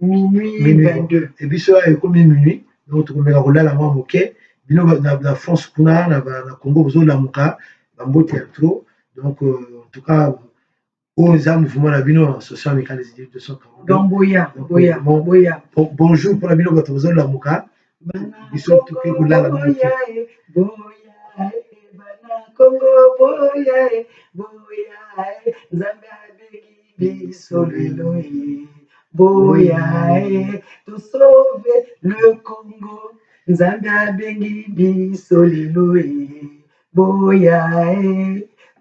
minuit 22. Et Bissot, comme minuit, donc on a roulé la main au quai. Bino la France, kuna, na Congo, besoin de la mouka, bambo théâtre. Donc, en tout cas, aux mouvement Labino, social amical des idées 242. Donc, Boya. Bonjour pour Labino Gatozo Lamuka. Ils sont tout que vous l'avez Boya, Bana Congo, Boya, Zambia, Bisolelo, Boya, to sauver le Congo, Zambia, Bisolelo, Boya,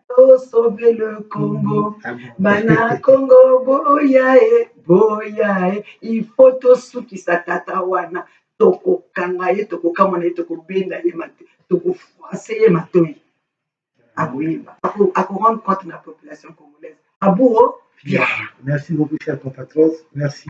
to sauver le Congo, Bana Congo, Boya, il faut to sukisa tata wana. Toko kangaye, toko kamane, toko benda ye mate, toko froisse ye matoi. Abouyeba. Ako rendre compte de la population congolaise. Abouo, merci beaucoup, chers compatriotes. Merci.